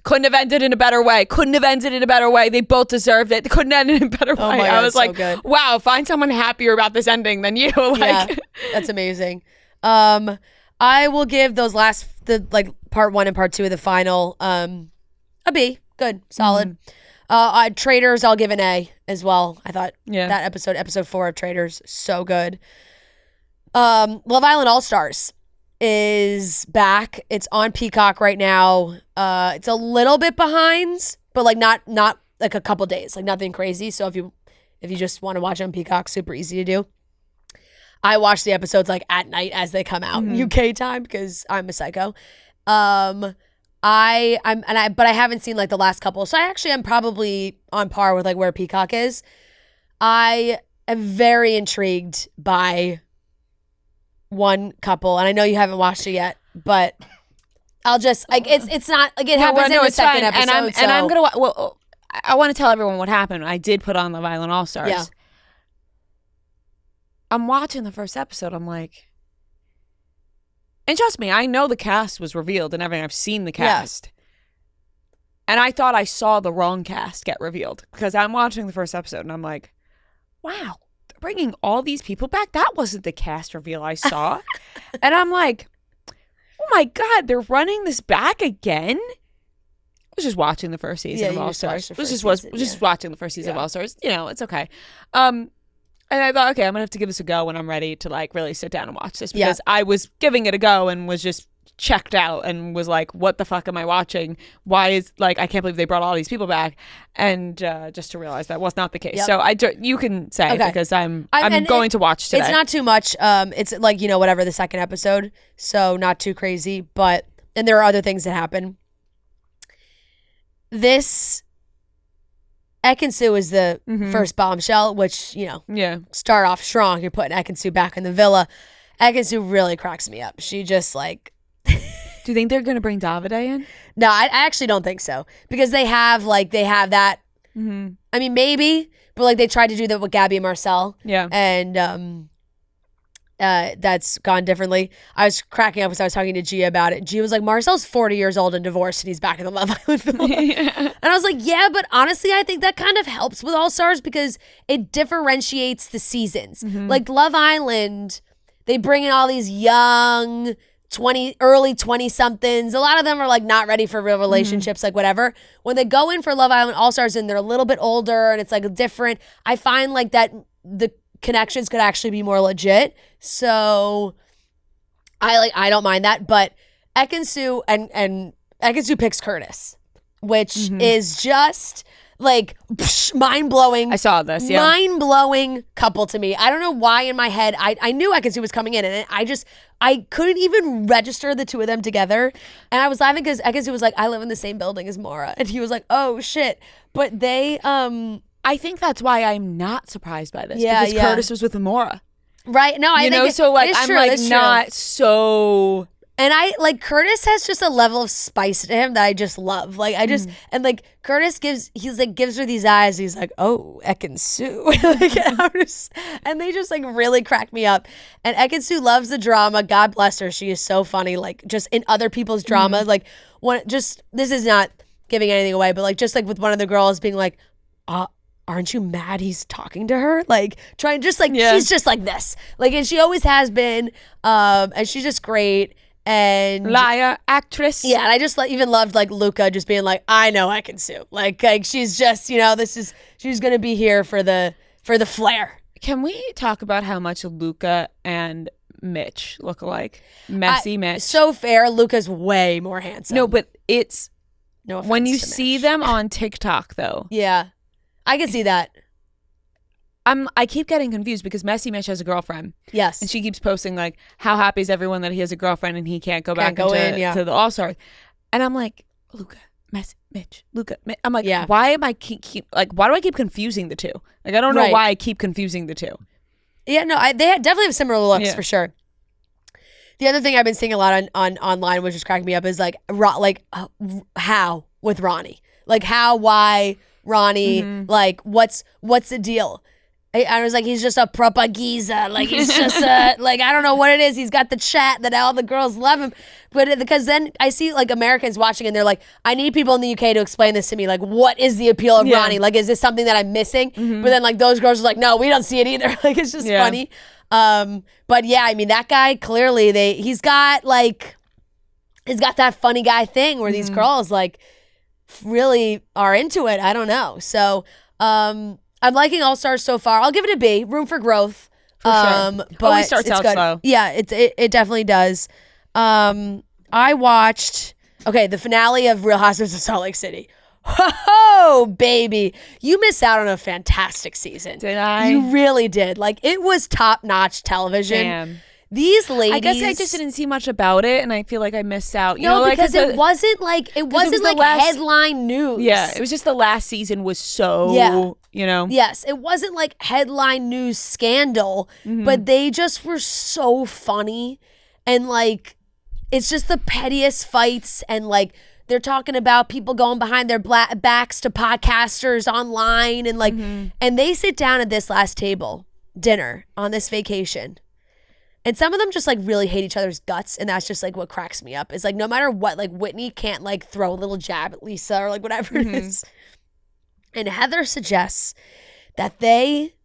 couldn't have ended in a better way. They both deserved it. They couldn't end in a better way. God, I was like, so wow, find someone happier about this ending than you. Like, that's amazing. I will give those part 1 and part 2 of the final a B. Good, solid. Traitors, I'll give an A as well. I thought that episode 4 of Traitors, so good. Love Island All Stars is back. It's on Peacock right now. It's a little bit behind, but like not like a couple days, like nothing crazy. So if you just want to watch it on Peacock, super easy to do. I watch the episodes like at night as they come out UK time because I'm a psycho. But I haven't seen like the last couple, so I am probably on par with like where Peacock is. I am very intrigued by one couple, and I know you haven't watched it yet, but I'll just like it's not like it happens in the second episode. And I'm gonna I want to tell everyone what happened. I did put on Love Island All Stars. Yeah. I'm watching the first episode. I'm like, and trust me, I know the cast was revealed and everything. I've seen the cast, and I thought I saw the wrong cast get revealed because I'm watching the first episode and I'm like, wow. Bringing all these people back, that wasn't the cast reveal I saw. And I'm like, oh my God, they're running this back again? I was just watching the first season of All Stars. Just watching the first season of All Stars. You know, it's okay. And I thought, okay, I'm gonna have to give this a go when I'm ready to like really sit down and watch this, because I was giving it a go and was just checked out and was like, what the fuck am I watching? Why is like, I can't believe they brought all these people back. And just to realize that was not the case. So you can say because I'm going to watch today. It's not too much. It's like, whatever, the second episode. So not too crazy, and there are other things that happen. This Ekin-Su is the first bombshell, which, start off strong. You're putting Ekin-Su back in the villa. Ekin-Su really cracks me up. She just like, do you think they're going to bring Davide in? No, I actually don't think so, because they have that. I mean, maybe, but like they tried to do that with Gabby and Marcel. Yeah. And that's gone differently. I was cracking up because I was talking to Gia about it. Gia was like, Marcel's 40 years old and divorced and he's back in the Love Island villa. And I was like, yeah, but honestly, I think that kind of helps with All Stars because it differentiates the seasons. Like Love Island, they bring in all these young early 20-somethings. A lot of them are like not ready for real relationships, like whatever. When they go in for Love Island All-Stars and they're a little bit older and it's like different, I find like that the connections could actually be more legit. So I don't mind that. But Ekin-Su and Ekin-Su picks Curtis, which is just like mind-blowing. I saw this, mind-blowing couple to me. I don't know why in my head I knew Ekin-Su was coming in, and I couldn't even register the two of them together. And I was laughing because Ekin-Su was like, I live in the same building as Maura. And he was like, oh shit. But they I think that's why I'm not surprised by this. Because Curtis was with Maura. Right. No, I think so like I'm like not so And I like Curtis has just a level of spice to him that I just love. Like I just and like Curtis gives her these eyes. He's like, oh, Ekin-Su. And they just like really crack me up. And Ekin-Su loves the drama. God bless her. She is so funny. Like just in other people's drama. Like this is not giving anything away, but like just like with one of the girls being like, aren't you mad he's talking to her? Like trying just like she's just like this. Like and she always has been. And she's just great. And liar actress. Yeah, and I just even loved like Luca just being like, I know Ekin-Su. Like she's just, she's gonna be here for the flair. Can we talk about how much Luca and Mitch look alike? Messy Mitch. So fair. Luca's way more handsome. No, but it's no offense when you to see Mitch. them on TikTok though. Yeah. I can see that. I keep getting confused because Messy Mitch has a girlfriend. Yes. And she keeps posting like, how happy is everyone that he has a girlfriend and he can't go back to the All-Star. And I'm like, Luca, Messy Mitch, Luca. I'm like, why am I why do I keep confusing the two? Like, I don't know why I keep confusing the two. Yeah, no, they definitely have similar looks for sure. The other thing I've been seeing a lot on online, which is cracking me up, is like how with Ronnie, like how, why Ronnie, like what's the deal? I was like, he's just a propaganda. Like, he's just like, I don't know what it is. He's got the chat that all the girls love him. But because then I see like Americans watching and they're like, I need people in the UK to explain this to me. Like, what is the appeal of Ronnie? Like, is this something that I'm missing? But then like those girls are like, no, we don't see it either. Like, it's just funny. But yeah, I mean, that guy clearly he's got that funny guy thing where these girls like really are into it. I don't know. So, I'm liking All Stars so far. I'll give it a B. Room for growth. For sure. But Always starts it's out good. slow. Yeah, it definitely does. I watched the finale of Real Housewives of Salt Lake City. Oh, baby. You missed out on a fantastic season. Did I? You really did. Like, it was top-notch television. Damn. These ladies. I guess I just didn't see much about it, and I feel like I missed out. Because it wasn't like headline news. Yeah, it was just the last season was so, Yes, it wasn't like headline news scandal, but they just were so funny, and like it's just the pettiest fights, and like they're talking about people going behind their backs to podcasters online, and like, and they sit down at this last table dinner on this vacation. And some of them just like really hate each other's guts, and that's just like what cracks me up. Is like no matter what, like Whitney can't like throw a little jab at Lisa or like whatever it is. And Heather suggests that they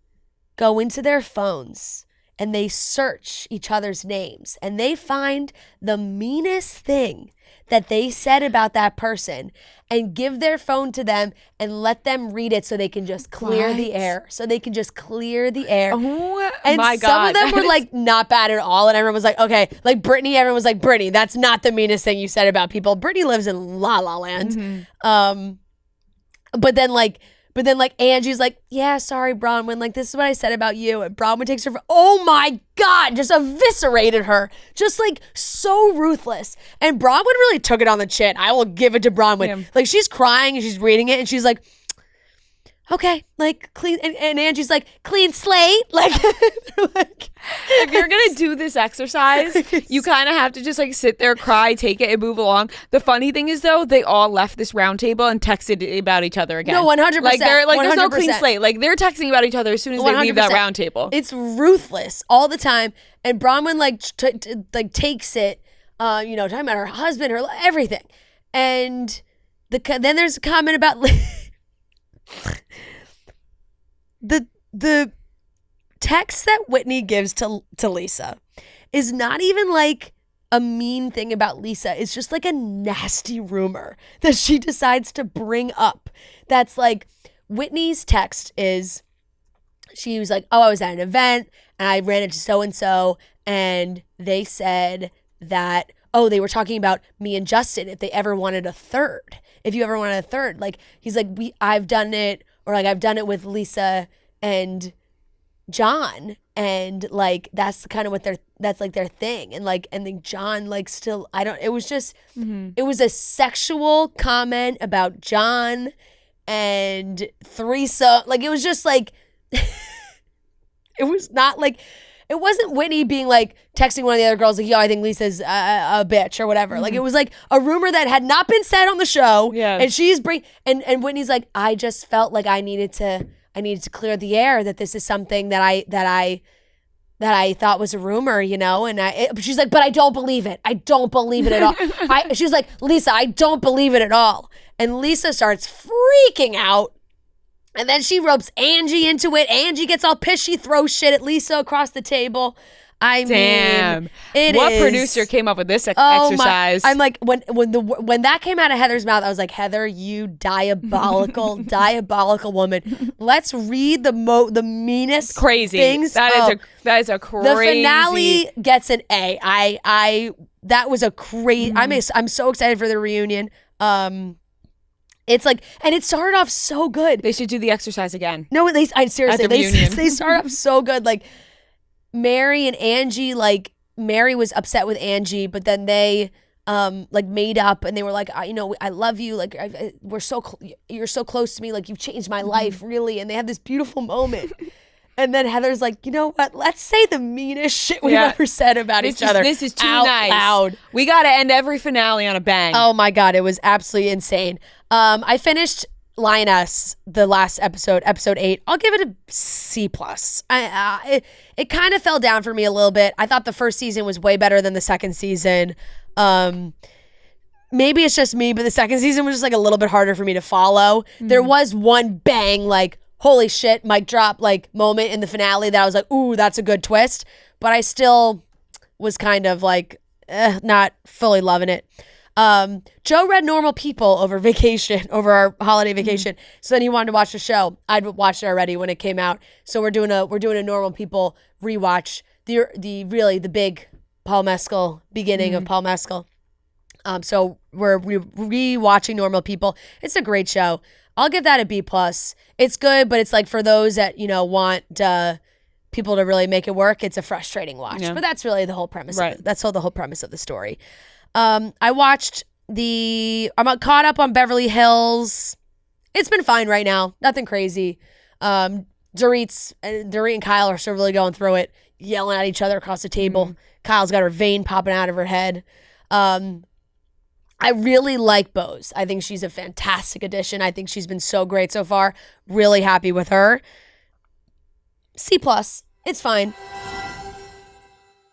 go into their phones and they search each other's names and they find the meanest thing that they said about that person and give their phone to them and let them read it so they can just clear the air. Oh and my God. some of them were like not bad at all. And everyone was like, okay, like Brittany, everyone was like, Brittany, that's not the meanest thing you said about people. Brittany lives in La La Land. But then Angie's like, yeah, sorry, Bronwyn. Like, this is what I said about you. And Bronwyn takes her, oh my God, just eviscerated her. Just like so ruthless. And Bronwyn really took it on the chin. I will give it to Bronwyn. Yeah. Like, she's crying and she's reading it and she's like, okay, like clean. And Angie's like, clean slate. Like, if you're going to do this exercise, you kind of have to just like sit there, cry, take it, and move along. The funny thing is, though, they all left this round table and texted about each other again. No, 100%. Like, they're like, 100%. there's no clean slate. Like, they're texting about each other as soon as they leave that round table. It's ruthless all the time. And Bronwyn like takes it, talking about her husband, her everything. And then there's a comment about the text that Whitney gives to Lisa is not even like a mean thing about Lisa. It's just like a nasty rumor that she decides to bring up. That's like Whitney's text is, she was like, oh, I was at an event and I ran into so-and-so and they said that, oh, they were talking about me and Justin if they ever wanted a third. If you ever wanted a third. Like, he's like, I've done it, or like I've done it with Lisa and John, and like that's kind of that's like their thing, and like and then John like still it was just it was a sexual comment about John and threesome, like it was just like it was not like, it wasn't Whitney being like texting one of the other girls like, yo, I think Lisa's a bitch or whatever. Like it was like a rumor that had not been said on the show. Yeah. And she's and Whitney's like, I just felt like I needed to clear the air, that this is something that I thought was a rumor, you know, and she's like, but I don't believe it. I don't believe it at all. She's like, Lisa, I don't believe it at all. And Lisa starts freaking out. And then she ropes Angie into it. Angie gets all pissed. She throws shit at Lisa across the table. Damn. What producer came up with this Oh exercise? I'm like, when that came out of Heather's mouth, I was like, Heather, you diabolical woman. Let's read the meanest crazy things. That is a crazy. The finale gets an A. That was a crazy. I'm so excited for the reunion. It's like, and it started off so good. They should do the exercise again. No, seriously, At the reunion. they start off so good. Like Mary and Angie, like Mary was upset with Angie, but then they like made up and they were like, I love you. Like you're so close to me. Like you've changed my life, really. And they have this beautiful moment. And then Heather's like, you know what? Let's say the meanest shit we've ever said about each other. This is too out nice. loud. We got to end every finale on a bang. Oh my God, it was absolutely insane. I finished Lioness, the last episode 8. I'll give it a C+. It kind of fell down for me a little bit. I thought the first season was way better than the second season. Maybe it's just me, but the second season was just like a little bit harder for me to follow. There was one bang, like, holy shit, mic drop, like, moment in the finale that I was like, ooh, that's a good twist. But I still was kind of like, not fully loving it. Joe read Normal People over our holiday vacation. So then he wanted to watch the show. I'd watched it already when it came out. So we're doing a Normal People rewatch. The big Paul Mescal beginning of Paul Mescal. So we're rewatching Normal People. It's a great show. I'll give that a B+. It's good, but it's like for those that, want people to really make it work, it's a frustrating watch. Yeah. But that's really the whole premise. Right. That's the whole premise of the story. I watched I'm caught up on Beverly Hills. It's been fine right now. Nothing crazy. Dorit and Kyle are still really going through it, yelling at each other across the table. Kyle's got her vein popping out of her head. I really like Bose. I think she's a fantastic addition. I think she's been so great so far. Really happy with her. C+. It's fine.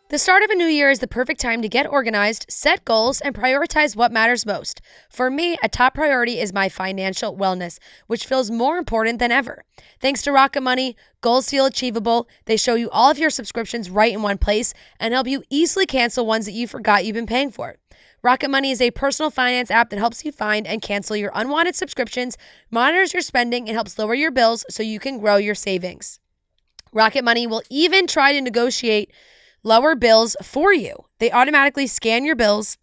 The start of a new year is the perfect time to get organized, set goals, and prioritize what matters most. For me, a top priority is my financial wellness, which feels more important than ever. Thanks to Rocket Money, goals feel achievable. They show you all of your subscriptions right in one place and help you easily cancel ones that you forgot you've been paying for. Rocket Money is a personal finance app that helps you find and cancel your unwanted subscriptions, monitors your spending, and helps lower your bills so you can grow your savings. Rocket Money will even try to negotiate lower bills for you. They automatically scan your bills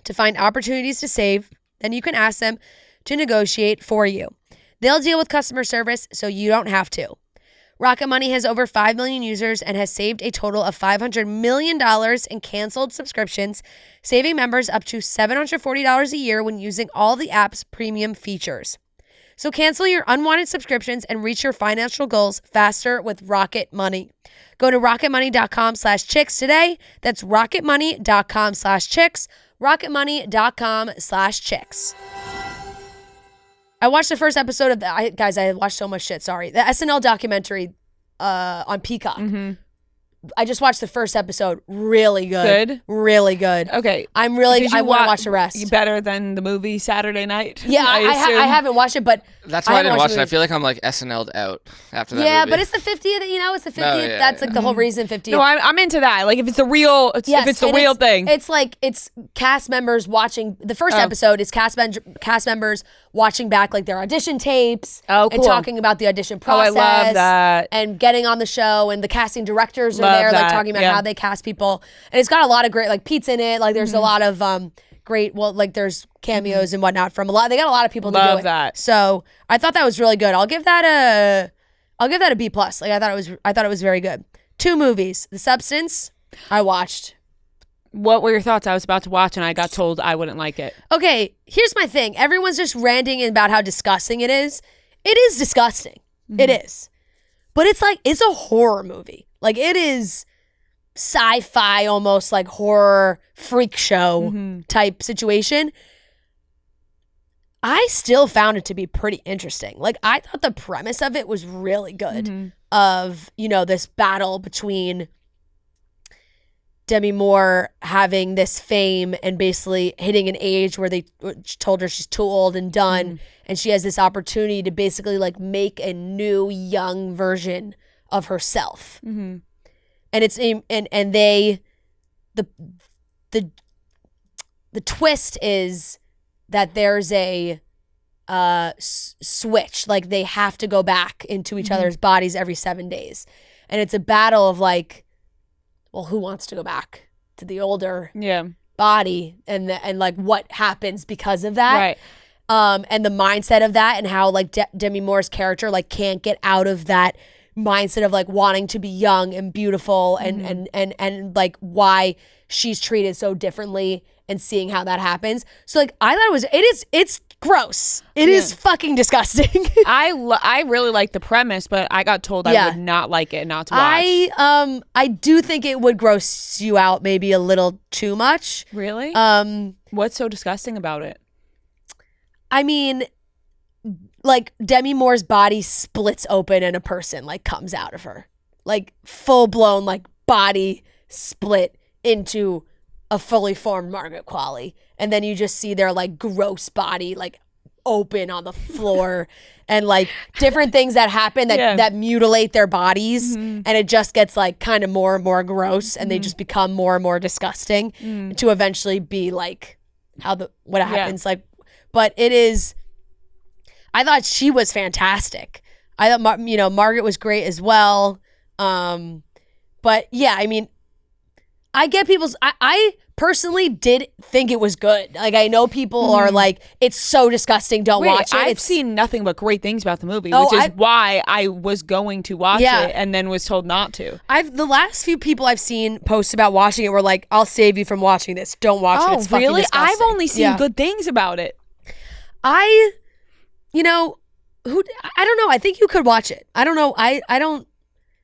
to find opportunities to save. Then you can ask them to negotiate for you. They'll deal with customer service so you don't have to. Rocket Money has over 5 million users and has saved a total of $500 million in canceled subscriptions, saving members up to $740 a year when using all the app's premium features. So cancel your unwanted subscriptions and reach your financial goals faster with Rocket Money. Go to rocketmoney.com/chicks today. That's rocketmoney.com/chicks. rocketmoney.com/chicks. I watched the first episode of guys, I watched so much shit, sorry. The SNL documentary on Peacock. I just watched the first episode. Really good. Good? Really good. Okay. I want to watch the rest. Better than the movie Saturday Night? Yeah, I haven't watched it, but that's why I didn't watch it. I feel like I'm like SNL'd out after that Yeah, movie. but it's the 50th, it's the 50th. That's like the whole reason 50th. No, I'm into that. Like if it's the real, if it's the real thing. It's like, it's cast members watching, the first episode is cast members watching back like their audition tapes. Oh, cool. And talking about the audition process. Oh, I love that. And getting on the show, and the casting directors are there, like talking about how they cast people. And it's got a lot of great, like Pete's in it. Like there's a lot of great, like there's cameos and whatnot from they got a lot of people to do it. Love that. So I thought that was really good. I'll give that a B+. Like I thought it was very good. 2 movies. The Substance, I watched. What were your thoughts? I was about to watch and I got told I wouldn't like it. Okay, here's my thing. Everyone's just ranting about how disgusting it is. It is disgusting. It is. But it's like, it's a horror movie. Like it is sci-fi, almost like horror freak show type situation, I still found it to be pretty interesting. Like, I thought the premise of it was really good, of, you know, this battle between Demi Moore having this fame and basically hitting an age where they told her she's too old and done, and she has this opportunity to basically like make a new young version of herself. And it's and they the twist is that there's a switch, like they have to go back into each other's bodies every 7 days, and it's a battle of like, well, who wants to go back to the older body, and like what happens because of that, Right. And the mindset of that, and how like Demi Moore's character like can't get out of that mindset of like wanting to be young and beautiful, and like why she's treated so differently, and seeing how that happens. So like I thought it's gross. It is fucking disgusting. I really like the premise, but I got told I would not like it, not to watch. I do think it would gross you out maybe a little too much. Really? What's so disgusting about it? I mean, like Demi Moore's body splits open and a person like comes out of her, like full blown like body split into a fully formed Margaret Qualley, and then you just see their like gross body like open on the floor, and like different things that happen that mutilate their bodies, and it just gets like kind of more and more gross, and they just become more and more disgusting to eventually be like what happens like. But it is. I thought she was fantastic. I thought, Margaret was great as well. But yeah, I mean, I get I personally did think it was good. Like, I know people are like, it's so disgusting, don't watch it. I've seen nothing but great things about the movie, which is why I was going to watch it and then was told not to. The last few people I've seen post about watching it were like, I'll save you from watching this. Don't watch it. It's fucking disgusting. I've only seen good things about it. I don't know. I think you could watch it. I don't know. I don't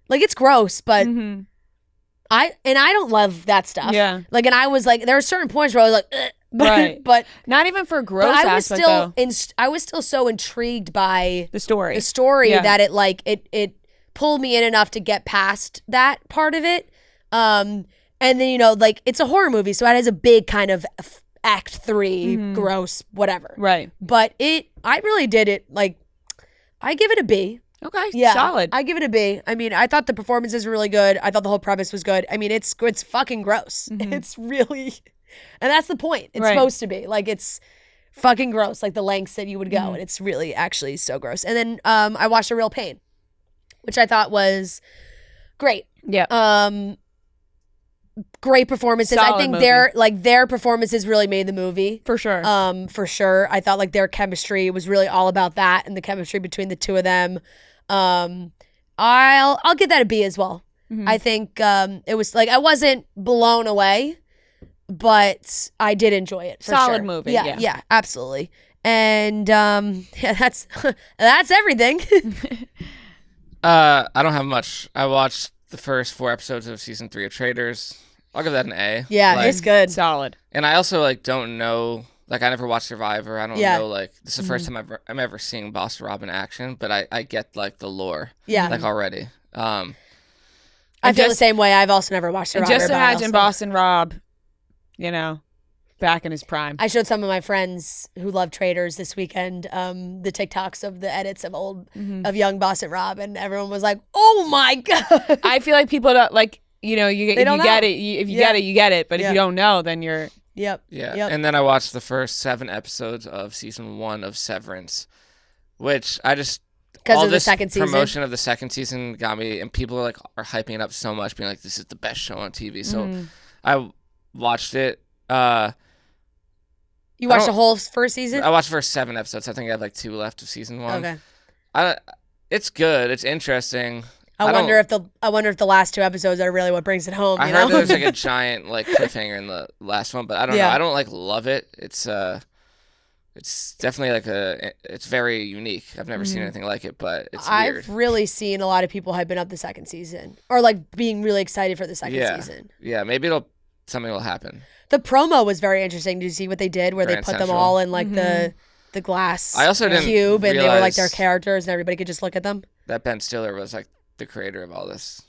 like, it's gross, but I don't love that stuff. Yeah. Like, and I was like, there were certain points where I was like, ugh, but not even for gross aspect, though. I was still so intrigued by the story that it pulled me in enough to get past that part of it. And then, like, it's a horror movie, so it has a big kind of Act 3 gross whatever, right? But I really did it. Like, I give it a B. Okay, yeah, solid. I give it a B. I mean, I thought the performances were really good. I thought the whole premise was good. I mean, it's fucking gross. It's really, and that's the point. It's supposed to be like, it's fucking gross, like the lengths that you would go, and it's really actually so gross. And then I watched A Real Pain, which I thought was great. Yeah. Great performances. Solid I think movie. their performances really made the movie. For sure. For sure. I thought like their chemistry was really all about that, and the chemistry between the two of them. I'll give that a B as well. I think it was like, I wasn't blown away, but I did enjoy it. For Solid sure. movie. Yeah, absolutely. And that's everything. I don't have much. I watched the first 4 episodes of season 3 of Traitors. I'll give that an A. Yeah, it's good. Solid. And I also like don't know. Like, I never watched Survivor. I don't know, like, this is the first time I'm ever seeing Boston Rob in action, but I get, like, the lore, like, already. I feel the same way. I've also never watched Survivor. Just imagine Boston Rob, back in his prime. I showed some of my friends who love Traitors this weekend the TikToks of the edits of of young Boston Rob, and everyone was like, oh, my God. I feel like people don't, like, if you get it, you get it, but if you don't know, then you're... Yep. Yeah. Yep. And then I watched the first 7 episodes of season 1 of Severance, which I just, because of the second season, promotion of the second season got me, and people are hyping it up so much, being like, this is the best show on TV. So I watched it. You watched the whole first season? I watched the first 7 episodes. I think I have like 2 left of season 1. Okay. It's good. It's interesting. I wonder if the last 2 episodes are really what brings it home. I heard there was like a giant like cliffhanger in the last one, but I don't know. I don't like love it. It's It's definitely like it's very unique. I've never seen anything like it, but it's weird. I've really seen a lot of people hyping up the second season, or like being really excited for the second season. Yeah, maybe something will happen. The promo was very interesting. Did you see what they did where Grand they put Central. them all in like the glass I also didn't cube and they were like their realize characters and everybody could just look at them? That Ben Stiller was like the creator of all this.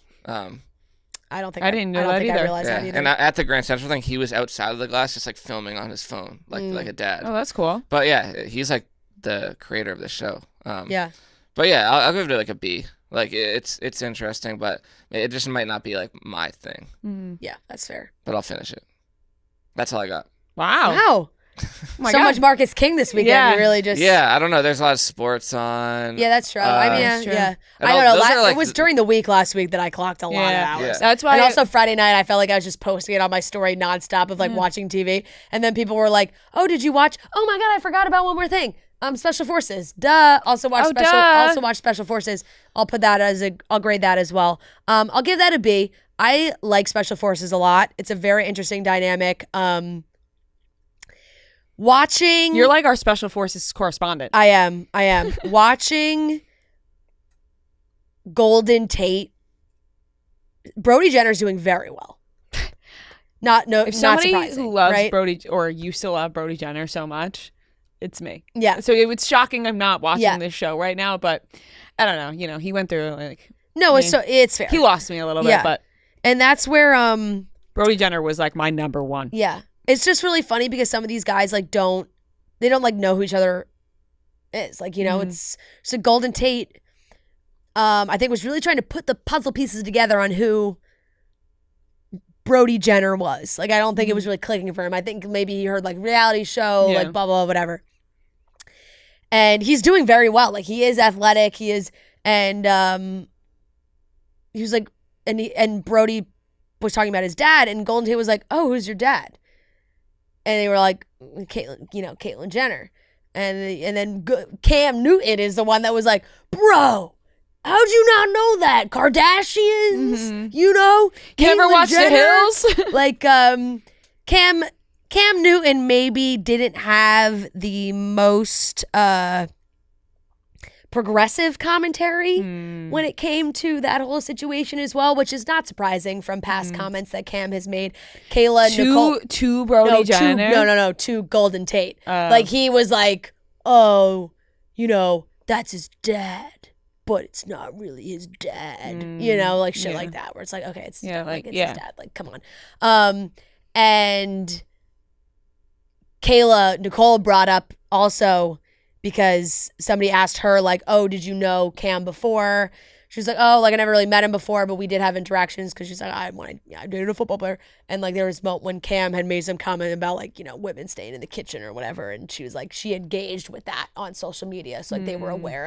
I don't think I didn't know I don't that think either. I realized Yeah, that either. and at the Grand Central thing, he was outside of the glass, just like filming on his phone, like a dad. Oh, that's cool. But yeah, he's like the creator of the show. Yeah. But yeah, I'll give it like a B. Like it's interesting, but it just might not be like my thing. Yeah, that's fair. But I'll finish it. That's all I got. Wow. Wow. Oh my So God. much Marcus King this weekend. Yeah. You really just Yeah, I don't know. There's a lot of sports on. Yeah, that's true. I mean, That's true. yeah. And I don't those know. are, like, It was during the week last week that I clocked a lot of Yeah. hours. That's why. And also Friday night, I felt like I was just posting it on my story nonstop of like watching TV. And then people were like, "Oh, did you watch? Oh my God, I forgot about one more thing. Special Forces. Duh. Also watch Special Forces. I'll put that I'll grade that as well. I'll give that a B. I like Special Forces a lot. It's a very interesting dynamic. Watching You're like our special forces correspondent. I am. Watching Golden Tate. Brody Jenner's doing very well. Not If somebody surprising, who loves right? Brody or used to love Brody Jenner so much, it's me. Yeah. So it's shocking I'm not watching Yeah. this show right now, but I don't know. You know, he went through like No, it's fair. he lost me a little Yeah. bit, but And that's where Brody Jenner was like my number one. yeah. It's just really funny because some of these guys like don't like know who each other is. Like, you know, it's so Golden Tate I think was really trying to put the puzzle pieces together on who Brody Jenner was. Like, I don't think it was really clicking for him. I think maybe he heard like reality show, Yeah. like blah, blah, whatever. And he's doing very well. Like, he is athletic. He is, and he was like, and Brody was talking about his dad, and Golden Tate was like, "Oh, who's your dad?" And they were like, Caitlyn Jenner. And then Cam Newton is the one that was like, "Bro, how'd you not know that? Kardashians, you know? You ever Caitlyn watch The Jenner?" Hills? Like, Cam Newton maybe didn't have the most progressive commentary when it came to that whole situation as well, which is not surprising from past comments that Cam has made. Nicole, to Brody Jenner. to Golden Tate. Like, he was like, "Oh, you know, that's his dad, but it's not really his dad." You know, like shit like that, where it's like, okay, it's his dad. Like, it's his dad. Like, come on. And Nicole brought up also, because somebody asked her, like, "Oh, did you know Cam before?" She's like, "Oh, like, I never really met him before, but we did have interactions," because she's like, I dated a football player. And like, there was a moment when Cam had made some comment about, like, you know, women staying in the kitchen or whatever, and she was like, she engaged with that on social media, so like they were aware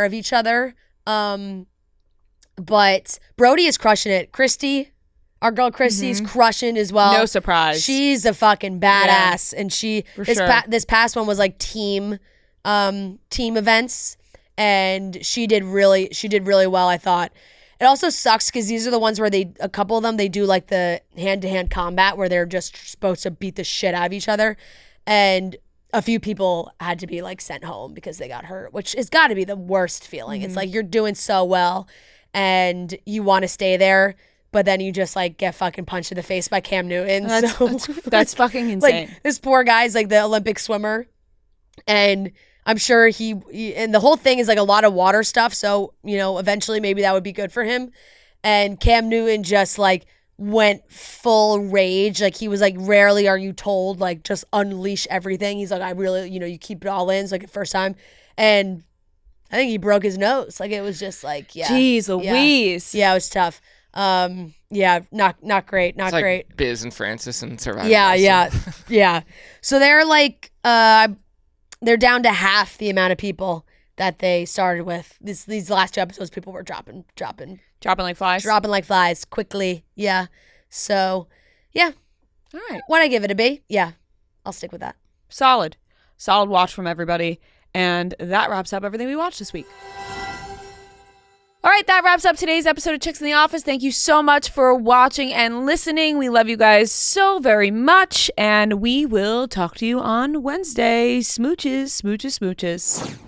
of each other. But Brody is crushing it. Our girl Christy's crushing as well. No surprise. She's a fucking badass, and this past one was like team events, and she did really well, I thought. It also sucks because these are the ones where a couple of them, they do like the hand-to-hand combat where they're just supposed to beat the shit out of each other, and a few people had to be like sent home because they got hurt, which has got to be the worst feeling. It's like you're doing so well and you want to stay there, but then you just like get fucking punched in the face by Cam Newton. That's fucking insane. Like, this poor guy's like the Olympic swimmer, and I'm sure he and the whole thing is like a lot of water stuff. So, you know, eventually maybe that would be good for him. And Cam Newton just like went full rage. Like, he was like, "Rarely are you told, like, just unleash everything." He's like, "I really, you know, you keep it all in." It's like the first time. And I think he broke his nose. Like, it was just like, yeah. Jeez Louise. Yeah, it was tough. Yeah, not great. Not It's great. like Biz and Francis and Survivor. Yeah. So they're like, they're down to half the amount of people that they started with. These last two episodes, people were dropping Dropping like flies. quickly. Yeah. So, yeah. All right. Would I give it a B? Yeah. I'll stick with that. Solid watch from everybody. And that wraps up everything we watched this week. All right, that wraps up today's episode of Chicks in the Office. Thank you so much for watching and listening. We love you guys so very much, and we will talk to you on Wednesday. Smooches, smooches, smooches.